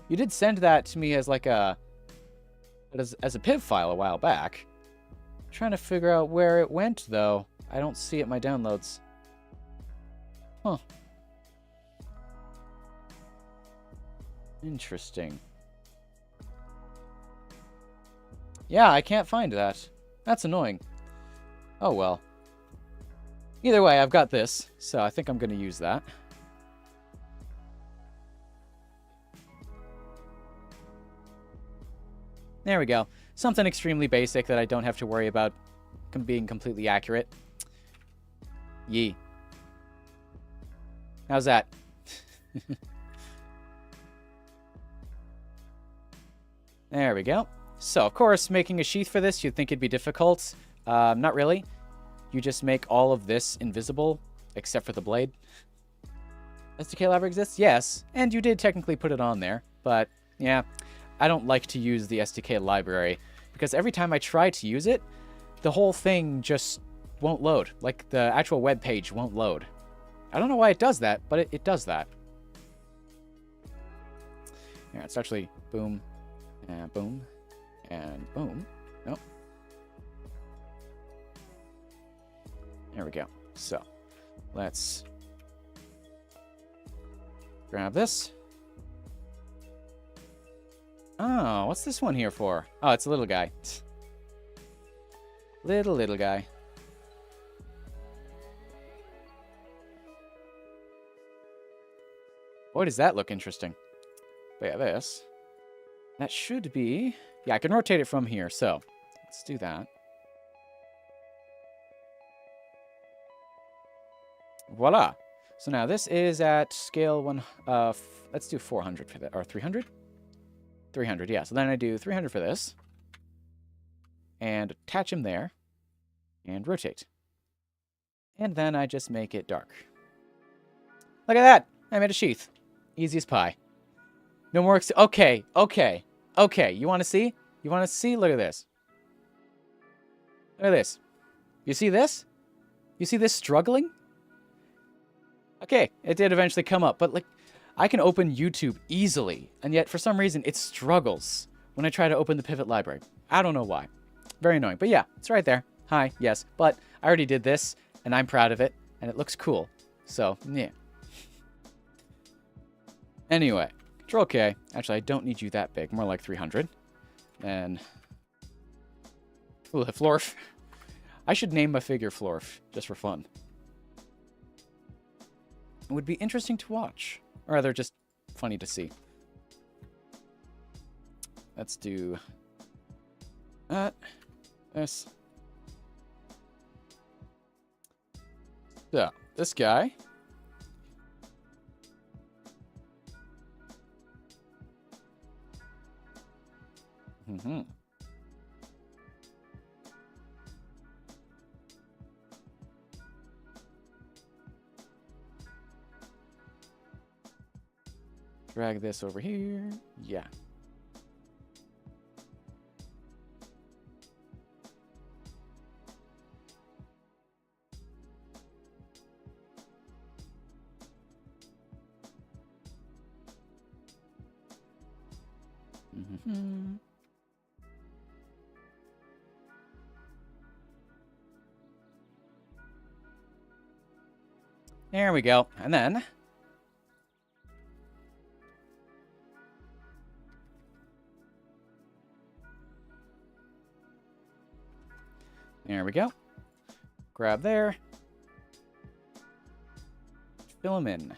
You did send that to me as like a... as a PIV file a while back. I'm trying to figure out where it went, though. I don't see it in my downloads. Huh. Interesting. Yeah, I can't find that. That's annoying. Oh, well. Either way, I've got this, so I think I'm going to use that. There we go. Something extremely basic that I don't have to worry about being completely accurate. Yee. How's that? There we go. So, of course, making a sheath for this, you'd think it'd be difficult. Not really. You just make all of this invisible, except for the blade. SDK library exists? Yes. And you did technically put it on there. But, yeah, I don't like to use the SDK library. Because every time I try to use it, the whole thing just won't load. Like, the actual web page won't load. I don't know why it does that, but it does that. Yeah, it's actually boom, and boom, and boom. Nope. There we go. So, let's grab this. Oh, what's this one here for? Oh, it's a little guy. Little guy. Boy, does that look interesting. But yeah, this. That should be... Yeah, I can rotate it from here, so let's do that. Voila. So now this is at scale 1... let's do 400 for that. Or 300? 300, yeah. So then I do 300 for this. And attach him there. And rotate. And then I just make it dark. Look at that! I made a sheath. Easy as pie. No more... Okay. You want to see? You want to see? Look at this. Look at this. You see this? You see this struggling? Okay, it did eventually come up, but like, I can open YouTube easily, and yet for some reason it struggles when I try to open the pivot library. I don't know why. Very annoying. But yeah, it's right there. Hi, yes. But I already did this, and I'm proud of it, and it looks cool. So, yeah. Anyway, Control K. Actually, I don't need you that big. More like 300. And... ooh, the Florf. I should name my figure Florf, just for fun. It would be interesting to watch. Or rather, just funny to see. Let's do... that. This. So, this guy... mm-hmm. Drag this over here. Yeah. Mm-hmm. There we go. And then... there we go. Grab there. Fill them in.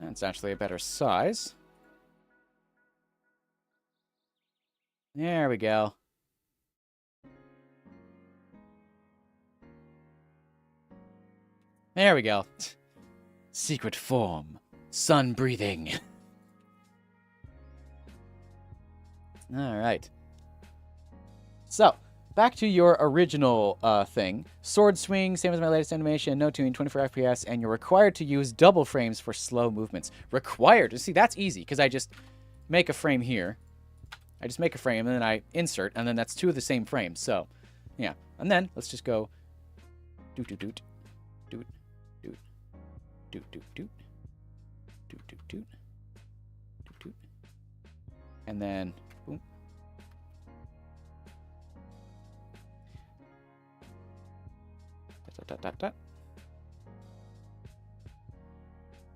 That's actually a better size. There we go. There we go. Secret form. Sun breathing. Alright. So, back to your original thing. Sword swing, same as my latest animation, no tuning, 24 FPS, and you're required to use double frames for slow movements. Required. See, that's easy, because I just make a frame here. I just make a frame, and then I insert, and then that's two of the same frames. So, yeah. And then, let's just go doot doot doot doot doot doot doot doot doot doot doot doot doot, and then boom. Dot, dot, dot, dot.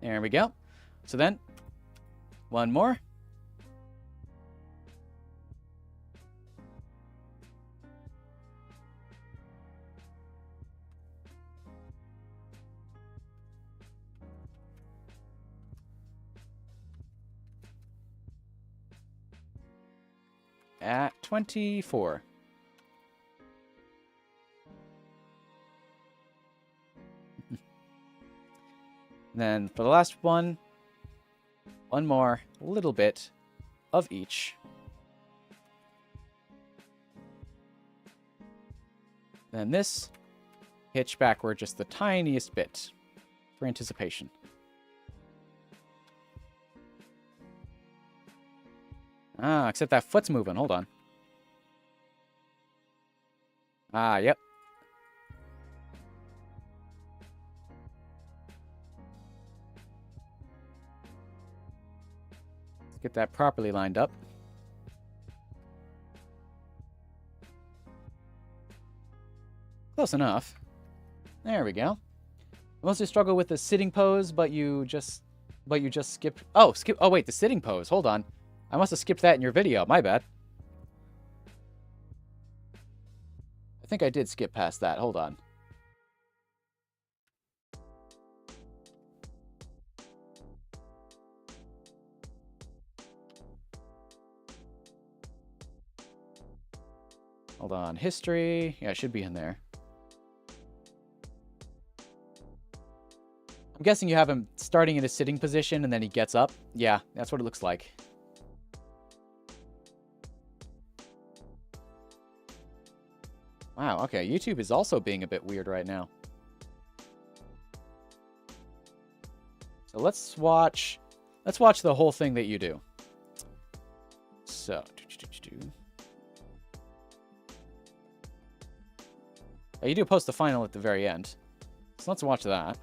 There we go. So then, one more. At 24. Then for the last one more little bit of each. Then this, hitch backward just the tiniest bit for anticipation. Ah, except that foot's moving. Hold on. Ah, yep. Let's get that properly lined up. Close enough. There we go. I mostly struggle with the sitting pose, but you just skip. Oh, skip. Oh, wait, the sitting pose. Hold on. I must have skipped that in your video. My bad. I think I did skip past that. Hold on. Hold on. History. Yeah, it should be in there. I'm guessing you have him starting in a sitting position and then he gets up. Yeah, that's what it looks like. Wow, okay. YouTube is also being a bit weird right now. So let's watch the whole thing that you do. So, you do post the final at the very end. So let's watch that.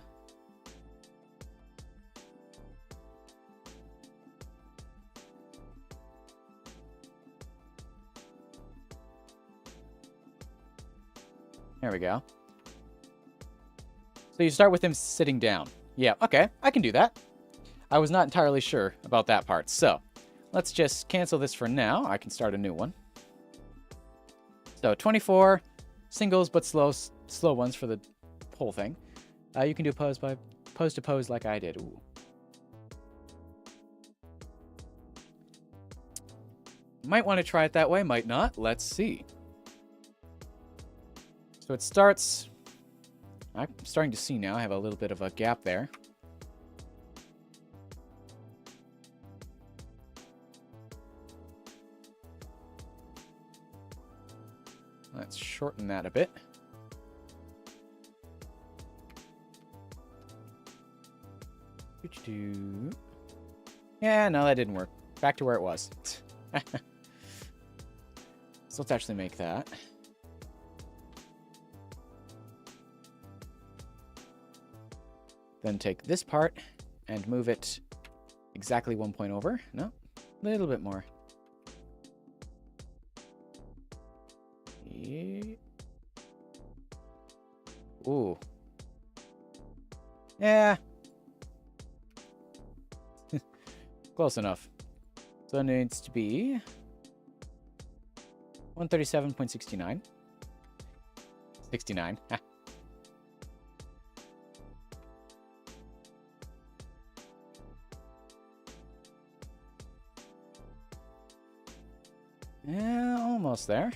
There we go. So you start with him sitting down. Yeah, okay, I can do that. I was not entirely sure about that part. So let's just cancel this for now. I can start a new one. So 24 singles, but slow ones for the whole thing. You can do pose to pose like I did. Ooh. Might want to try it that way, might not. Let's see. So it starts... I'm starting to see now. I have a little bit of a gap there. Let's shorten that a bit. Yeah, no, that didn't work. Back to where it was. So let's actually make that. Then take this part and move it exactly 1 point over. No, a little bit more. Yeah. Ooh. Yeah. Close enough. So it needs to be 137.69. 69. Yeah, almost there.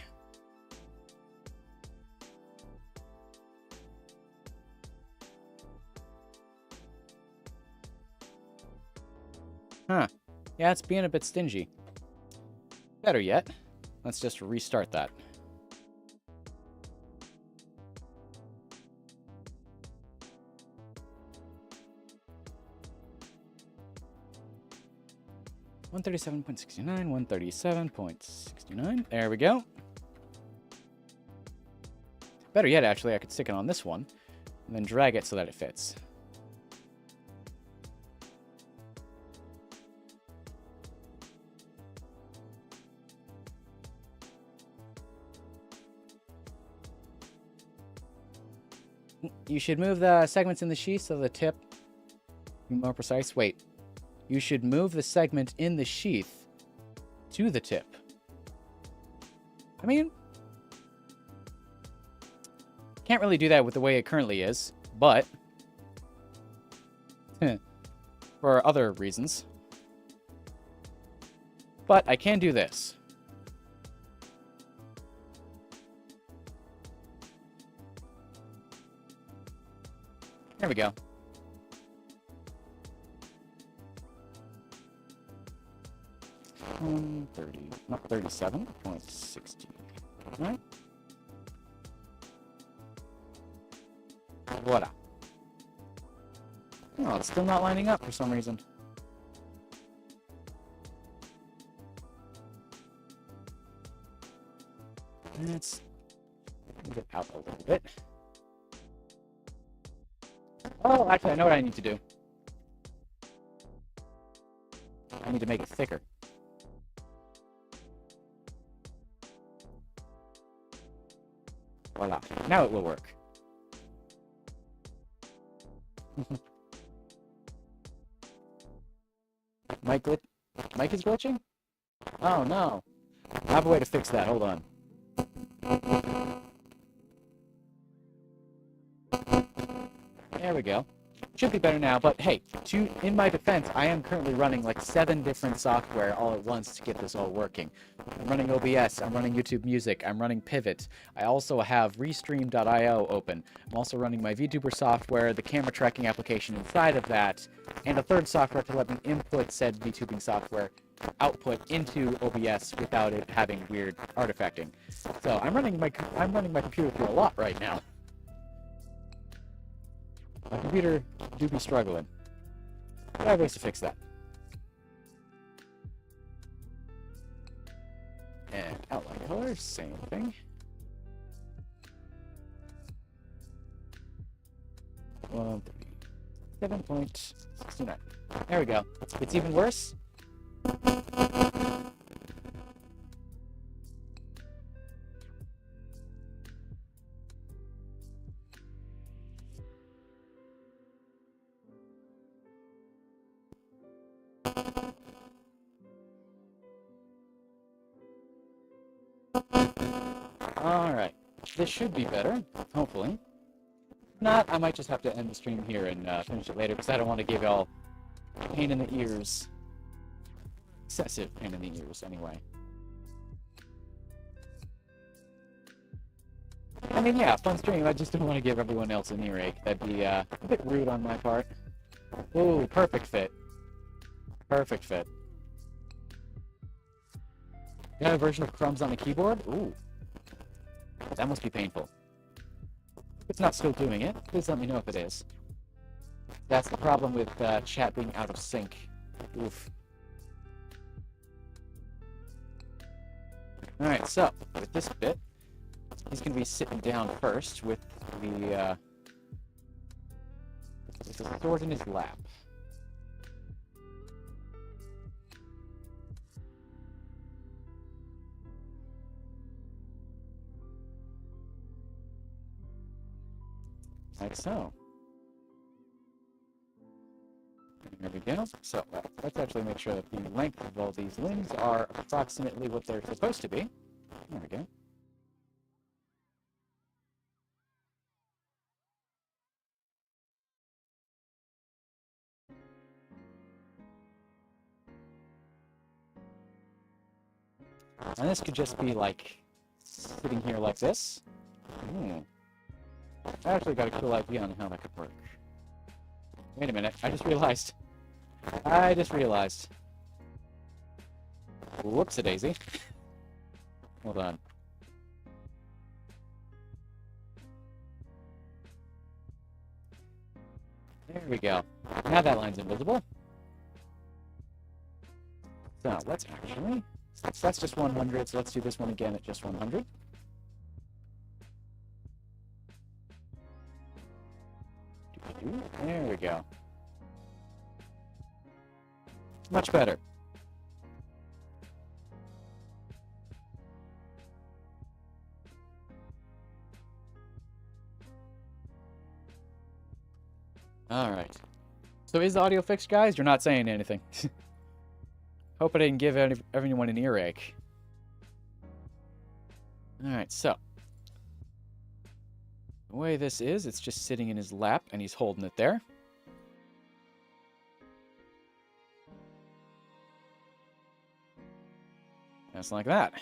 Huh. Yeah, it's being a bit stingy. Better yet, let's just restart that. $137.69, 137.69. There we go. Better yet, actually, I could stick it on this one and then drag it so that it fits. You should move the segments in the sheath so the tip be more precise. Wait. You should move the segment in the sheath to the tip. I mean, can't really do that with the way it currently is, but for other reasons. But I can do this. There we go. Not 37.60. Right? Voila. Oh, it's still not lining up for some reason. Let's move it out a little bit. Oh, actually, I know what I need to do. I need to make it thicker. Voila. Now it will work. Mic is glitching? Oh, no. I have a way to fix that. Hold on. There we go. Should be better now, but hey, in my defense, I am currently running like 7 different software all at once to get this all working. I'm running OBS, I'm running YouTube Music, I'm running Pivot. I also have Restream.io open. I'm also running my VTuber software, the camera tracking application inside of that, and a third software to let me input said VTubing software output into OBS without it having weird artifacting. So I'm running my computer through a lot right now. My computer do be struggling. But I have ways to fix that. And outline color, same thing. 7.69. There we go. It's even worse. Alright. This should be better, hopefully. If not, I might just have to end the stream here and finish it later, because I don't want to give y'all pain in the ears. Excessive pain in the ears, anyway. I mean, yeah, fun stream. I just don't want to give everyone else an earache. That'd be a bit rude on my part. Ooh, perfect fit. Perfect fit. You got a version of Crumbs on the keyboard? Ooh. That must be painful. If it's not still doing it, please let me know if it is. That's the problem with chat being out of sync. Oof. Alright, so, with this bit, he's going to be sitting down first with the sword in his lap. Like so. There we go. So, let's actually make sure that the length of all these limbs are approximately what they're supposed to be. There we go. And this could just be, like, sitting here like this. I actually got a cool idea on how that could work. Wait a minute, I just realized. Whoops-a-daisy. Hold on. There we go. Now that line's invisible. So, let's actually... That's just 100, so let's do this one again at just 100. There we go. Much better. Alright. So is the audio fixed, guys? You're not saying anything. Hope I didn't give everyone an earache. Alright, so. The way this is, it's just sitting in his lap, and he's holding it there. Just like that.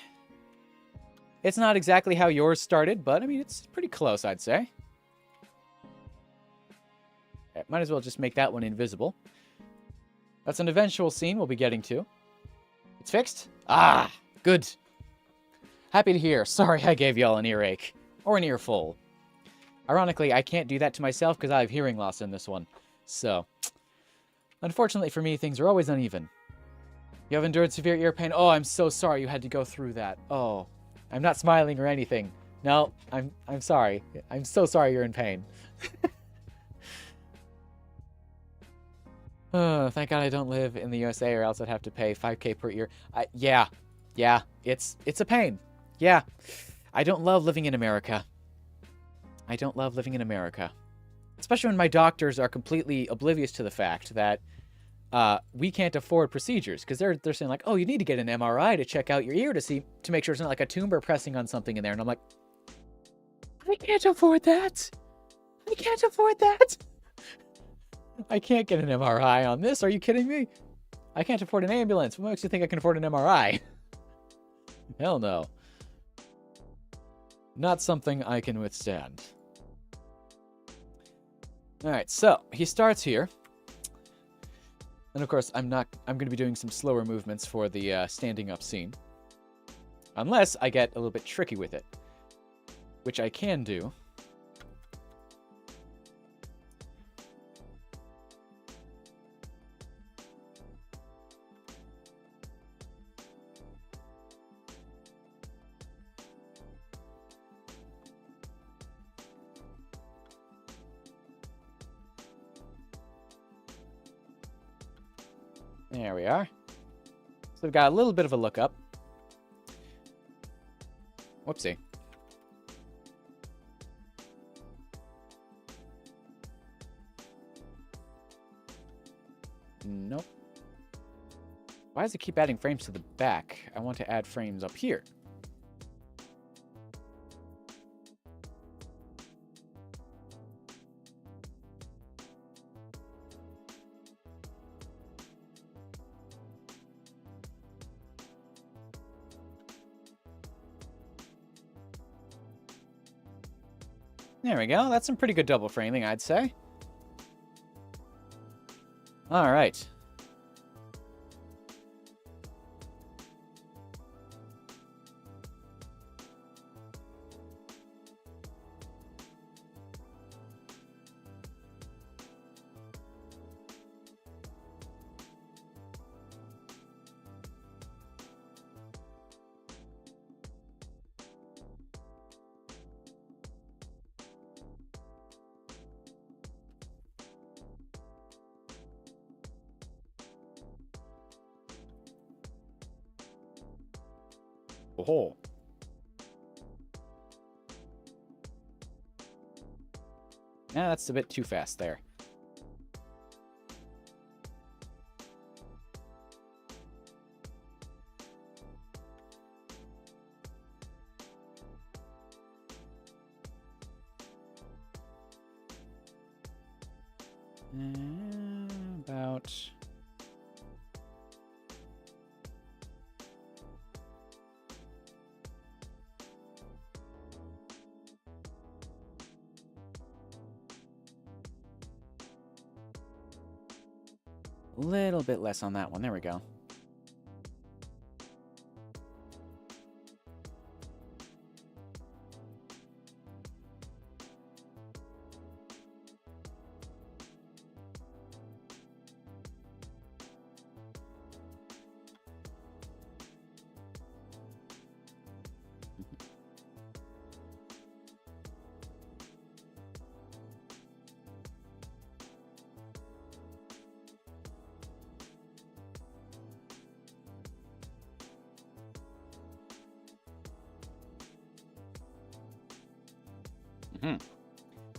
It's not exactly how yours started, but, I mean, it's pretty close, I'd say. Okay, might as well just make that one invisible. That's an eventual scene we'll be getting to. It's fixed? Ah, good. Happy to hear. Sorry I gave y'all an earache. Or an earful. Ironically, I can't do that to myself because I have hearing loss in this one. So, unfortunately for me, things are always uneven. You have endured severe ear pain. Oh, I'm so sorry you had to go through that. Oh, I'm not smiling or anything. No, I'm sorry. I'm so sorry you're in pain. Oh, thank God I don't live in the USA or else I'd have to pay $5,000 per ear. Yeah, it's a pain. Yeah, I don't love living in America. I don't love living in America. Especially when my doctors are completely oblivious to the fact that we can't afford procedures. Because they're saying like, oh, you need to get an MRI to check out your ear to make sure it's not like a tumor pressing on something in there. And I'm like, I can't afford that. I can't afford that. I can't get an MRI on this. Are you kidding me? I can't afford an ambulance. What makes you think I can afford an MRI? Hell no. Not something I can withstand. Alright, so he starts here. And of course, I'm going to be doing some slower movements for the standing up scene. Unless I get a little bit tricky with it. Which I can do. There we are. So we've got a little bit of a lookup. Whoopsie. Nope. Why does it keep adding frames to the back? I want to add frames up here. There we go. That's some pretty good double framing, I'd say. All right. Oh. Yeah, that's a bit too fast there. About... a little bit less on that one. There we go.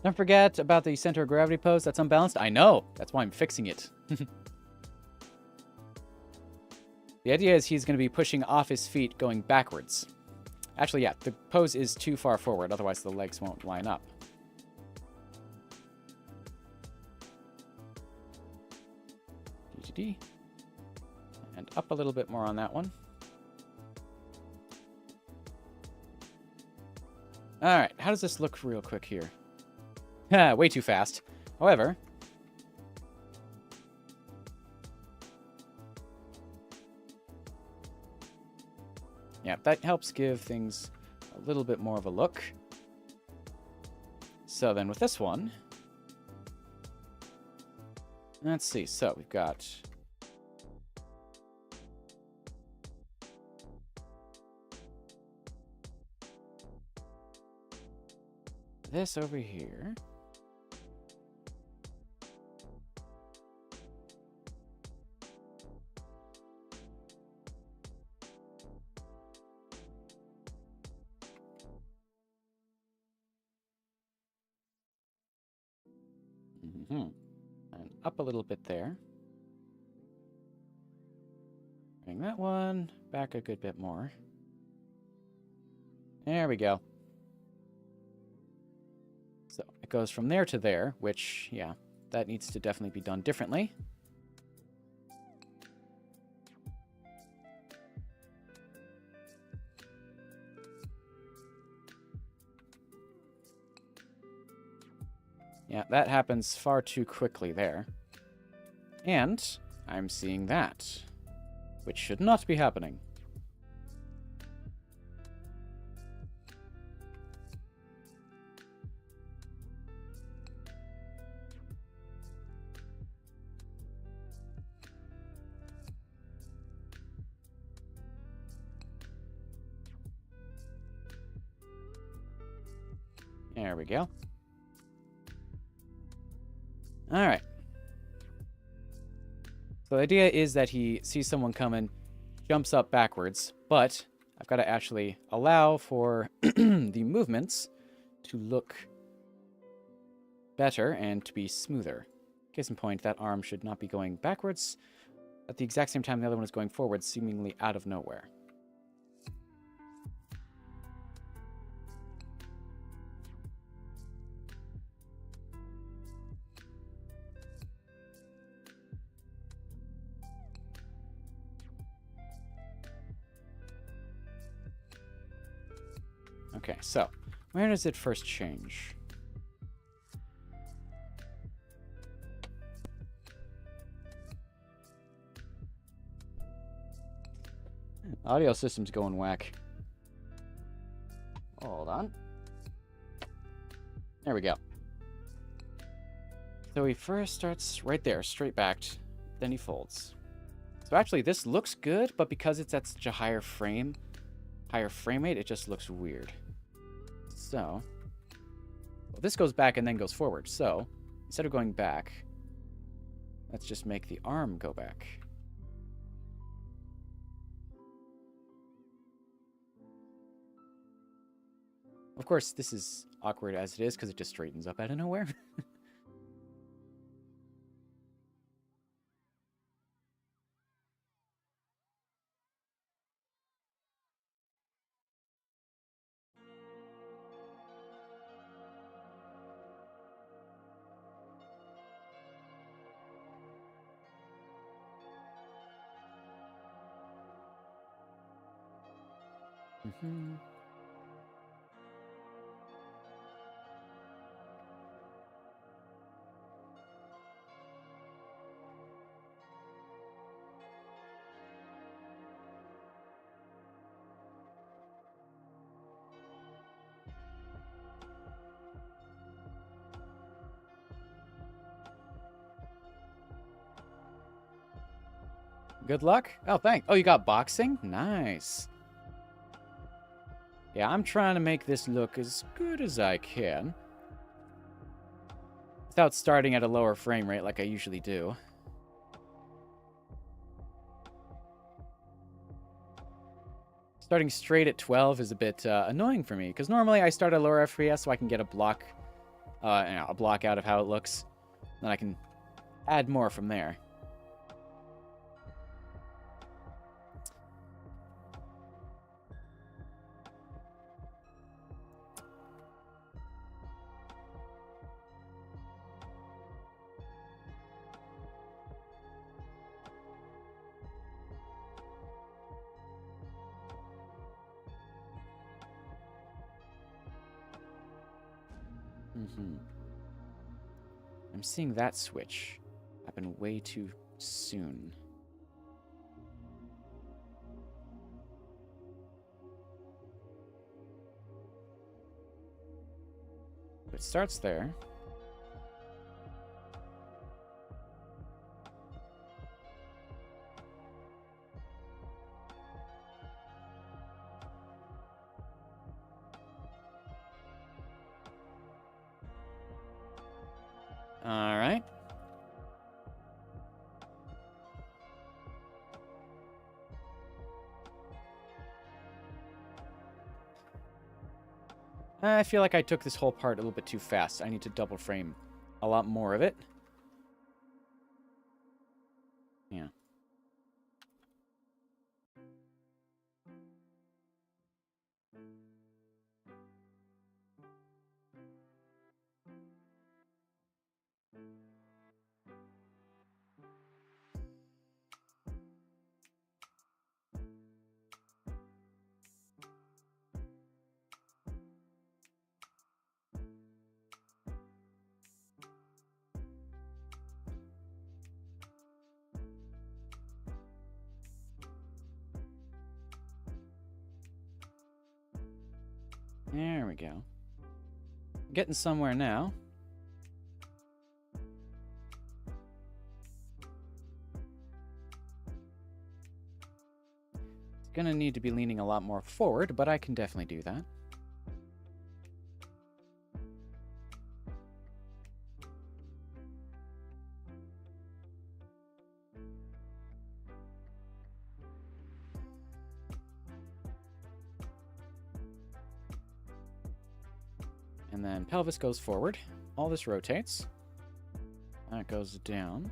Don't forget about the center of gravity pose. That's unbalanced. I know. That's why I'm fixing it. The idea is he's going to be pushing off his feet going backwards. Actually, yeah, the pose is too far forward. Otherwise, the legs won't line up. DGD. And up a little bit more on that one. All right, how does this look real quick here? Way too fast. However, yeah, that helps give things a little bit more of a look. So then with this one, let's see. So we've got this over here. And up a little bit there. Bring that one back a good bit more. There we go. So it goes from there to there, which, yeah, that needs to definitely be done differently. Yeah, that happens far too quickly there. And I'm seeing that, which should not be happening. There we go. All right. So So the idea is that he sees someone coming, jumps up backwards, but I've got to actually allow for the movements to look better and to be smoother. Case in point, that arm should not be going backwards at the exact same time the other one is going forward, seemingly out of nowhere. Okay, so where does it first change? Audio system's going whack. Hold on. There we go. So he first starts right there, straight backed, then he folds. So actually this looks good, but because it's at such a higher frame rate, it just looks weird. So, well, this goes back and then goes forward. So, instead of going back, let's just make the arm go back. Of course, this is awkward as it is because it just straightens up out of nowhere. Mm-hmm. Good luck. Oh, thanks. Oh, you got boxing? Nice. Yeah, I'm trying to make this look as good as I can. Without starting at a lower frame rate like I usually do. Starting straight at 12 is a bit annoying for me, because normally I start at lower FPS so I can get a block out of how it looks. Then I can add more from there. I'm seeing that switch happen way too soon. It starts there. All right. I feel like I took this whole part a little bit too fast. I need to double frame a lot more of it. Yeah. There we go. Getting somewhere now. It's gonna need to be leaning a lot more forward, but I can definitely do that. And then pelvis goes forward. All this rotates. That goes down.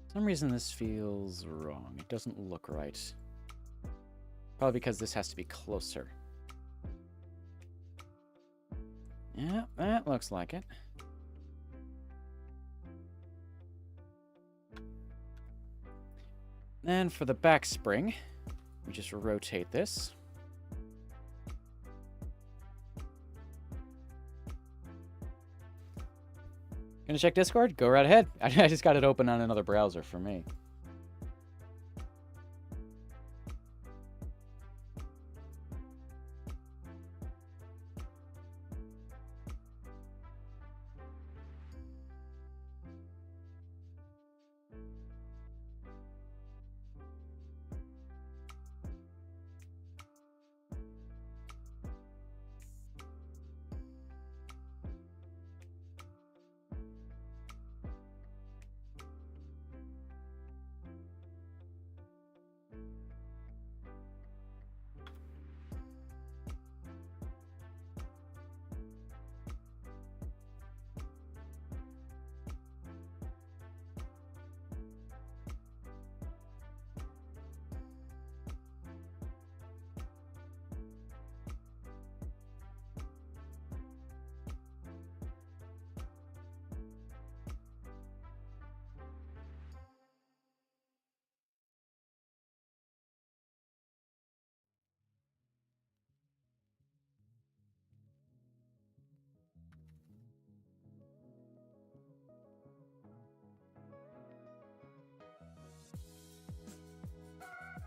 For some reason this feels wrong. It doesn't look right. Probably because this has to be closer. Yeah, that looks like it. And for the back spring, we just rotate this. Gonna check Discord? Go right ahead. I just got it open on another browser for me.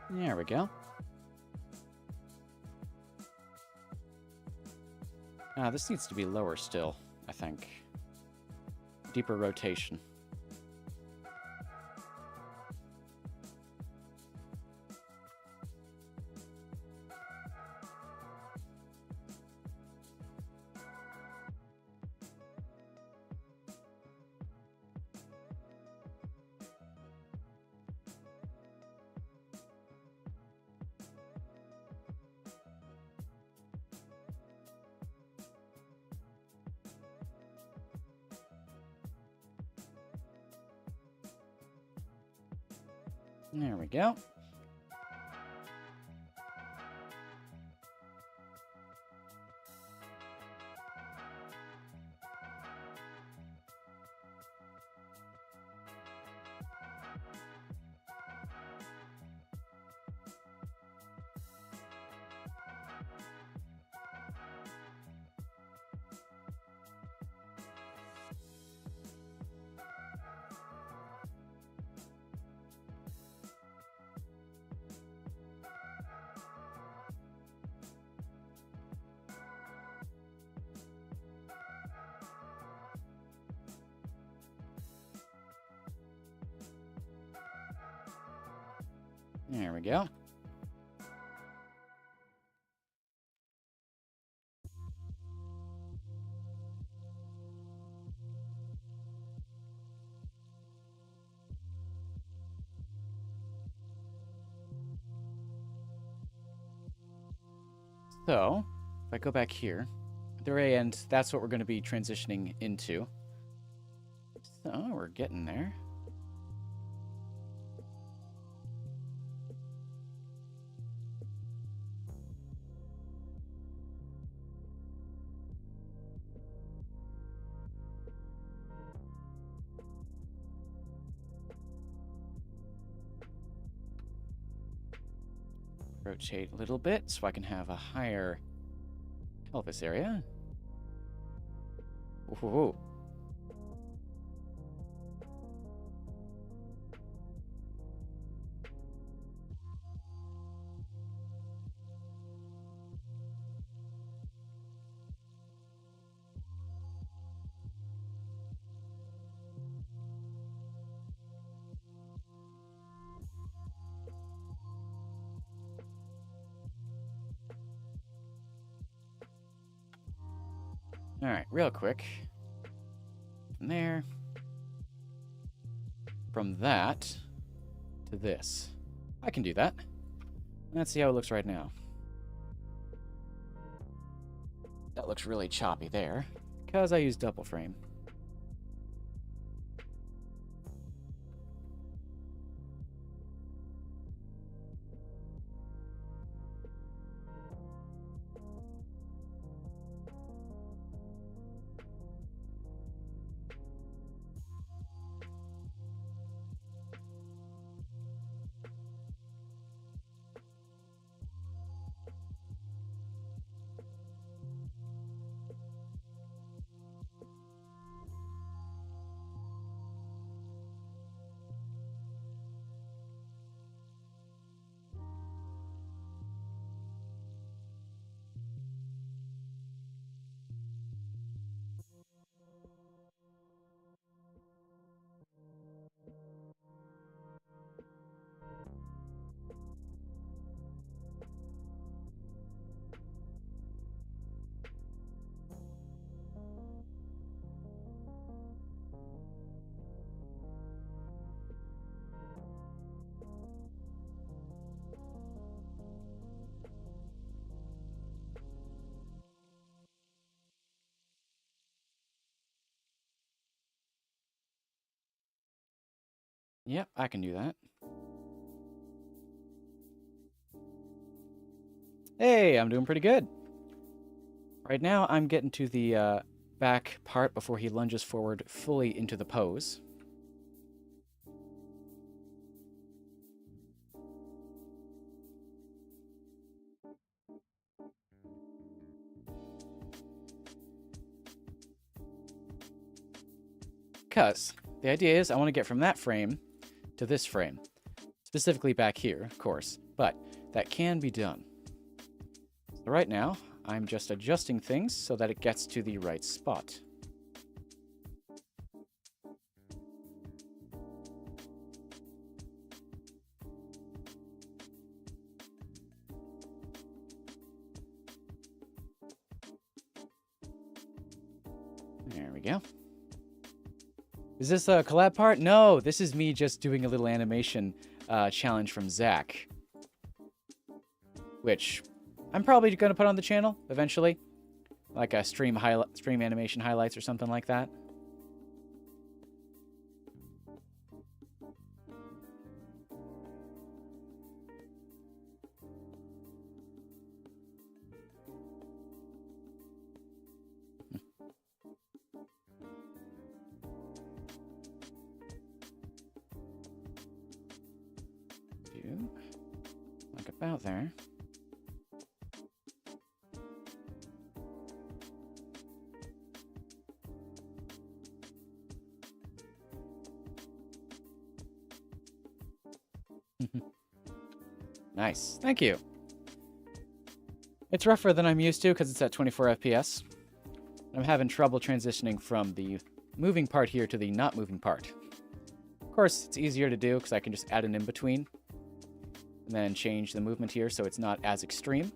There we go. This needs to be lower still, I think. Deeper rotation. There we go. There we go. So, if I go back here, at the very end, that's what we're going to be transitioning into. So, we're getting there. Rotate a little bit so I can have a higher pelvis area. Ooh. All right, real quick. From there. From that to this. I can do that. Let's see how it looks right now. That looks really choppy there, because I used double frame. Yep, I can do that. Hey, I'm doing pretty good. Right now, I'm getting to the back part before he lunges forward fully into the pose. Because the idea is I want to get from that frame to this frame. Specifically back here, of course. But that can be done. So right now, I'm just adjusting things so that it gets to the right spot. There we go. Is this a collab part? No, this is me just doing a little animation challenge from Zach. Which I'm probably going to put on the channel eventually. Like a stream animation highlights or something like that. Like about there. Nice. Thank you. It's rougher than I'm used to because it's at 24 FPS. I'm having trouble transitioning from the moving part here to the not moving part. Of course, it's easier to do because I can just add an in-between and then change the movement here so it's not as extreme.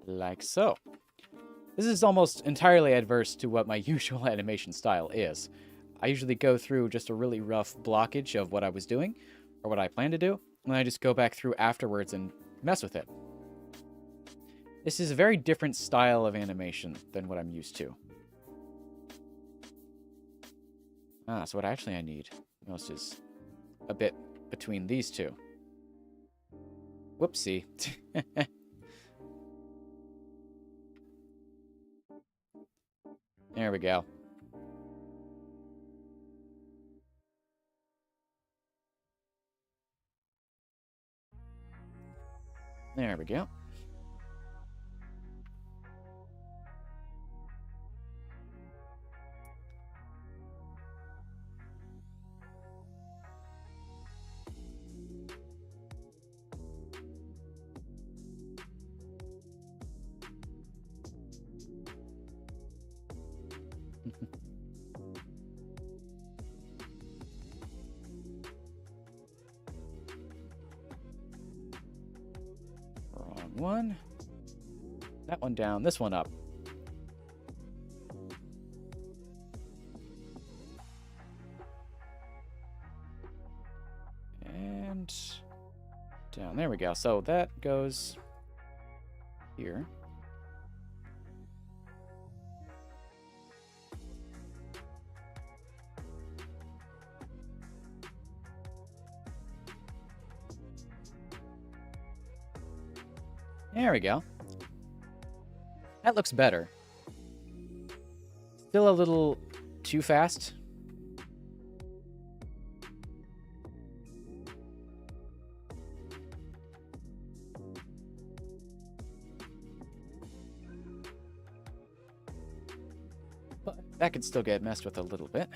Like so. This is almost entirely adverse to what my usual animation style is. I usually go through just a really rough blockage of what I was doing, or what I plan to do, and then I just go back through afterwards and mess with it. This is a very different style of animation than what I'm used to. So what actually I need most is a bit between these two. Whoopsie. There we go. There we go. one. That one down, this one up. And down. There we go. So that goes here. There we go. That looks better. Still a little too fast. But that could still get messed with a little bit.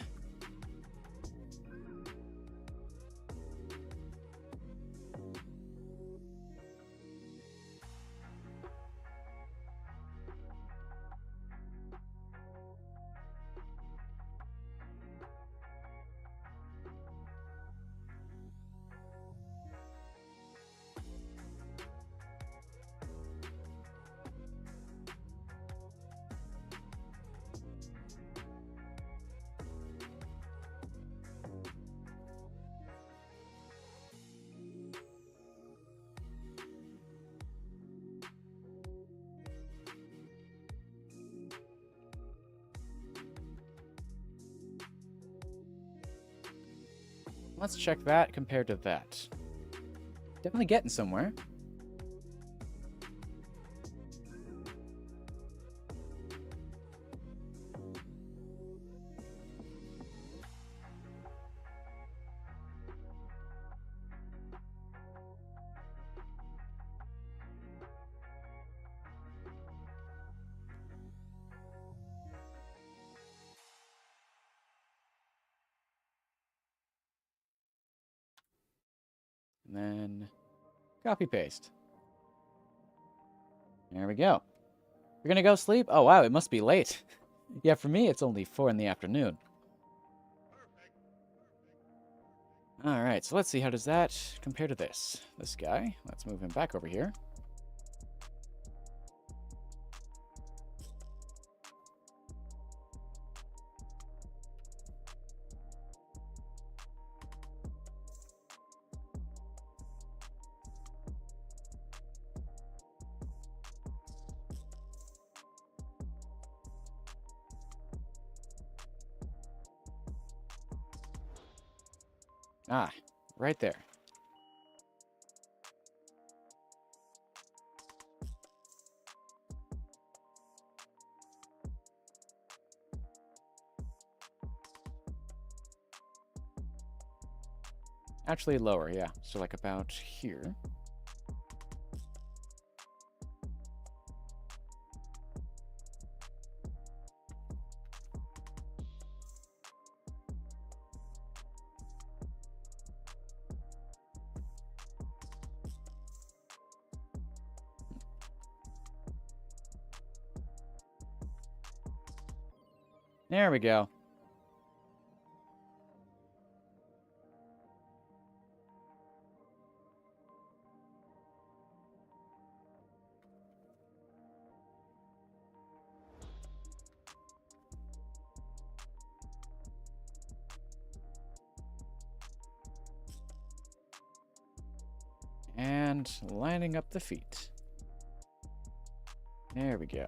Let's check that compared to that. Definitely getting somewhere. And then copy paste. There we go. You're gonna go sleep? Oh wow, it must be late. Yeah, for me it's only 4 in the afternoon. Alright, so let's see, how does that compare to this? This guy. Let's move him back over here. Ah, right there. Actually lower, yeah. So like about here. There we go. And lining up the feet. There we go.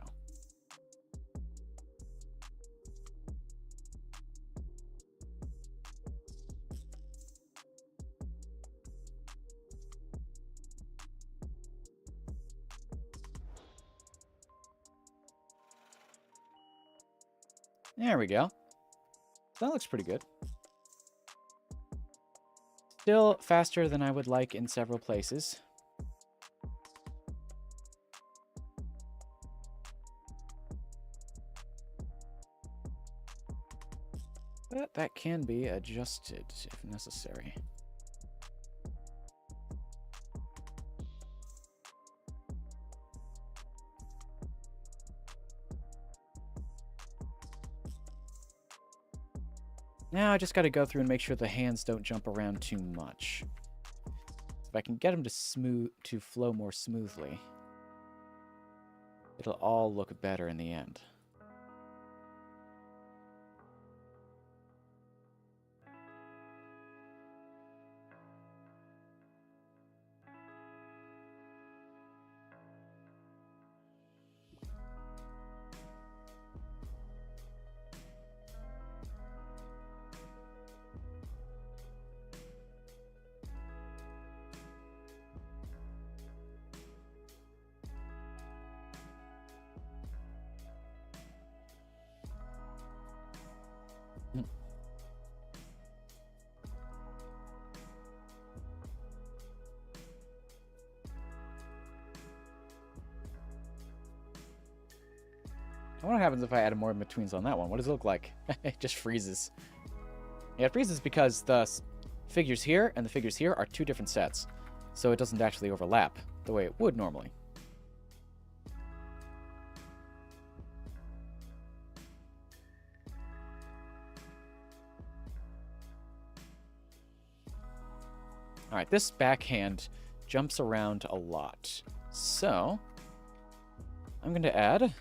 There we go. That looks pretty good. Still faster than I would like in several places. But that can be adjusted if necessary. Now I just got to go through and make sure the hands don't jump around too much. If I can get them to flow more smoothly. it'll all look better in the end. I wonder what happens if I add more in-betweens on that one. What does it look like? It just freezes. Yeah, it freezes because the figures here and the figures here are two different sets. So it doesn't actually overlap the way it would normally. Alright, this backhand jumps around a lot. So, I'm going to add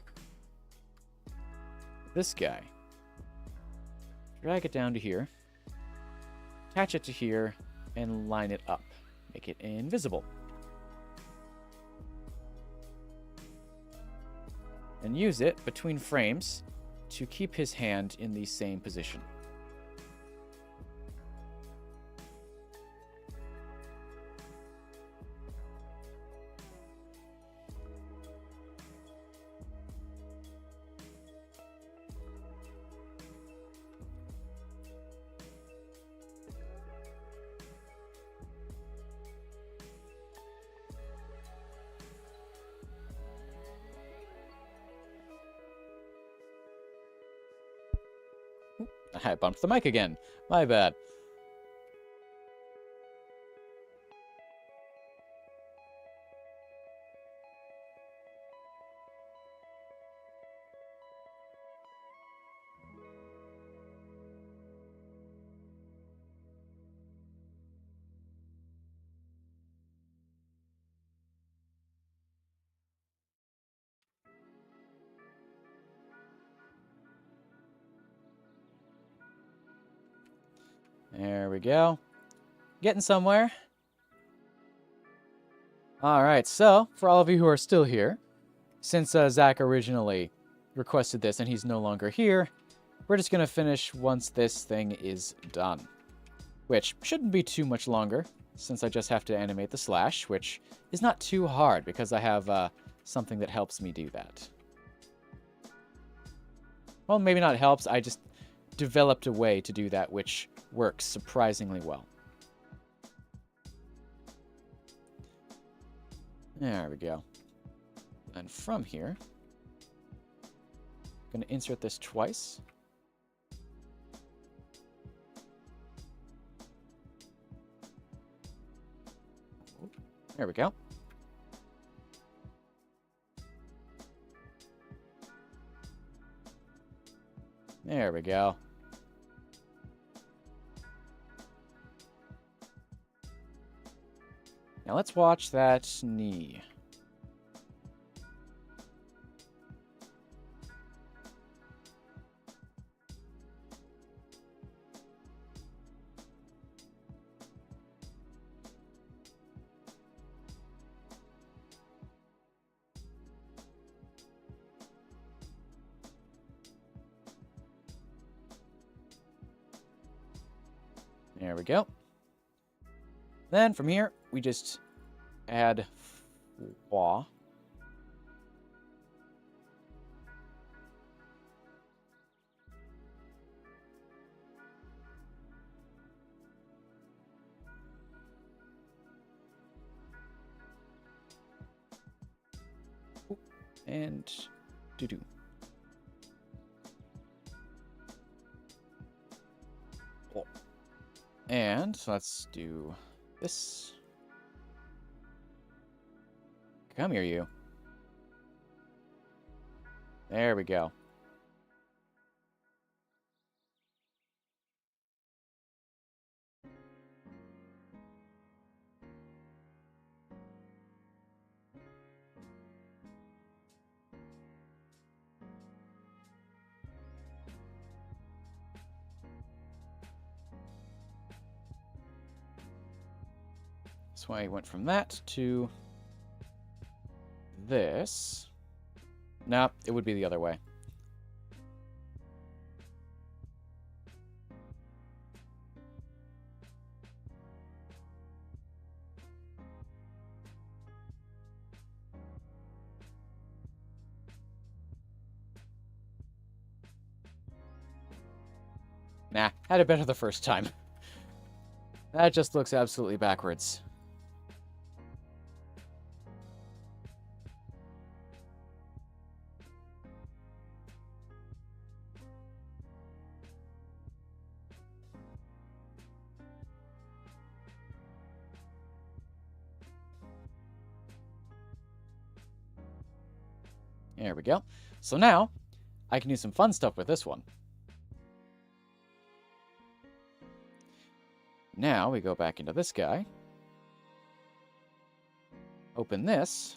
this guy. Drag it down to here. Attach it to here, and line it up. Make it invisible. And use it between frames to keep his hand in the same position. I bumped the mic again. My bad. There we go. Getting somewhere. Alright, so, for all of you who are still here, since Zach originally requested this and he's no longer here, we're just going to finish once this thing is done. Which shouldn't be too much longer, since I just have to animate the slash, which is not too hard because I have something that helps me do that. Well, maybe not helps, I just developed a way to do that which works surprisingly well. There we go. And from here, I'm going to insert this twice. There we go. There we go. Now let's watch that knee. There we go. Then from here, we just add wah. And doo-doo. Oh. And let's do this. Come here, you. There we go. That's why I went from that to this. No, it would be the other way. Nah, had it better the first time. That just looks absolutely backwards. There we go. So now, I can do some fun stuff with this one. Now, we go back into this guy. Open this.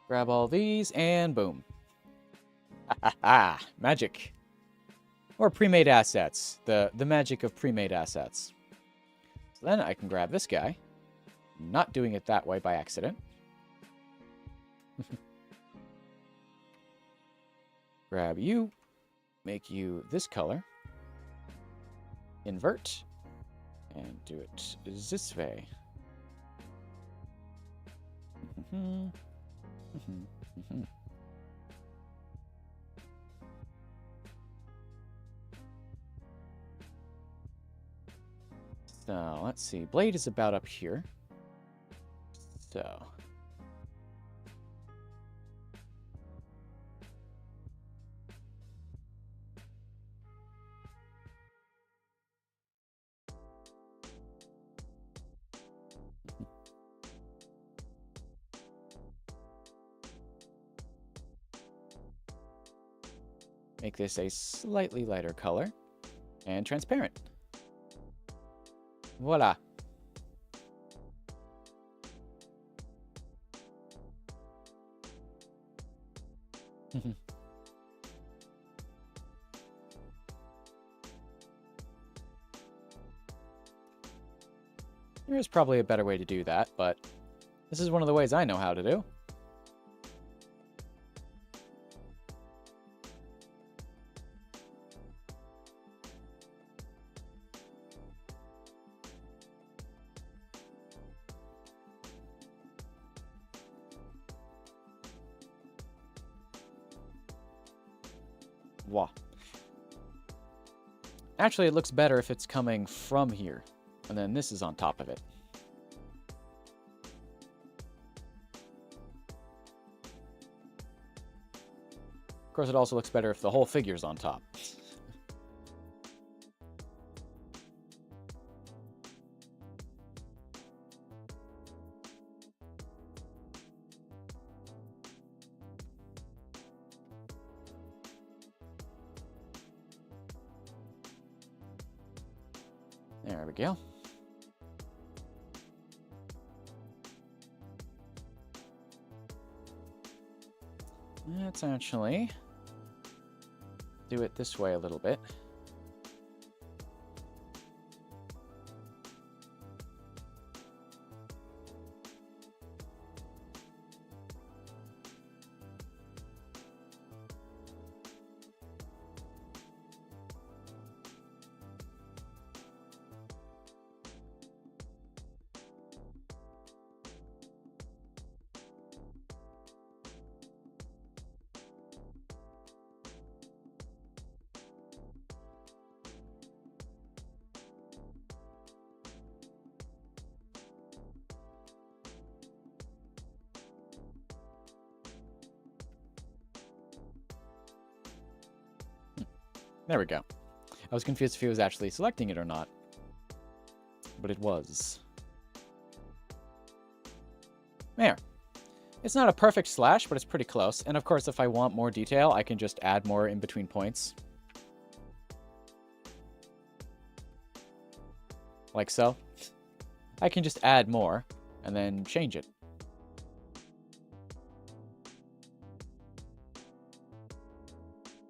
Grab all these, and boom. Ha ha ha! Magic. Or pre-made assets. The magic of pre-made assets. So then I can grab this guy. Not doing it that way by accident. Grab you. Make you this color. Invert. And do it this way. So, let's see. Blade is about up here. So. Make this a slightly lighter color. And transparent. Voila. There is probably a better way to do that, but this is one of the ways I know how to do. Wah. Actually, it looks better if it's coming from here, and then this is on top of it. Of course, it also looks better if the whole figure's on top. There we go. Let's actually do it this way a little bit. There we go. I was confused if he was actually selecting it or not. But it was. There. It's not a perfect slash, but it's pretty close. And of course, if I want more detail, I can just add more in between points. Like so. I can just add more and then change it.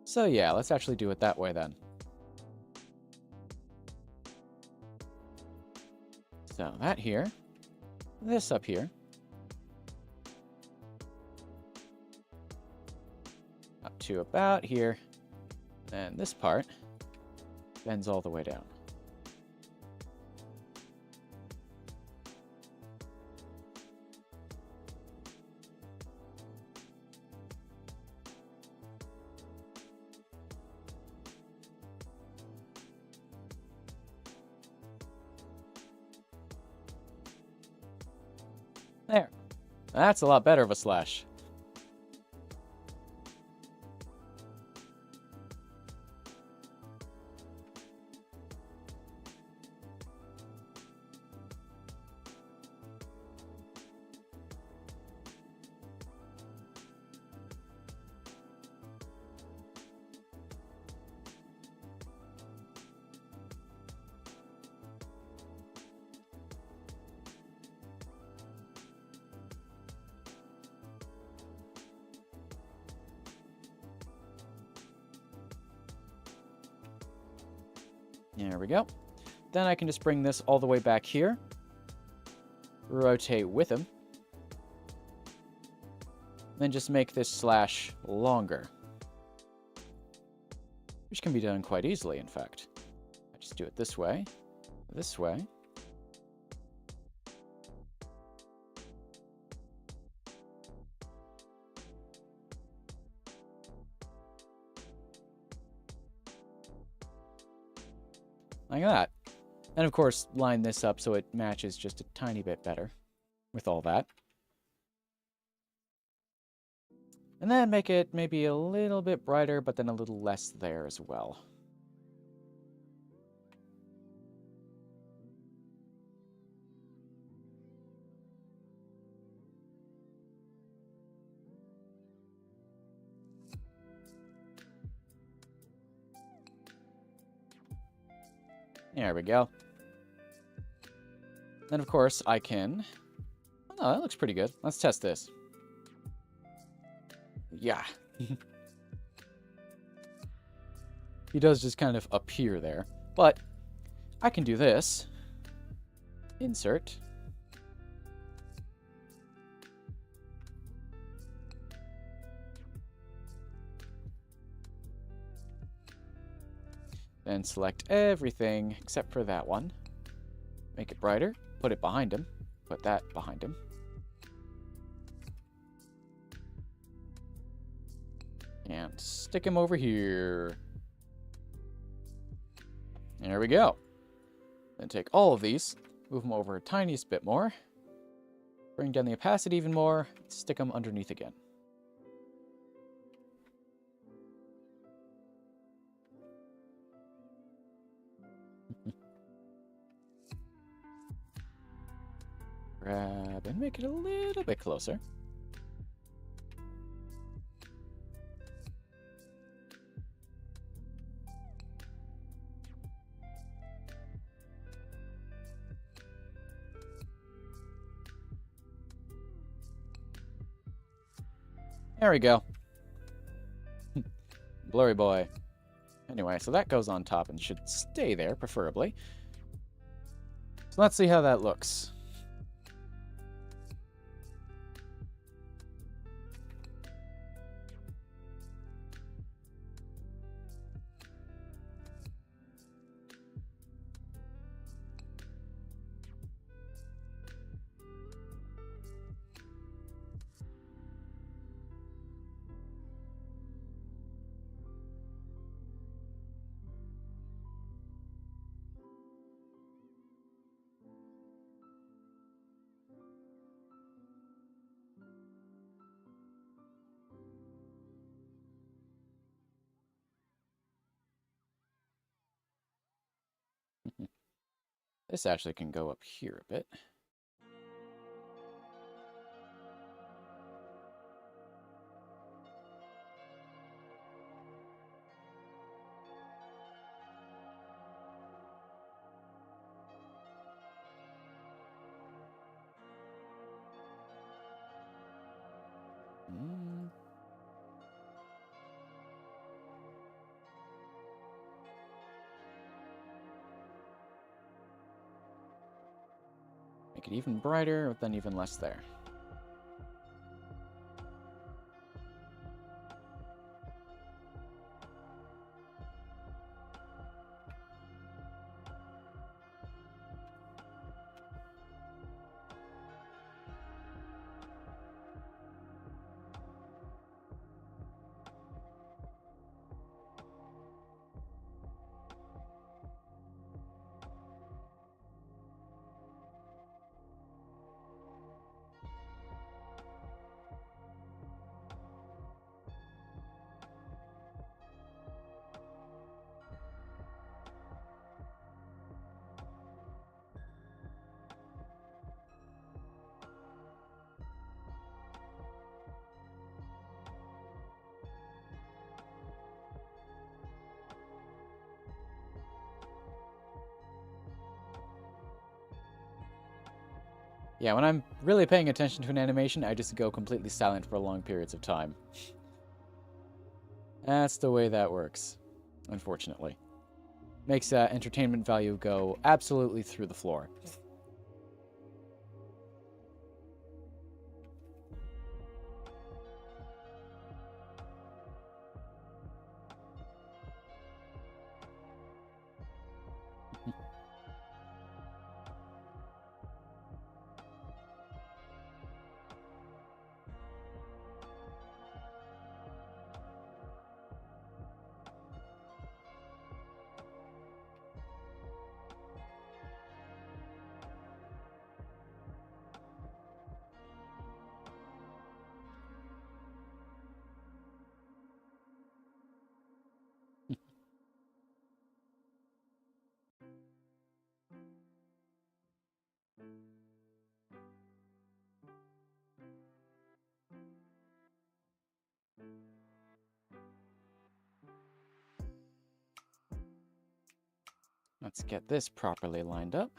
So yeah, let's actually do it that way then. So that here, this up here, up to about here, and this part bends all the way down. There. That's a lot better of a slash. There we go. Then I can just bring this all the way back here. Rotate with him. Then just make this slash longer. Which can be done quite easily, in fact. I just do it this way. Like that. And of course, line this up so it matches just a tiny bit better with all that. And then make it maybe a little bit brighter, but then a little less there as well. There we go. Then, of course, I can... Oh, that looks pretty good. Let's test this. Yeah. He does just kind of appear there. But I can do this. Insert. Then select everything except for that one. Make it brighter. Put it behind him. Put that behind him. And stick him over here. There we go. Then take all of these, move them over a tiniest bit more, bring down the opacity even more, stick them underneath again. Grab and make it a little bit closer. There we go. Blurry boy. Anyway, so that goes on top and should stay there, preferably. So let's see how that looks. This actually can go up here a bit. Make it even brighter, then even less there. Yeah, when I'm really paying attention to an animation, I just go completely silent for long periods of time. That's the way that works, unfortunately. Makes entertainment value go absolutely through the floor. Let's get this properly lined up.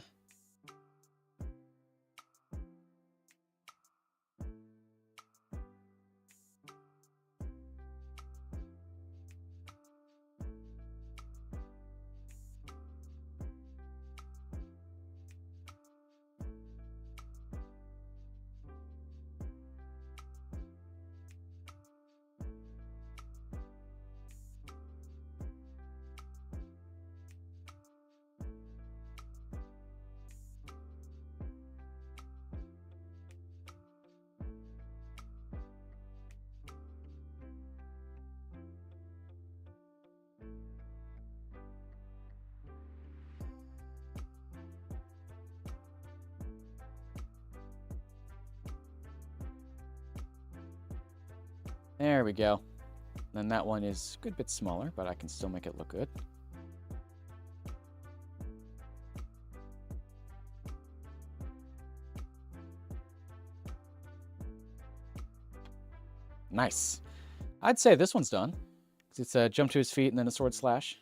There we go. Then that one is a good bit smaller, but I can still make it look good. Nice. I'd say this one's done. It's a jump to his feet and then a sword slash.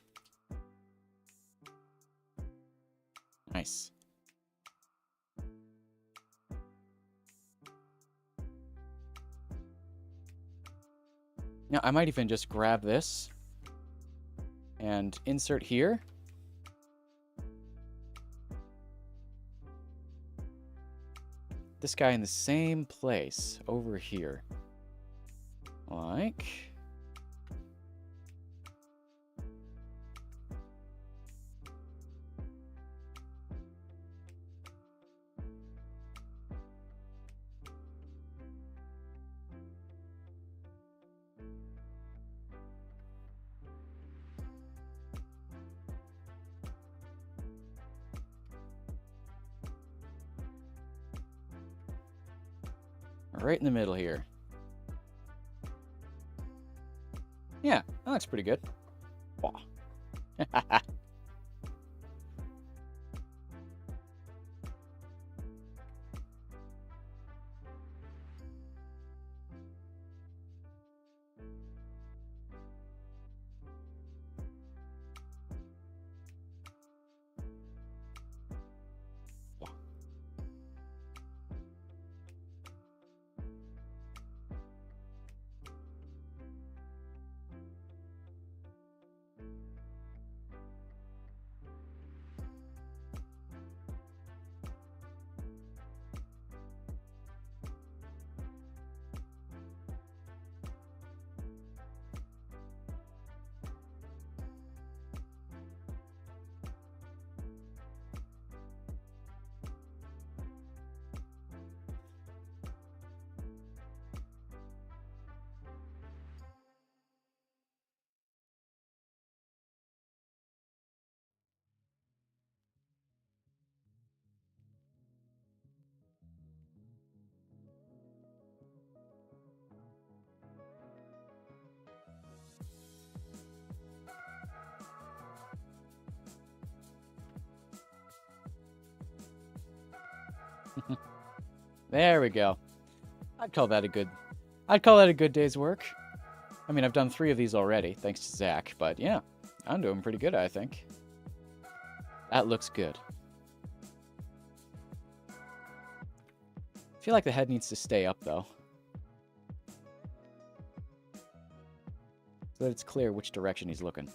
Nice. Now, I might even just grab this and insert here. This guy in the same place over here. Like... right in the middle here. Yeah, that looks pretty good. Wow. There we go. I'd call that a good day's work. I mean, I've done 3 of these already, thanks to Zach, but yeah, I'm doing pretty good, I think. That looks good. I feel like the head needs to stay up, though, so that it's clear which direction he's looking.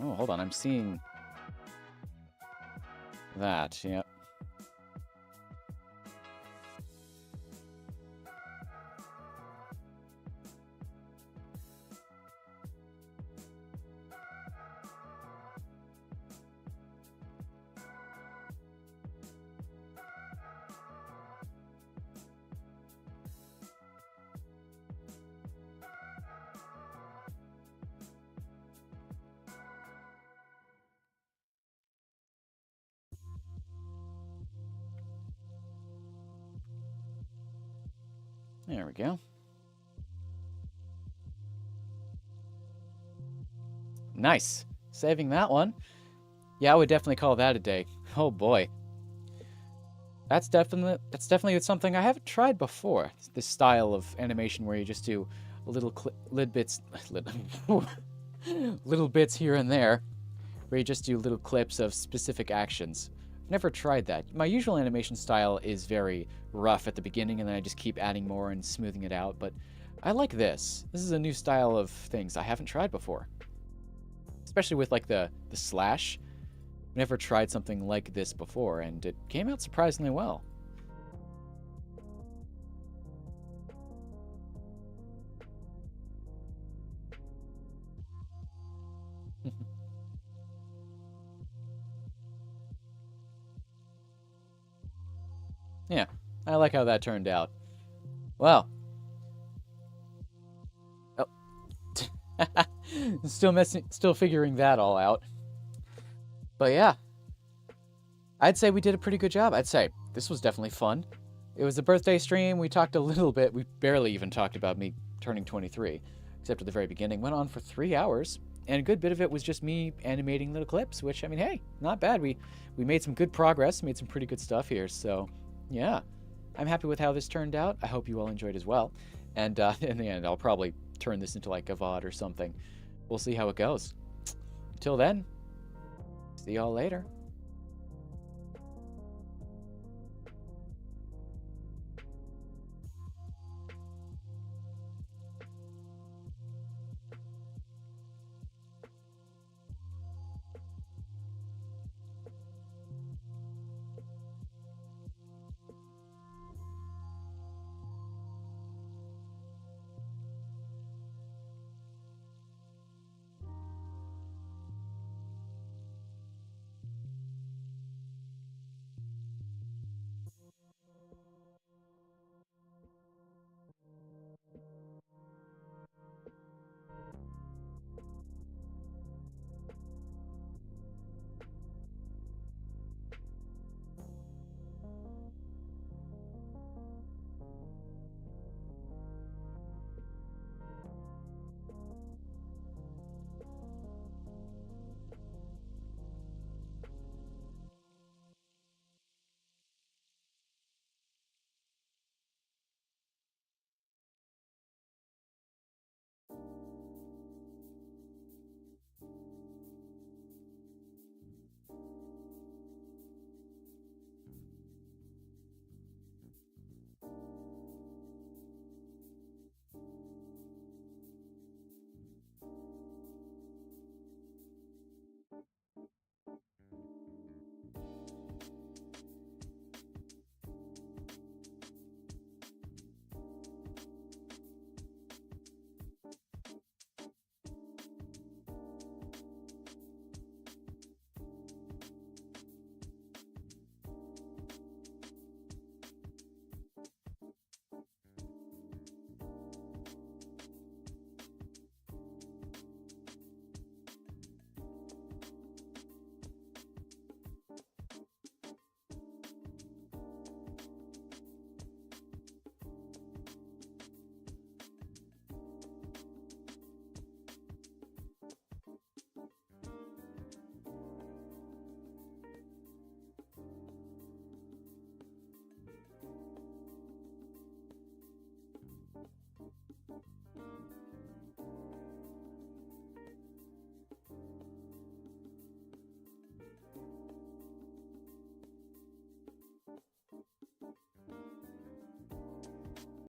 Oh, hold on. I'm seeing that. Yep. There we go. Nice. Saving that one. Yeah, I would definitely call that a day. Oh boy. That's definitely something I haven't tried before. It's this style of animation where you just do little little bits here and there, where you just do little clips of specific actions. I've never tried that. My usual animation style is very rough at the beginning, and then I just keep adding more and smoothing it out, but I like this. This is a new style of things I haven't tried before. Especially with like the slash. I've never tried something like this before, and it came out surprisingly well. Yeah, I like how that turned out. Well. Oh. Still figuring that all out. But yeah, I'd say we did a pretty good job. I'd say this was definitely fun. It was a birthday stream. We talked a little bit. We barely even talked about me turning 23, except at the very beginning. Went on for 3 hours, and a good bit of it was just me animating little clips, which, I mean, hey, not bad. We made some good progress, made some pretty good stuff here. So yeah, I'm happy with how this turned out. I hope you all enjoyed as well. And in the end, I'll probably turn this into like a VOD or something. We'll see how it goes. Until then, see y'all later.